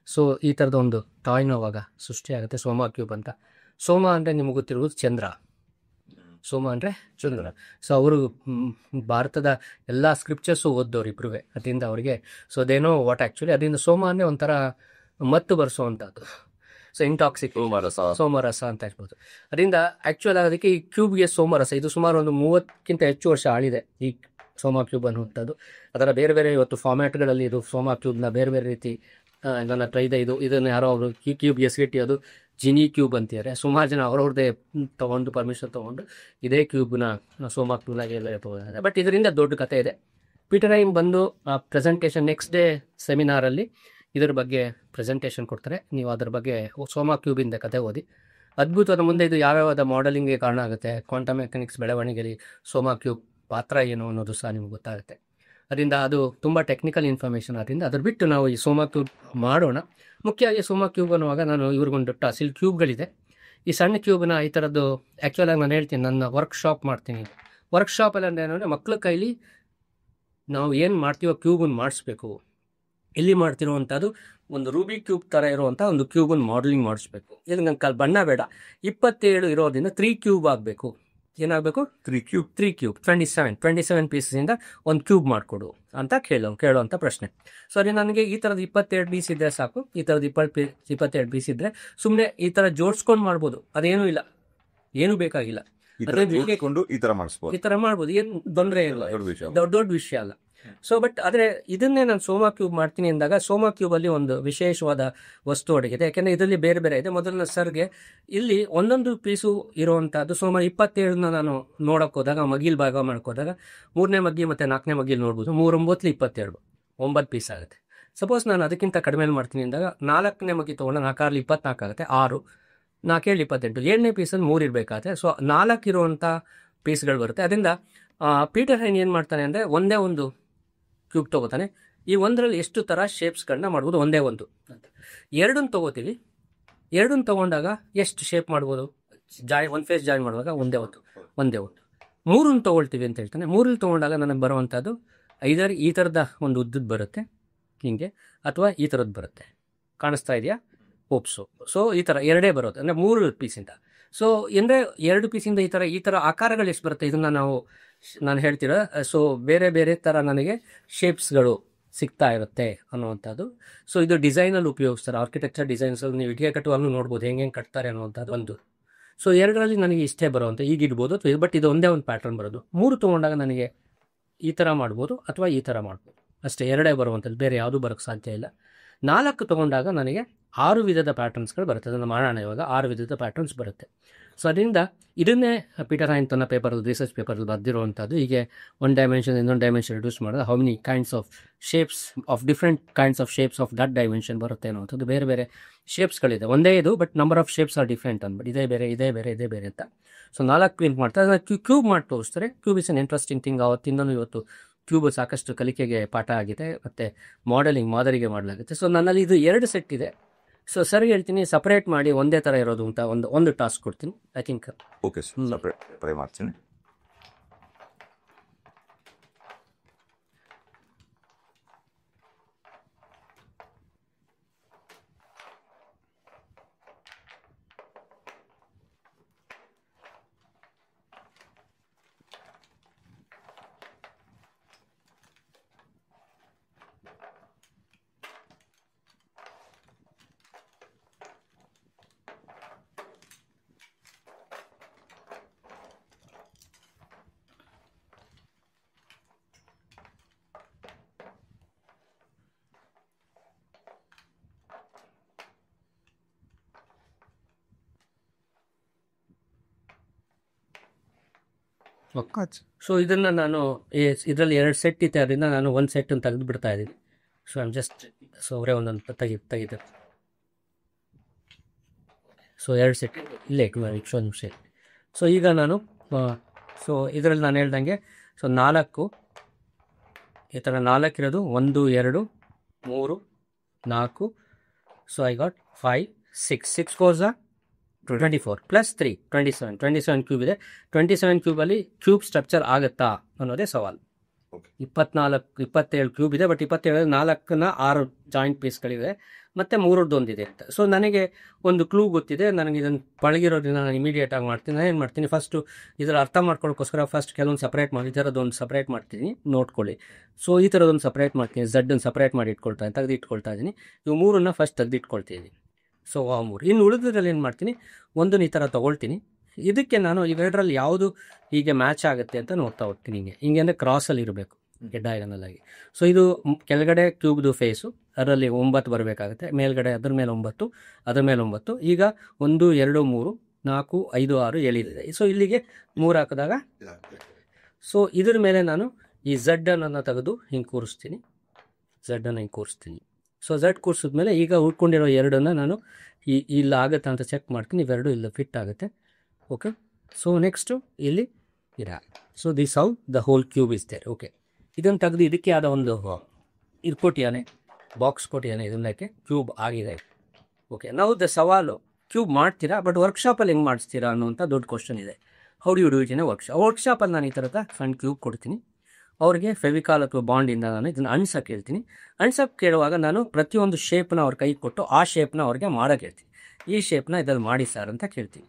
ಸೊ ಈ ಥರದ ಒಂದು ಟಾಯ್ನ ಅವಾಗ ಸೃಷ್ಟಿಯಾಗುತ್ತೆ, ಸೋಮಾ ಕ್ಯೂಬ್ ಅಂತ. ಸೋಮ ಅಂದರೆ ನಿಮಗೆ ಗೊತ್ತಿರುವುದು ಚಂದ್ರ. ಸೊ ಅವರು ಭಾರತದ ಎಲ್ಲ ಸ್ಕ್ರಿಪ್ಚರ್ಸು ಓದ್ದವ್ರು ಇಬ್ಬರೂ. ಅದರಿಂದ ಅವರಿಗೆ ಸೊ ದೇನೋ ವಾಟ್ ಆ್ಯಕ್ಚುಲಿ. ಅದರಿಂದ ಸೋಮ ಅಂದರೆ ಒಂಥರ ಮತ್ತು ಬರೆಸೋವಂಥದ್ದು. ಸೊ ಇಂಟಾಕ್ಸಿಕ್ ಸೋಮರಸ ಅಂತ ಹೇಳ್ಬೋದು. ಅದರಿಂದ ಆ್ಯಕ್ಚುಲ್ ಅದಕ್ಕೆ ಈ ಕ್ಯೂಬ್ಗೆ ಸೋಮರಸ, ಇದು ಸುಮಾರು ಒಂದು 30ಕ್ಕಿಂತ ಹೆಚ್ಚು ವರ್ಷ ಆಳಿದೆ ಈ ಸೋಮಾ ಕ್ಯೂಬ್ ಅನ್ನುವಂಥದ್ದು. ಅದರ ಬೇರೆ ಬೇರೆ ಇವತ್ತು ಫಾರ್ಮ್ಯಾಟ್ಗಳಲ್ಲಿ ಇದು ಸೋಮಾ ಕ್ಯೂಬ್ನ ಬೇರೆ ಬೇರೆ ರೀತಿ ನನ್ನ ಹತ್ರ ಇದೆ. ಇದನ್ನು ಯಾರೋ ಅವರು ಕ್ಯೂಬ್ ಎಸ್ಗಿಟಿ ಅದು ಜಿನಿ ಕ್ಯೂಬ್ ಅಂತಿದ್ದಾರೆ. ಸುಮಾರು ಜನ ಅವ್ರವ್ರದ್ದೇ ತೊಗೊಂಡು ಪರ್ಮಿಷನ್ ತೊಗೊಂಡು ಇದೇ ಕ್ಯೂಬ್ನ ಸೋಮಾ ಕ್ಯೂಬ್ನಾಗೆ ಎಲ್ಲ ಇರ್ಬೋದು. ಬಟ್ ಇದರಿಂದ ದೊಡ್ಡ ಕಥೆ ಇದೆ. ಪೀಟರ್ ಹೈನ್ ಬಂದು ಪ್ರೆಸೆಂಟೇಷನ್ ನೆಕ್ಸ್ಟ್ ಡೇ ಸೆಮಿನಾರಲ್ಲಿ ಇದರ ಬಗ್ಗೆ ಪ್ರೆಸೆಂಟೇಷನ್ ಕೊಡ್ತಾರೆ. ನೀವು ಅದ್ರ ಬಗ್ಗೆ ಸೋಮಾ ಕ್ಯೂಬಿಂದ ಕತೆ ಓದಿ. ಅದ್ಭುತವಾದ ಮುಂದೆ ಇದು ಯಾವ್ಯಾವ ಮಾಡೆಲಿಂಗ್ಗೆ ಕಾರಣ ಆಗುತ್ತೆ, ಕ್ವಾಂಟಮ್ ಮೆಕ್ಯಾನಿಕ್ಸ್ ಬೆಳವಣಿಗೆಯಲ್ಲಿ ಸೋಮಾ ಕ್ಯೂಬ್ ಪಾತ್ರ ಏನು ಅನ್ನೋದು ಸಹ ನಿಮ್ಗೆ ಗೊತ್ತಾಗುತ್ತೆ. ಅದರಿಂದ ಅದು ತುಂಬ ಟೆಕ್ನಿಕಲ್ ಇನ್ಫಾರ್ಮೇಷನ್ ಅದರಿಂದ ಅದ್ರ ಬಿಟ್ಟು ನಾವು ಈ ಸೋಮಾ ಕ್ಯೂಬ್ ಮಾಡೋಣ. ಮುಖ್ಯವಾಗಿ ಸೋಮಾ ಕ್ಯೂಬ್ ಅನ್ನುವಾಗ ನಾನು ಇವ್ರಿಗೊಂದು ಟಸಿಲ್ ಕ್ಯೂಬ್ಗಳಿದೆ. ಈ ಸಣ್ಣ ಕ್ಯೂಬ್ನ ಈ ಥರದ್ದು ಆ್ಯಕ್ಚುಲಾಗಿ ನಾನು ಹೇಳ್ತೀನಿ, ನನ್ನ ವರ್ಕ್ಶಾಪ್ ಮಾಡ್ತೀನಿ. ವರ್ಕ್ಶಾಪಲ್ಲಿ ಅಂದರೆ ಏನಂದರೆ ಮಕ್ಳ ಕೈಲಿ ನಾವು ಏನು ಮಾಡ್ತೀವೋ ಕ್ಯೂಬನ್ನು ಮಾಡಿಸ್ಬೇಕು. ಇಲ್ಲಿ ಮಾಡ್ತಿರುವಂಥದ್ದು ಒಂದು ರೂಬಿಕ್ ಕ್ಯೂಬ್ ಥರ ಇರುವಂಥ ಒಂದು ಕ್ಯೂಬನ್ನು ಮಾಡೆಲಿಂಗ್ ಮಾಡಿಸ್ಬೇಕು. ಇದು ನನ್ನ ಬಣ್ಣ ಬೇಡ, 27 ಇರೋದ್ರಿಂದ 3 ಕ್ಯೂಬ್ ಆಗಬೇಕು. ಏನಾಗಬೇಕು? 3 ಕ್ಯೂಬ್ 27 ಪೀಸಸಿಂದ ಒಂದು ಕ್ಯೂಬ್ ಮಾಡಿಕೊಡು ಅಂತ ಕೇಳುವಂಥ ಪ್ರಶ್ನೆ. ಸರಿ, ನನಗೆ ಈ ಥರದ್ದು 22 ಪೀಸ್ ಇದ್ದರೆ ಸಾಕು. ಈ ಥರದ್ದು 22 ಪೀಸ್ ಇದ್ದರೆ ಸುಮ್ಮನೆ ಈ ಥರ ಜೋಡಿಸ್ಕೊಂಡು ಮಾಡ್ಬೋದು, ಅದೇನೂ ಇಲ್ಲ, ಏನೂ ಬೇಕಾಗಿಲ್ಲ. ಈ ತರ ಮಾಡಿಸ್ಬೋದು, ಈ ಥರ ಮಾಡ್ಬೋದು, ಏನು ತೊಂದರೆ ಇಲ್ಲ, ದೊಡ್ಡ ವಿಷಯ ಅಲ್ಲ. ಸೊ ಬಟ್ ಆದರೆ ಇದನ್ನೇ ನಾನು ಸೋಮಾ ಕ್ಯೂಬ್ ಮಾಡ್ತೀನಿ ಅಂದಾಗ ಸೋಮಾ ಕ್ಯೂಬಲ್ಲಿ ಒಂದು ವಿಶೇಷವಾದ ವಸ್ತು ಅಡಗಿದೆ. ಯಾಕೆಂದರೆ ಇದರಲ್ಲಿ ಬೇರೆ ಬೇರೆ ಇದೆ. ಮೊದಲನೇ ಸರ್ಗೆ ಇಲ್ಲಿ ಒಂದೊಂದು ಪೀಸು ಇರುವಂಥದ್ದು. ಸೋಮಾ 27ನ ನಾನು ನೋಡೋಕೆ ಹೋದಾಗ ಮಗಿಲ್ ಭಾಗ ಮಾಡ್ಕೋದಾಗ 3ನೇ ಮಗ್ಗಿ ಮತ್ತು 4ನೇ ಮಗ್ಗಿಲ್ ನೋಡ್ಬೋದು. 3 9 22 9 ಪೀಸ್ ಆಗುತ್ತೆ. ಸಪೋಸ್ ನಾನು ಅದಕ್ಕಿಂತ ಕಡಿಮೆ ಮಾಡ್ತೀನಿ ಅಂದಾಗ 4ನೇ ಮಗ್ಗಿ ತೊಗೊಂಡು 4 24 ಆಗುತ್ತೆ, 6 4 28 7ನೇ ಪೀಸಲ್ಲಿ 3 ಇರಬೇಕಾಗುತ್ತೆ. ಸೊ 4 ಇರುವಂಥ ಪೀಸ್ಗಳು ಬರುತ್ತೆ. ಅದರಿಂದ ಪೀಟರ್ ಹೈನ್ ಏನು ಮಾಡ್ತಾನೆ ಅಂದರೆ ಒಂದೇ ಒಂದು ಕ್ಯೂಬ್ ತೊಗೋತಾನೆ. ಈ ಒಂದರಲ್ಲಿ ಎಷ್ಟು ಥರ ಶೇಪ್ಸ್ಗಳನ್ನ ಮಾಡ್ಬೋದು, ಒಂದೇ ಒಂದು. ಎರಡನ್ನು ತೊಗೋತೀವಿ, ಎರಡನ್ನು ತೊಗೊಂಡಾಗ ಎಷ್ಟು ಶೇಪ್ ಮಾಡ್ಬೋದು, ಒಂದು ಫೇಸ್ ಜಾಯಿನ್ ಮಾಡುವಾಗ ಒಂದೇ ಒಂದು. 3 ತೊಗೊಳ್ತೀವಿ ಅಂತ ಹೇಳ್ತಾನೆ. 3 ತೊಗೊಂಡಾಗ ನನಗೆ ಬರುವಂಥದ್ದು ಐದರ್ ಈ ಥರದ ಒಂದು ಉದ್ದದ್ದು ಬರುತ್ತೆ ಹಿಂಗೆ, ಅಥವಾ ಈ ಥರದ್ದು ಬರುತ್ತೆ. ಕಾಣಿಸ್ತಾ ಇದೆಯಾ? ಹೋಪ್ಸು. ಸೊ ಈ ಥರ ಎರಡೇ ಬರುತ್ತೆ, ಅಂದರೆ 3 ಪೀಸಿಂದ. ಸೊ ಅಂದರೆ 2 ಪೀಸಿಂದ ಈ ಥರ ಆಕಾರಗಳು ಎಷ್ಟು ಬರುತ್ತೆ ಇದನ್ನು ನಾನು ಹೇಳ್ತೀರ. ಸೊ ಬೇರೆ ಬೇರೆ ಥರ ನನಗೆ ಶೇಪ್ಸ್ಗಳು ಸಿಗ್ತಾ ಇರುತ್ತೆ ಅನ್ನುವಂಥದ್ದು. ಸೊ ಇದು ಡಿಸೈನಲ್ಲಿ ಉಪಯೋಗಿಸ್ತಾರೆ, ಆರ್ಕಿಟೆಕ್ಚರ್ ಡಿಸೈನ್ಸಲ್ಲಿ ನೀವು ಇಟ್ಟಿಗೆ ಕಟ್ಟುವಾಗಲೂ ನೋಡ್ಬೋದು ಹೆಂಗೆ ಕಟ್ತಾರೆ ಅನ್ನುವಂಥದ್ದು ಒಂದು. ಸೊ 2ರಲ್ಲಿ ನನಗೆ ಇಷ್ಟೇ ಬರುವಂಥ ಈಗ ಇಡ್ಬೋದು, ಬಟ್ ಇದು ಒಂದೇ ಒಂದು ಪ್ಯಾಟ್ರನ್ ಬರೋದು. 3 ತೊಗೊಂಡಾಗ ನನಗೆ ಈ ಥರ ಮಾಡ್ಬೋದು ಅಥವಾ ಈ ಥರ ಮಾಡ್ಬೋದು, ಅಷ್ಟೇ, ಎರಡೇ ಬರುವಂಥದ್ದು, ಬೇರೆ ಯಾವುದೂ ಬರೋಕ್ಕೆ ಸಾಧ್ಯ ಇಲ್ಲ. 4 ತೊಗೊಂಡಾಗ ನನಗೆ 6 ವಿಧದ ಪ್ಯಾಟರ್ನ್ಸ್ಗಳು ಬರುತ್ತೆ. ಅದನ್ನು ಮಾಡೋಣ ಇವಾಗ. 6 ವಿಧದ ಪ್ಯಾಟರ್ನ್ಸ್ ಬರುತ್ತೆ. ಸೊ ಅದರಿಂದ ಇದನ್ನೇ ಪೀಟರ್ ಹೈನ್ ತನ್ನ ಪೇಪರಲ್ಲಿ, ರಿಸರ್ಚ್ ಪೇಪರಲ್ಲಿ ಬರೆದಿರುವಂಥದ್ದು. ಹೀಗೆ ಒಂದು ಡೈಮೆನ್ಷನ್ ಇನ್ನೊಂದು ಡೈಮೆನ್ಷನ್ ರಿಡ್ಯೂಸ್ ಮಾಡೋದು, how many kinds of shapes of different kinds of shapes of that dimension ಬರುತ್ತೆ ಅನ್ನೋವಂಥದ್ದು. ಬೇರೆ ಬೇರೆ ಶೇಪ್ಸ್ಗಳಿದೆ, ಒಂದೇ ಇದು, but number of shapes are different ಅಂದ್ಬಿಟ್ಟು ಇದೇ ಬೇರೆ ಅಂತ. ಸೊ 4 ಪ್ರಿಂಟ್ ಮಾಡ್ತಾರೆ, ಅದನ್ನು ಕ್ಯೂಬ್ ಮಾಡಿ ತೋರಿಸ್ತಾರೆ. Cube is an interesting thing. ಅವತ್ತಿಂದನೂ ಇವತ್ತು ಕ್ಯೂಬ್ ಸಾಕಷ್ಟು ಕಲಿಕೆಗೆ ಪಾಠ ಆಗಿದೆ, ಮತ್ತು ಮಾಡೆಲಿಂಗ್ ಮಾದರಿಗೆ ಮಾಡಲಾಗುತ್ತೆ. ಸೊ ನನ್ನಲ್ಲಿ ಇದು 2 ಸೆಟ್ ಇದೆ. ಸೊ ಸರಿ ಹೇಳ್ತೀನಿ, ಸಪ್ರೇಟ್ ಮಾಡಿ ಒಂದೇ ಥರ ಇರೋದು ಅಂತ ಒಂದು ಟಾಸ್ಕ್ ಕೊಡ್ತೀನಿ. I think okay separate try ಮಾಡ್ತೀನಿ. ಸೊ ಇದನ್ನು ನಾನು ಇದರಲ್ಲಿ 2 ಸೆಟ್ ಇತ್ತು, ಅದರಿಂದ ನಾನು ಒಂದು ಸೆಟ್ಟನ್ನು ತೆಗೆದು ಬಿಡ್ತಾ ಇದ್ದೀನಿ. ಸೊ ಐಮ್ ಜಸ್ಟ್ ಅವರೇ ಒಂದೊಂದು ತೆಗೆದು. ಸೊ 2 ಸೆಟ್ ಇಲ್ಲೇ ಒಂದು ಸೆಟ್. ಸೊ ಈಗ ನಾನು ಇದರಲ್ಲಿ ನಾನು ಹೇಳ್ದಂಗೆ ಸೊ 4 ಈ ಥರ 4 ಇರೋದು 1 2 3 4. So I got 5 6 goes 24 plus 3 27 cube ಇದೆ. 27 ಕ್ಯೂಬಲ್ಲಿ ಕ್ಯೂಬ್ ಸ್ಟ್ರಕ್ಚರ್ ಆಗುತ್ತಾ ಅನ್ನೋದೇ ಸವಾಲು. 27 ಕ್ಯೂಬ್ ಇದೆ, ಬಟ್ 27 4ನ 6 ಜಾಯಿಂಟ್ ಪೀಸ್ಗಳಿವೆ, ಮತ್ತು 3 ಅಂತ. ಸೊ ನನಗೆ ಒಂದು ಕ್ಲೂ ಗೊತ್ತಿದೆ, ನನಗೆ ಇದನ್ನು ಪಳಗಿರೋದ್ರಿಂದ ನಾನು ಇಮಿಡಿಯೇಟಾಗಿ ಮಾಡ್ತೀನಿ. ನಾನು ಏನು ಮಾಡ್ತೀನಿ, ಫಸ್ಟು ಇದರ ಅರ್ಥ ಮಾಡ್ಕೊಳ್ಳೋಕ್ಕೋಸ್ಕರ ಫಸ್ಟ್ ಕೆಲವೊಂದು ಸಪ್ರೇಟ್ ಮಾಡಿ, ಈ ಥರದ್ದೊಂದು ಸಪ್ರೇಟ್ ಮಾಡ್ತೀನಿ, ನೋಡ್ಕೊಳ್ಳಿ. ಸೊ ಈ ಥರದೊಂದು ಸಪ್ರೇಟ್ ಮಾಡ್ತೀನಿ, ಝಡ್ಡನ್ನು ಸಪ್ರೇಟ್ ಮಾಡಿ ತೆಗೆದಿಟ್ಕೊಳ್ತಾ ಇದ್ದೀನಿ. ಇವು 3ನ್ನ ಫಸ್ಟ್ ತೆಗೆದಿಟ್ಕೊಳ್ತೀನಿ. ಸೊ ಆ 3 ಇನ್ನು ಉಳಿದ್ರಲ್ಲಿ ಏನು ಮಾಡ್ತೀನಿ, ಒಂದನ್ನು ಈ ಥರ ತೊಗೊಳ್ತೀನಿ. ಇದಕ್ಕೆ ನಾನು ಇವೆರಡರಲ್ಲಿ ಯಾವುದು ಹೀಗೆ ಮ್ಯಾಚ್ ಆಗುತ್ತೆ ಅಂತ ನೋಡ್ತಾ ಹೋಗ್ತೀನಿ. ಹಿಂಗೆ ಅಂದರೆ ಕ್ರಾಸಲ್ಲಿ ಇರಬೇಕು, ಡಯಾಗನಲ್ ಆಗಿ. ಸೊ ಇದು ಕೆಳಗಡೆ ಕ್ಯೂಬ್ದು ಫೇಸು, ಅದರಲ್ಲಿ 9 ಬರಬೇಕಾಗುತ್ತೆ, ಮೇಲ್ಗಡೆ ಅದ್ರ ಮೇಲೆ 9, ಅದ್ರ ಮೇಲೆ 9. ಈಗ 1 2 3 4 5 6 7 ಇದೆ. ಸೊ ಇಲ್ಲಿಗೆ 3 ಹಾಕಿದಾಗ, ಸೊ ಇದ್ರ ಮೇಲೆ ನಾನು ಈ ಝಡ್ಡನ್ನು ತೆಗೆದು ಹಿಂಗೆ ಕೂರಿಸ್ತೀನಿ. ಸೊ ಝಡ್ ಕೂರಿಸಿದ್ಮೇಲೆ ಈಗ ಉಟ್ಕೊಂಡಿರೋ 2ನ್ನ ನಾನು ಇಲ್ಲ ಆಗುತ್ತೆ ಅಂತ ಚೆಕ್ ಮಾಡ್ತೀನಿ. ಇವೆರಡು ಇಲ್ಲ ಫಿಟ್ ಆಗುತ್ತೆ. ಓಕೆ, ಸೊ ನೆಕ್ಸ್ಟು ಇಲ್ಲಿ ಇರ. So this how the whole cube is there. Okay, ಇದನ್ನು ತೆಗೆದು ಇದಕ್ಕೆ ಆದ ಒಂದು ಇದು ಕೊಟ್ಟಿಯಾನೆ, ಬಾಕ್ಸ್ ಕೊಟ್ಟಿಯಾನೆ, ಇದನ್ನಕ್ಕೆ ಕ್ಯೂಬ್ ಆಗಿದೆ. ಓಕೆ, ನಾವು ಸವಾಲು ಕ್ಯೂಬ್ ಮಾಡ್ತೀರಾ, ಬಟ್ ವರ್ಕ್ಶಾಪಲ್ಲಿ ಹೆಂಗೆ ಮಾಡಿಸ್ತೀರಾ ಅನ್ನೋಂಥ ದೊಡ್ಡ ಕ್ವಶನ್ ಇದೆ. How do you do it in ವರ್ಕ್ಶಾಪಲ್ಲಿ ನಾನು ಈ ಥರದ ಸಣ್ಣ ಕ್ಯೂಬ್ ಕೊಡ್ತೀನಿ. ಅವ್ರಿಗೆ ಫೆವಿಕಾಲ್ ಅಥವಾ ಬಾಂಡಿಂದ ನಾನು ಇದನ್ನು ಅಣ್ಸಕ್ಕೆ ಹೇಳ್ತೀನಿ. ಅಣ್ಸಕ್ಕೆ ಕೇಳುವಾಗ ನಾನು ಪ್ರತಿಯೊಂದು ಶೇಪ್ನ ಅವ್ರ ಕೈ ಕೊಟ್ಟು ಆ ಶೇಪ್ನ ಅವ್ರಿಗೆ ಮಾಡೋಕ್ಕೆ ಹೇಳ್ತೀನಿ. ಈ ಶೇಪ್ನ ಇದ್ರಲ್ಲಿ ಮಾಡಿ ಸರ್ ಅಂತ ಕೇಳ್ತೀನಿ.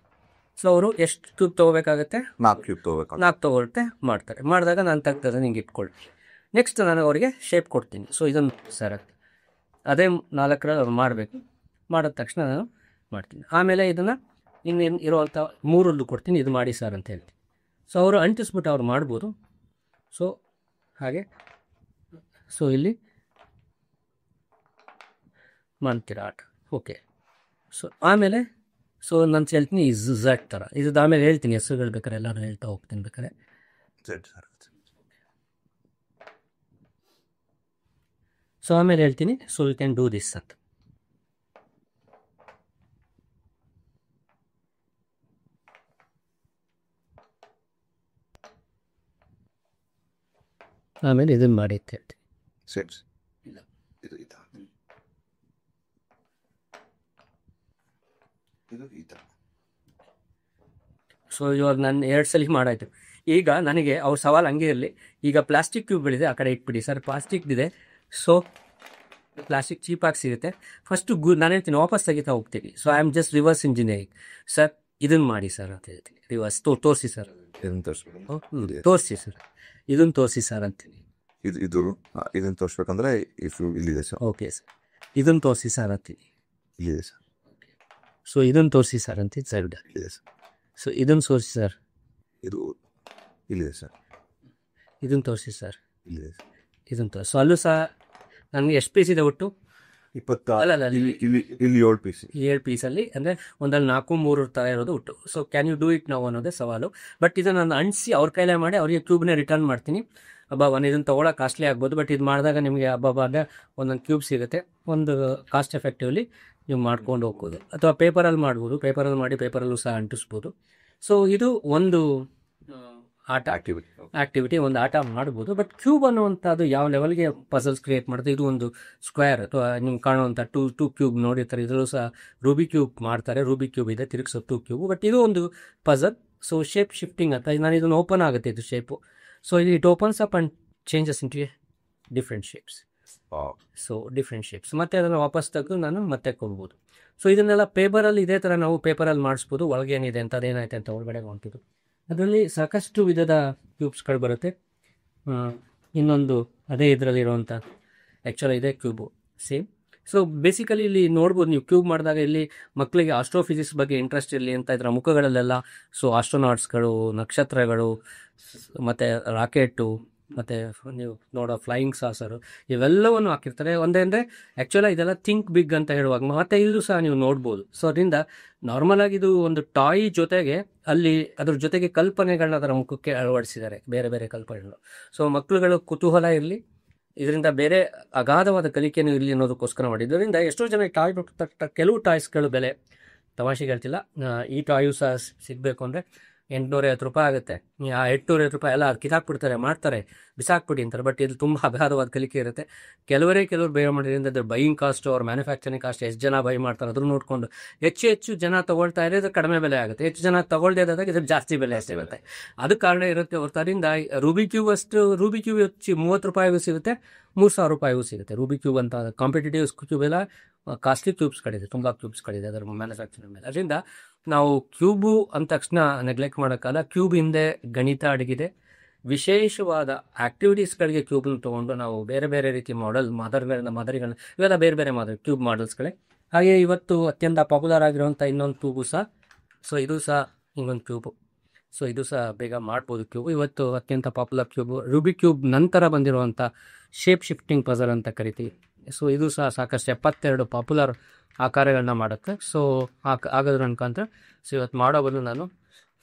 ಸೊ ಅವರು ಎಷ್ಟು ಕ್ಯೂಬ್ ತೊಗೋಬೇಕಾಗತ್ತೆ? 4 ಕ್ಯೂಬ್ ತೊಗೋಬೇಕು. 4 ತೊಗೊಳುತ್ತೆ, ಮಾಡ್ತಾರೆ. ಮಾಡಿದಾಗ ನಾನು ತೆಗ್ದದ ಹಿಂಗೆ ಇಟ್ಕೊಳ್ತೀನಿ. ನೆಕ್ಸ್ಟ್ ನಾನು ಅವರಿಗೆ ಶೇಪ್ ಕೊಡ್ತೀನಿ. ಸೊ ಇದನ್ನು ಸರ್ ಅದೇ 4ರಲ್ಲಿ ಅವ್ರು ಮಾಡಬೇಕು. ಮಾಡಿದ ತಕ್ಷಣ ನಾನು ಮಾಡ್ತೀನಿ. ಆಮೇಲೆ ಇದನ್ನು ಇನ್ನೇನು ಇರೋವಂಥ 3ರಲ್ಲೂ ಕೊಡ್ತೀನಿ, ಇದು ಮಾಡಿ ಸರ್ ಅಂತ ಹೇಳ್ತೀನಿ. ಸೊ ಅವರು ಅಂಟಿಸ್ಬಿಟ್ಟು ಅವ್ರು ಮಾಡ್ಬೋದು. ಸೊ ಹಾಗೆ ಸೊ ಇಲ್ಲಿ ಮಾಡ್ತೀರ ಆಟ. ಓಕೆ, ಸೊ ಆಮೇಲೆ ಸೊ ನಾನು ಹೇಳ್ತೀನಿ ಈ ಝಡ್ ಥರ ಇದು. ಆಮೇಲೆ ಹೇಳ್ತೀನಿ ಹೆಸರುಗಳು ಬೇಕಾರೆ ಎಲ್ಲರೂ ಹೇಳ್ತಾ ಹೋಗ್ತೀನಿ ಬೇಕಾರೆ. ಸೊ ಆಮೇಲೆ ಹೇಳ್ತೀನಿ so you can do this ಅಂತ. ಆಮೇಲೆ ಇದನ್ನು ಮಾಡಿ ಅಂತ ಹೇಳ್ತೀನಿ. ಸರಿ, ಇದು ಈ ಥರ. ಸೊ ಇವಾಗ ನಾನು 2 ಸಲ ಮಾಡಾಯ್ತು. ಈಗ ನನಗೆ ಅವ್ರ ಸವಾಲು ಹಂಗೆ ಇರಲಿ. ಈಗ ಪ್ಲಾಸ್ಟಿಕ್ ಕ್ಯೂಬ್ಗಳಿದೆ, ಆ ಕಡೆ ಇಟ್ಬಿಡಿ ಸರ್. ಪ್ಲಾಸ್ಟಿಕ್ದಿದೆ, ಸೊ ಪ್ಲಾಸ್ಟಿಕ್ ಚೀಪಾಗಿ ಸಿಗುತ್ತೆ. ಫಸ್ಟು ನಾನು ಹೇಳ್ತೀನಿ ವಾಪಸ್ ತೆಗಿತಾ ಹೋಗ್ತೀನಿ. So I am just reverse engineering sir, ಇದನ್ನು ಮಾಡಿ ಸರ್ ಅಂತ ಹೇಳ್ತೀನಿ. ರಿವರ್ಸ್ ತೋರಿಸಿ ಸರ್, ತೋರಿಸಿ ಸರ್, ಇದನ್ನು ತೋರಿಸಿ ಸರ್ ಅಂತೀನಿ. ಇದನ್ನು ತೋರಿಸ್ಬೇಕಂದ್ರೆ ಇಲ್ಲಿದೆ ಸರ್. ಓಕೆ ಸರ್, ಇದನ್ನು ತೋರಿಸಿ ಸರ್ ಅಂತೀನಿ. ಇಲ್ಲಿದೆ ಸರ್. ಸೊ ಇದನ್ನು ತೋರಿಸಿ ಸರ್ ಅಂತೀನಿ ಸರ್. ಇದೆ ಸರ್. ಸೊ ಇದನ್ನು ತೋರಿಸಿ ಸರ್. ಇದು ಇಲ್ಲಿದೆ ಸರ್. ಇದನ್ನು ತೋರಿಸಿ ಸರ್. ಇಲ್ಲಿದೆ ಸರ್. ಇದನ್ನು ತೋರಿಸಿ. ಸೊ ಅಲ್ಲೂ ಸಹ ನನಗೆ ಎಷ್ಟು ಪೀಸ್ ಇದೆ ಒಟ್ಟು? 20. ಅಲ್ಲ ಇಲ್ಲಿ 7 ಪೀಸ್. 7 ಪೀಸಲ್ಲಿ ಅಂದರೆ ಒಂದಲ್ಲಿ 4, 3 ಥರ ಇರೋದು ಒಟ್ಟು. So can you do it ನಾವು ಅನ್ನೋದೇ ಸವಾಲು. ಬಟ್ ಇದನ್ನು ನಾನು ಅಂಟಿಸಿ ಅವ್ರ ಕೈಲೇ ಮಾಡಿ ಅವರಿಗೆ ಕ್ಯೂಬ್ನೇ ರಿಟರ್ನ್ ಮಾಡ್ತೀನಿ. ಇದನ್ನು ತೊಗೊಳಕ್ಕೆ ಕಾಸ್ಟ್ಲಿ ಆಗ್ಬೋದು, ಬಟ್ ಇದು ಮಾಡಿದಾಗ ನಿಮಗೆ ಅಂದರೆ ಒಂದೊಂದು ಕ್ಯೂಬ್ ಸಿಗುತ್ತೆ. ಒಂದು ಕಾಸ್ಟ್ ಎಫೆಕ್ಟಿವ್ಲಿ ನೀವು ಮಾಡ್ಕೊಂಡು ಹೋಗ್ಬೋದು. ಅಥವಾ ಪೇಪರಲ್ಲಿ ಮಾಡ್ಬೋದು, ಪೇಪರಲ್ಲಿ ಮಾಡಿ ಪೇಪರಲ್ಲೂ ಸಹ ಅಂಟಿಸ್ಬೋದು. ಸೊ ಇದು ಒಂದು ಆಟ, ಆಕ್ಟಿವಿಟಿ, ಒಂದು ಆಟ ಮಾಡ್ಬೋದು. ಬಟ್ ಕ್ಯೂಬ್ ಅನ್ನುವಂಥದ್ದು ಯಾವ ಲೆವೆಲ್ಗೆ ಪಜಲ್ಸ್ ಕ್ರಿಯೇಟ್ ಮಾಡುತ್ತೆ. ಇದು ಒಂದು ಸ್ಕ್ವೇರ್ ಅಥವಾ ನಿಮ್ಗೆ ಕಾಣುವಂಥ ಟೂ ಕ್ಯೂಬ್ ನೋಡಿರ್ತಾರೆ. ಇದರಲ್ಲೂ ಸಹ ರೂಬಿ ಕ್ಯೂಬ್ ಮಾಡ್ತಾರೆ. ರೂಬಿ ಕ್ಯೂಬ್ ಇದೆ, ತಿರುಗಿಸೋ 2 ಕ್ಯೂಬ್. ಬಟ್ ಇದು ಒಂದು ಪಜಲ್. ಸೊ ಶೇಪ್ ಶಿಫ್ಟಿಂಗ್ ಅಂತ ನಾನು ಇದನ್ನು ಓಪನ್ ಆಗುತ್ತೆ ಇದು shape. So it opens up and changes into different shapes. So different shapes. ಮತ್ತು ಅದನ್ನು ವಾಪಸ್ ತೆಗೆದು ನಾನು ಮತ್ತೆ ಕೊಡ್ಬೋದು. ಸೊ ಇದನ್ನೆಲ್ಲ ಪೇಪರಲ್ಲಿ ಇದೇ ಥರ ನಾವು ಪೇಪರಲ್ಲಿ ಮಾಡಿಸ್ಬೋದು. ಒಳಗೇನಿದೆ ಅಂತ ಅದೇನಾಯ್ತು ಅಂತ ಒಳಗಡೆ ಹೊಂಟಿದ್ದು. ಅದರಲ್ಲಿ ಸಾಕಷ್ಟು ವಿಧದ ಕ್ಯೂಬ್ಸ್ಗಳು ಬರುತ್ತೆ. ಇನ್ನೊಂದು ಅದೇ ಇದರಲ್ಲಿರುವಂಥ ಆ್ಯಕ್ಚುಲಿ ಇದೆ ಕ್ಯೂಬು ಸೇಮ್. ಸೊ ಬೇಸಿಕಲಿ ಇಲ್ಲಿ ನೋಡ್ಬೋದು ನೀವು ಕ್ಯೂಬ್ ಮಾಡಿದಾಗ ಇಲ್ಲಿ ಮಕ್ಕಳಿಗೆ ಆಸ್ಟ್ರೋಫಿಸಿಕ್ಸ್ ಬಗ್ಗೆ ಇಂಟ್ರೆಸ್ಟ್ ಇರಲಿ ಅಂತ ಇದರ ಮುಖಗಳಲ್ಲೆಲ್ಲ ಸೊ ಆಸ್ಟ್ರೋನಾಟ್ಸ್ಗಳು, ನಕ್ಷತ್ರಗಳು, ಮತ್ತು ರಾಕೆಟು, ಮತ್ತು ನೀವು ನೋಡೋ ಫ್ಲೈಯಿಂಗ್ ಸಾಸರು ಇವೆಲ್ಲವನ್ನು ಹಾಕಿರ್ತಾರೆ. ಒಂದೇ ಅಂದರೆ ಆ್ಯಕ್ಚುಲಾಗಿ ಇದೆಲ್ಲ ಥಿಂಕ್ ಬಿಗ್ ಅಂತ ಹೇಳುವಾಗ ಮತ್ತು ಇಲ್ಲೂ ಸಹ ನೀವು ನೋಡ್ಬೋದು. ಸೊ ಅದರಿಂದ ನಾರ್ಮಲಾಗಿ ಇದು ಒಂದು ಟಾಯ್ ಜೊತೆಗೆ ಅಲ್ಲಿ ಅದ್ರ ಜೊತೆಗೆ ಕಲ್ಪನೆಗಳನ್ನ ಅದರ ಮುಖಕ್ಕೆ ಅಳವಡಿಸಿದ್ದಾರೆ, ಬೇರೆ ಬೇರೆ ಕಲ್ಪನೆಗಳು. ಸೊ ಮಕ್ಕಳುಗಳು ಕುತೂಹಲ ಇರಲಿ, ಇದರಿಂದ ಬೇರೆ ಅಗಾಧವಾದ ಕಲಿಕೆಯನ್ನು ಇರಲಿ ಅನ್ನೋದಕ್ಕೋಸ್ಕರ ಮಾಡಿದ್ದರಿಂದ ಎಷ್ಟೋ ಜನ ಟಾಯ್ ಕೆಲವು ಟಾಯ್ಸ್ಗಳು ಬೆಲೆ ತಮಾಷೆಗೆ ಹೇಳ್ತಿಲ್ಲ. ಈ ಟಾಯು ಸಹ ಸಿಗಬೇಕು ಅಂದರೆ 850 ರೂಪಾಯಿ ಆಗುತ್ತೆ. ಆ 850 ರೂಪಾಯಿ ಎಲ್ಲ ಕಿತ್ತಾಕ್ಬಿಡ್ತಾರೆ, ಮಾಡ್ತಾರೆ, ಬಿಸಾಕ್ಬಿಡಿ ಅಂತಾರೆ. ಬಟ್ ಇದು ತುಂಬ ಅಗಾಧವಾದ ಕಲಿಕೆ ಇರುತ್ತೆ. ಕೆಲವರು ಬೈ ಮಾಡಿದ್ರಿಂದ ಅದ್ರ ಬೈಯಿಂಗ್ ಕಾಸ್ಟು ಅವ್ರ ಮ್ಯಾನುಫ್ಯಾಕ್ಚರಿಂಗ್ ಕಾಸ್ಟ್ ಎಷ್ಟು ಜನ ಬೈ ಮಾಡ್ತಾರೆ ಅದನ್ನು ನೋಡಿಕೊಂಡು ಹೆಚ್ಚು ಜನ ತೊಗೊಳ್ತಾ ಇದ್ರೆ ಇದು ಕಡಿಮೆ ಬೆಲೆ ಆಗುತ್ತೆ. ಹೆಚ್ಚು ಜನ ತೊಗೊಳ್ದೇ ಇದ್ದಾಗ ಇದ್ರ ಜಾಸ್ತಿ ಬೆಲೆ ಸಿಗುತ್ತೆ. ಅದು ಕಾರಣ ಇರುತ್ತೆ ಹೊರತು ಅದರಿಂದ ರೂಬಿ ಕ್ಯೂಬ್ ಹೆಚ್ಚು 30 ರೂಪಾಯಿಗೂ ಸಿಗುತ್ತೆ, 3000 ರೂಪಾಯಿಗೂ ಸಿಗುತ್ತೆ. ರೂಬಿ ಕ್ಯೂಬ್ ಅಂತ ಕಾಂಪಿಟೇಟಿವ್ ಕ್ಯೂಬ್ ಎಲ್ಲ ಕಾಸ್ಟ್ಲಿ ಕ್ಯೂಬ್ಸ್ಗಳಿದೆ, ತುಂಬ ಕ್ಯೂಬ್ಸ್ಗಳಿದೆ ಅದರ ಮ್ಯಾನುಫ್ಯಾಕ್ಚರಿಂಗ್ ಮೇಲೆ. ಅದರಿಂದ ನಾವು ಕ್ಯೂಬು ಅಂದ ತಕ್ಷಣ ನೆಗ್ಲೆಕ್ಟ್ ಮಾಡೋಕ್ಕಲ್ಲ. ಕ್ಯೂಬ್ ಹಿಂದೆ ಗಣಿತ ಅಡಗಿದೆ. ವಿಶೇಷವಾದ ಆ್ಯಕ್ಟಿವಿಟೀಸ್ಗಳಿಗೆ ಕ್ಯೂಬ್ನ ತೊಗೊಂಡು ನಾವು ಬೇರೆ ಬೇರೆ ರೀತಿ ಮಾದರಿಗಳನ್ನ ಇವೆಲ್ಲ ಬೇರೆ ಬೇರೆ ಮಾದರಿ ಕ್ಯೂಬ್ ಮಾಡೆಲ್ಸ್ಗಳೇ. ಹಾಗೆ ಇವತ್ತು ಅತ್ಯಂತ ಪಾಪ್ಯುಲರ್ ಆಗಿರುವಂಥ ಇನ್ನೊಂದು ಕ್ಯೂಬು ಸಹ, ಸೊ ಇದು ಸಹ ಇನ್ನೊಂದು ಕ್ಯೂಬು. ಸೊ ಇದು ಸಹ ಬೇಗ ಮಾಡ್ಬೋದು ಕ್ಯೂಬು. ಇವತ್ತು ಅತ್ಯಂತ ಪಾಪ್ಯುಲರ್ ಕ್ಯೂಬು ರೂಬಿ ಕ್ಯೂಬ್ ನಂತರ ಬಂದಿರುವಂಥ ಶೇಪ್ ಶಿಫ್ಟಿಂಗ್ ಪಜಲ್ ಅಂತ ಕರಿತೀವಿ. ಸೊ ಇದು ಸಹ ಸಾಕಷ್ಟು 72 ಪಾಪ್ಯುಲರ್ ಆಕಾರಗಳನ್ನ ಮಾಡುತ್ತೆ. ಸೊ ಆಗೋದ್ರ ಅನ್ಕೊಂತ ಸೊ ಇವತ್ತು ಮಾಡೋ ಬದಲು ನಾನು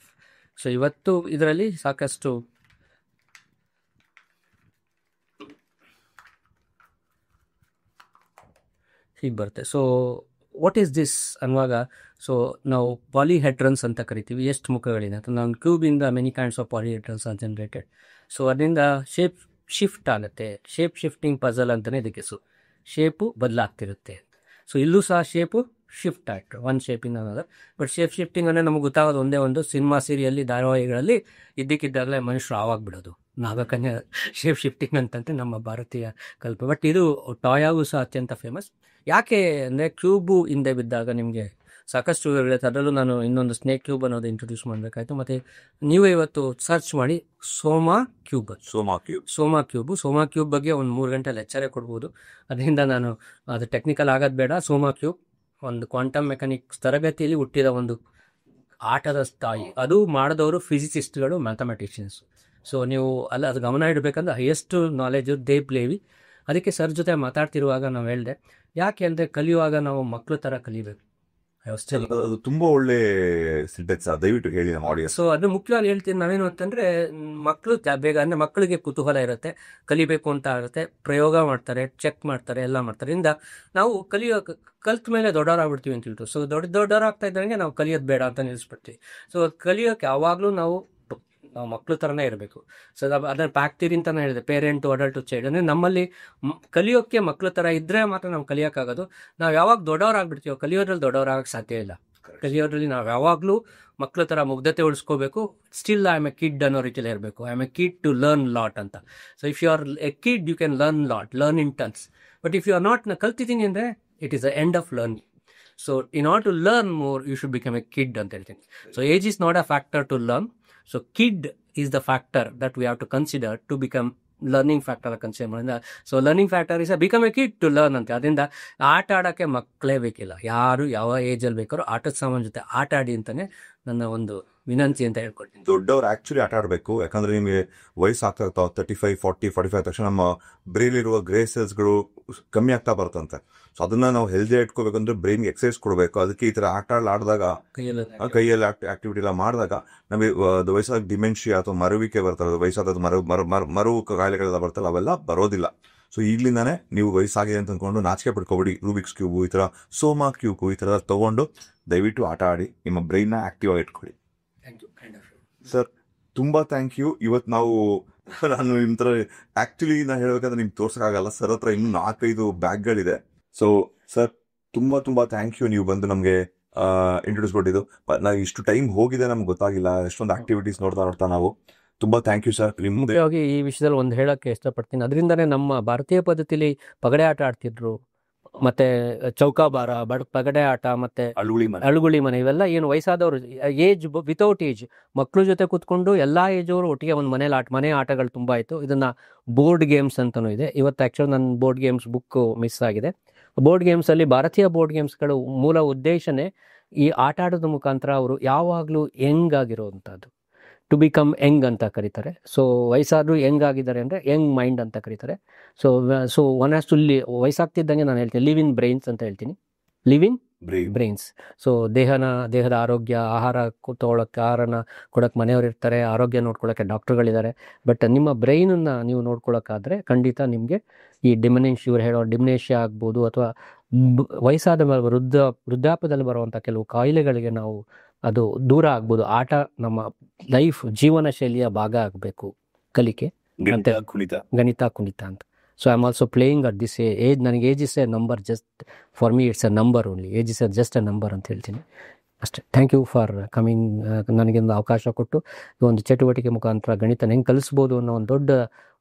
ಸೊ ಇವತ್ತು ಇದರಲ್ಲಿ ಸಾಕಷ್ಟು ಹೀಗೆ ಬರುತ್ತೆ. ಸೊ ವಾಟ್ ಈಸ್ ದಿಸ್ ಅನ್ನುವಾಗ ಸೊ ನಾವು ಪಾಲಿಹೆಡ್ರನ್ಸ್ ಅಂತ ಕರಿತೀವಿ. ಎಷ್ಟು ಮುಖಗಳಿದೆ ಅಂತ ನಾವು ಕ್ಯೂಬಿಂದ many kinds of polyhedrons are generated. So ಅದರಿಂದ ಶೇಪ್ ಶಿಫ್ಟ್ ಆಗುತ್ತೆ. ಶೇಪ್ ಶಿಫ್ಟಿಂಗ್ ಪಜಲ್ ಅಂತಲೇ ಇದಕ್ಕೆ ಶೇಪು ಬದಲಾಗ್ತಿರುತ್ತೆ. ಸೊ ಇಲ್ಲೂ ಸಹ ಶೇಪು ಶಿಫ್ಟ್ ಆಗ್ತದೆ ಒಂದು ಶೇಪಿಂದ ಅನ್ನೋದು. ಬಟ್ ಶೇಪ್ ಶಿಫ್ಟಿಂಗ್ ಅಂದರೆ ನಮಗೆ ಗೊತ್ತಾಗೋದು ಒಂದೇ ಒಂದು, ಸಿನಿಮಾ ಸೀರಿಯಲ್ಲಿ ಧಾರಾವಾಹಿಗಳಲ್ಲಿ ಇದ್ದಕ್ಕಿದ್ದಾಗಲೇ ಮನುಷ್ಯರು ಆವಾಗ್ಬಿಡೋದು, ನಾಗಕನ್ಯಾ ಶೇಪ್ ಶಿಫ್ಟಿಂಗ್ ಅಂತಂತೆ ನಮ್ಮ ಭಾರತೀಯ ಕಲ್ಪನೆ. ಬಟ್ ಇದು ಟಾಯಾಗೂ ಸಹ ಅತ್ಯಂತ ಫೇಮಸ್. ಯಾಕೆ ಅಂದರೆ ಕ್ಯೂಬು ಹಿಂದೆ ಬಿದ್ದಾಗ ನಿಮಗೆ ಸಾಕಷ್ಟು ಇರುತ್ತೆ. ಅದರಲ್ಲೂ ನಾನು ಇನ್ನೊಂದು ಸ್ನೇಕ್ ಕ್ಯೂಬ್ ಅನ್ನೋದು ಇಂಟ್ರೊಡ್ಯೂಸ್ ಮಾಡಬೇಕಾಯ್ತು. ಮತ್ತು ನೀವೇ ಇವತ್ತು ಸರ್ಚ್ ಮಾಡಿ ಸೋಮಾ ಕ್ಯೂಬ್ ಬಗ್ಗೆ ಒಂದು 3 ಗಂಟೆ ಲೆಕ್ಚರೇ ಕೊಡ್ಬೋದು. ಅದರಿಂದ ನಾನು ಅದು ಟೆಕ್ನಿಕಲ್ ಆಗೋದು ಬೇಡ. ಸೋಮಾ ಕ್ಯೂಬ್ ಒಂದು ಕ್ವಾಂಟಮ್ ಮೆಕ್ಯಾನಿಕ್ಸ್ ತರಗತಿಯಲ್ಲಿ ಹುಟ್ಟಿದ ಒಂದು ಆಟದ ಸ್ಥಾಯಿ. ಅದು ಮಾಡಿದವರು ಫಿಸಿಸಿಸ್ಟ್ಗಳು, ಮ್ಯಾಥಮೆಟಿಷಿಯನ್ಸ್. ಸೊ ನೀವು ಅದು ಗಮನ ಇಡಬೇಕಂದ್ರೆ ಹೈಯೆಸ್ಟ್ ನಾಲೆಜು ದೇವ್ ಲೇವಿ. ಅದಕ್ಕೆ ಸರ್ ಜೊತೆ ಮಾತಾಡ್ತಿರುವಾಗ ನಾವು ಹೇಳಿದೆ, ಯಾಕೆ ಅಂದರೆ ಕಲಿಯುವಾಗ ನಾವು ಮಕ್ಕಳು ಥರ ಕಲಿಬೇಕು. ಅದು ತುಂಬಾ ಒಳ್ಳೆ ಸಿಂಟೆಕ್ಸ್, ದಯವಿಟ್ಟು ಹೇಳಿ ನಮ್ಮ ಆಡಿಯನ್ಸ್. ಸೊ ಅದು ಮುಖ್ಯವಾಗಿ ಹೇಳ್ತೀನಿ ನಾವೇನು ಅಂತಂದ್ರೆ, ಮಕ್ಕಳು ಬೇಗ ಅಂದರೆ ಮಕ್ಕಳಿಗೆ ಕುತೂಹಲ ಇರುತ್ತೆ, ಕಲಿಬೇಕು ಅಂತ ಇರುತ್ತೆ, ಪ್ರಯೋಗ ಮಾಡ್ತಾರೆ, ಚೆಕ್ ಮಾಡ್ತಾರೆ, ಎಲ್ಲ ಮಾಡ್ತಾರೆ. ಇಂದ ನಾವು ಕಲ್ತ ಮೇಲೆ ದೊಡ್ಡವರಾಗ್ಬಿಡ್ತೀವಿ ಅಂತ ಹೇಳ್ತು. ಸೊ ದೊಡ್ಡವರಾಗ್ತಾ ಇದ್ದಂಗೆ ನಾವು ಕಲಿಯೋದು ಬೇಡ ಅಂತ ನಿಲ್ಲಿಸ್ಬಿಡ್ತೀವಿ. ಸೊ ಕಲಿಯೋಕೆ ಯಾವಾಗಲೂ ನಾವು ಮಕ್ಕಳು ಥರನೇ ಇರಬೇಕು. ಸೊ ಅದನ್ನು ಪ್ಯಾಕ್ತಿರಿ ಅಂತಾನೆ ಹೇಳಿದೆ, parent to adult to child. ಅಂದರೆ ನಮ್ಮಲ್ಲಿ ಕಲಿಯೋಕ್ಕೆ ಮಕ್ಕಳು ಥರ ಇದ್ದರೆ ಮಾತ್ರ ನಾವು ಕಲಿಯೋಕ್ಕಾಗೋದು. ನಾವು ಯಾವಾಗ ದೊಡ್ಡವರಾಗ್ಬಿಡ್ತೀವೋ ಕಲಿಯೋದ್ರಲ್ಲಿ ದೊಡ್ಡವರಾಗಕ್ಕೆ ಸಾಧ್ಯ ಇಲ್ಲ. ಕಲಿಯೋದ್ರಲ್ಲಿ ನಾವು ಯಾವಾಗಲೂ ಮಕ್ಕಳ ಥರ ಮುಗ್ಧತೆ ಉಳಿಸ್ಕೋಬೇಕು. Still I am a kid ಅನ್ನೋ ರೀತಿಯಲ್ಲಿ ಇರಬೇಕು. I am a kid to learn lot ಅಂತ. So if you are a kid you can learn in tons. But if you are not, ಕಲ್ತಿದ್ದೀನಿ ಅಂದರೆ it is the end of learning. So in order to learn more you should become a kid ಅಂತ ಹೇಳ್ತೀನಿ. So age is not a factor to learn. So kid is the factor that we have to consider to become learning factor consider ಮಾಡಿದ. So learning factor is become a kid to learn ಅಂತ. ಅದರಿಂದ ಆಟ ಆಡೋಕ್ಕೆ ಮಕ್ಕಳೇ ಬೇಕಿಲ್ಲ, ಯಾರು ಯಾವ ಏಜಲ್ಲಿ ಬೇಕಾದ್ರೂ ಆಟದ ಸಾಮಾನು ಜೊತೆ ಆಟ ಆಡಿ ಅಂತಾನೆ ನನ್ನ ಒಂದು ವಿನಂತಿ ಅಂತ ಹೇಳ್ಕೊಡ್ತೀನಿ. ದೊಡ್ಡವ್ರು ಆಕ್ಚುಲಿ ಆಟ ಆಡಬೇಕು. ಯಾಕಂದ್ರೆ ನಿಮಗೆ ವಯಸ್ಸಾಗ್ತಾ ಇರ್ತಾವೆ, 35, 40, 45 ತಕ್ಷಣ ನಮ್ಮ ಬ್ರೈಲಿರುವ ಗ್ರೇ ಸೆಲ್ಸ್ಗಳು ಕಮ್ಮಿ ಆಗ್ತಾ ಬರ್ತಂತೆ. ಸೊ ಅದನ್ನ ನಾವು ಹೆಲ್ದಿ ಇಟ್ಕೋಬೇಕಂದ್ರೆ ಬ್ರೈನ್ಗೆ ಎಕ್ಸರ್ಸೈಸ್ ಕೊಡಬೇಕು. ಅದಕ್ಕೆ ಈ ಥರ ಆಡಿದಾಗ ಕೈಯಲ್ಲಿ ಆಕ್ಟಿವಿಟಿ ಎಲ್ಲ ಮಾಡಿದಾಗ ನಮಗೆ ವಯಸ್ಸಾದ ಡಿಮೆನ್ಷಿಯಾ ಅಥವಾ ಮರುವಿಕೆ ಬರ್ತದೆ, ವಯಸ್ಸಾದ ಮರು ಕಾಯಿಲೆಗಳೆಲ್ಲ ಬರ್ತಲ್ಲ, ಅವೆಲ್ಲ ಬರೋದಿಲ್ಲ. ಸೊ ಈಗಲಿಂದಾನೇ ನೀವು ವಯಸ್ಸಾಗಿದೆ ಅಂತ ಅಂದ್ಕೊಂಡು ನಾಚಿಕೆ ಪಡ್ಕೊಬೇಡಿ. ರೂಬಿಕ್ಸ್ ಕ್ಯೂಬು, ಈ ಥರ ಸೋಮಾ ಕ್ಯೂಬು, ಈ ಥರ ತಗೊಂಡು ದಯವಿಟ್ಟು ಆಟ ಆಡಿ ನಿಮ್ಮ ಬ್ರೈನ್ನ ಆಕ್ಟಿವ್ ಆಗಿ ಇಟ್ಕೊಳ್ಳಿ. ಸರ್ ತುಂಬಾ ಥ್ಯಾಂಕ್ ಯು. ಇವತ್ತು ನಾನು ನಿಮ್ಮ ಥರ ಆಕ್ಚುಲಿ ನಾನು ಹೇಳ್ಬೇಕಂದ್ರೆ ನಿಮ್ಗೆ ತೋರ್ಸೋಕ್ಕಾಗಲ್ಲ. ಸರ್ ಹತ್ರ ಇನ್ನೂ 4-5 ಬ್ಯಾಗ್ಗಳಿದೆ. ಸೊ ಸರ್ ತುಂಬಾ ಥ್ಯಾಂಕ್ ಯು, ನೀವು ಬಂದು ನಮಗೆ ಇಂಟ್ರೊಡ್ಯೂಸ್ ಕೊಟ್ಟಿದ್ದು. ನಾವು ಇಷ್ಟು ಟೈಮ್ ಹೋಗಿದೆ ನಮ್ಗೆ ಗೊತ್ತಾಗಿಲ್ಲ, ಎಷ್ಟೊಂದು ಆಕ್ಟಿವಿಟೀಸ್ ನೋಡ್ತಾ ನಾವು. ತುಂಬಾ ಥ್ಯಾಂಕ್ ಯು ಸರ್. ಮುಖ್ಯವಾಗಿ ಈ ವಿಷಯದಲ್ಲಿ ಒಂದು ಹೇಳಕ್ಕೆ ಇಷ್ಟಪಡ್ತೀನಿ. ಅದರಿಂದನೇ ನಮ್ಮ ಭಾರತೀಯ ಪದ್ಧತಿಲಿ ಪಗಡೆ ಆಟ ಆಡ್ತಿದ್ರು, ಮತ್ತೆ ಚೌಕಾಬಾರ, ಪಗಡೆ ಆಟ, ಮತ್ತೆ ಅಳುಗುಳಿ ಮನೆ, ಇವೆಲ್ಲ ಏನು ವಯಸ್ಸಾದವರು ಏಜ್ ವಿತೌಟ್ ಏಜ್ ಮಕ್ಕಳ ಜೊತೆ ಕೂತ್ಕೊಂಡು ಎಲ್ಲಾ ಏಜ್ ಅವರು ಒಟ್ಟಿಗೆ ಒಂದು ಮನೆ ಆಟಗಳು ತುಂಬಾ ಇತ್ತು. ಇದನ್ನ ಬೋರ್ಡ್ ಗೇಮ್ಸ್ ಅಂತಾನೂ ಇದೆ. ಇವತ್ತು ಆಕ್ಚುಲಿ ನನ್ನ ಬೋರ್ಡ್ ಗೇಮ್ಸ್ ಬುಕ್ ಮಿಸ್ ಆಗಿದೆ. ಬೋರ್ಡ್ ಗೇಮ್ಸ್ ಅಲ್ಲಿ ಭಾರತೀಯ ಬೋರ್ಡ್ ಗೇಮ್ಸ್ಗಳು ಮೂಲ ಉದ್ದೇಶನೇ ಈ ಆಟ ಆಡೋದ್ರ ಮುಖಾಂತರ ಅವರು ಯಾವಾಗಲೂ ಯಂಗ್ ಆಗಿರೋವಂಥದ್ದು, ಟು ಬಿಕಮ್ ಯಂಗ್ ಅಂತ ಕರೀತಾರೆ. ಸೊ ವಯಸ್ಸಾದ್ರು ಯಂಗ್ ಆಗಿದ್ದಾರೆ ಅಂದರೆ ಯಂಗ್ ಮೈಂಡ್ ಅಂತ ಕರೀತಾರೆ. ಸೊ ಒನ್ ಹ್ಯಾಸ್ ಟು ವಯಸ್ಸಾಗ್ತಿದ್ದಂಗೆ ನಾನು ಹೇಳ್ತೀನಿ ಲಿವ್ ಇನ್ ಬ್ರೈನ್ಸ್ ಅಂತ ಹೇಳ್ತೀನಿ. Live in brains. ಸೊ ದೇಹದ ಆರೋಗ್ಯ, ಆಹಾರ ತಗೊಳ್ಳೋಕ್ಕೆ, ಆಹಾರನ ಕೊಡೋಕ್ಕೆ ಮನೆಯವರು ಇರ್ತಾರೆ, ಆರೋಗ್ಯ ನೋಡ್ಕೊಳ್ಳೋಕ್ಕೆ ಡಾಕ್ಟರ್ಗಳಿದ್ದಾರೆ. ಬಟ್ ನಿಮ್ಮ ಬ್ರೈನನ್ನು ನೀವು ನೋಡ್ಕೊಳ್ಳೋಕ್ಕಾದ್ರೆ ಖಂಡಿತ ನಿಮಗೆ ಈ ಇವ್ರು ಹೇಳೋ ಡಿಮೆನ್ಷಿಯಾ ಆಗ್ಬೋದು, ಅಥವಾ ವಯಸ್ಸಾದ ವೃದ್ಧಾಪ್ಯದಲ್ಲಿ ಬರುವಂಥ ಕೆಲವು ಕಾಯಿಲೆಗಳಿಗೆ ನಾವು ಅದು ದೂರ ಆಗ್ಬೋದು. ಆಟ ನಮ್ಮ ಲೈಫ್ ಜೀವನ ಶೈಲಿಯ ಭಾಗ ಆಗಬೇಕು. ಕಲಿಕೆ, ಗಣಿತ, ಕುಣಿತ ಅಂತ. So I am also playing at this age. ನನಗೆ age is a number, just for me it's a number only. Age is just a number ಅಂತ ಹೇಳ್ತೀನಿ ಅಷ್ಟೇ. Thank you for coming. ನನಗೊಂದು ಅವಕಾಶ ಕೊಟ್ಟು ಈ ಒಂದು ಚಟುವಟಿಕೆ ಮುಖಾಂತರ ಗಣಿತ ಹೆಂಗೆ ಕಲಿಸ್ಬೋದು ಅನ್ನೋ ಒಂದು ದೊಡ್ಡ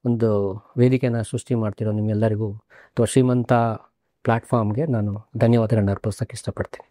ಒಂದು ವೇದಿಕೆಯನ್ನು ಸೃಷ್ಟಿ ಮಾಡ್ತಿರೋ ನಿಮ್ಮೆಲ್ಲರಿಗೂ ಅಥವಾ ಶ್ರೀಮಂತ ಪ್ಲಾಟ್ಫಾರ್ಮ್ಗೆ ನಾನು ಧನ್ಯವಾದಗಳನ್ನ ಅರ್ಪಿಸೋಕ್ಕೆ ಇಷ್ಟಪಡ್ತೀನಿ.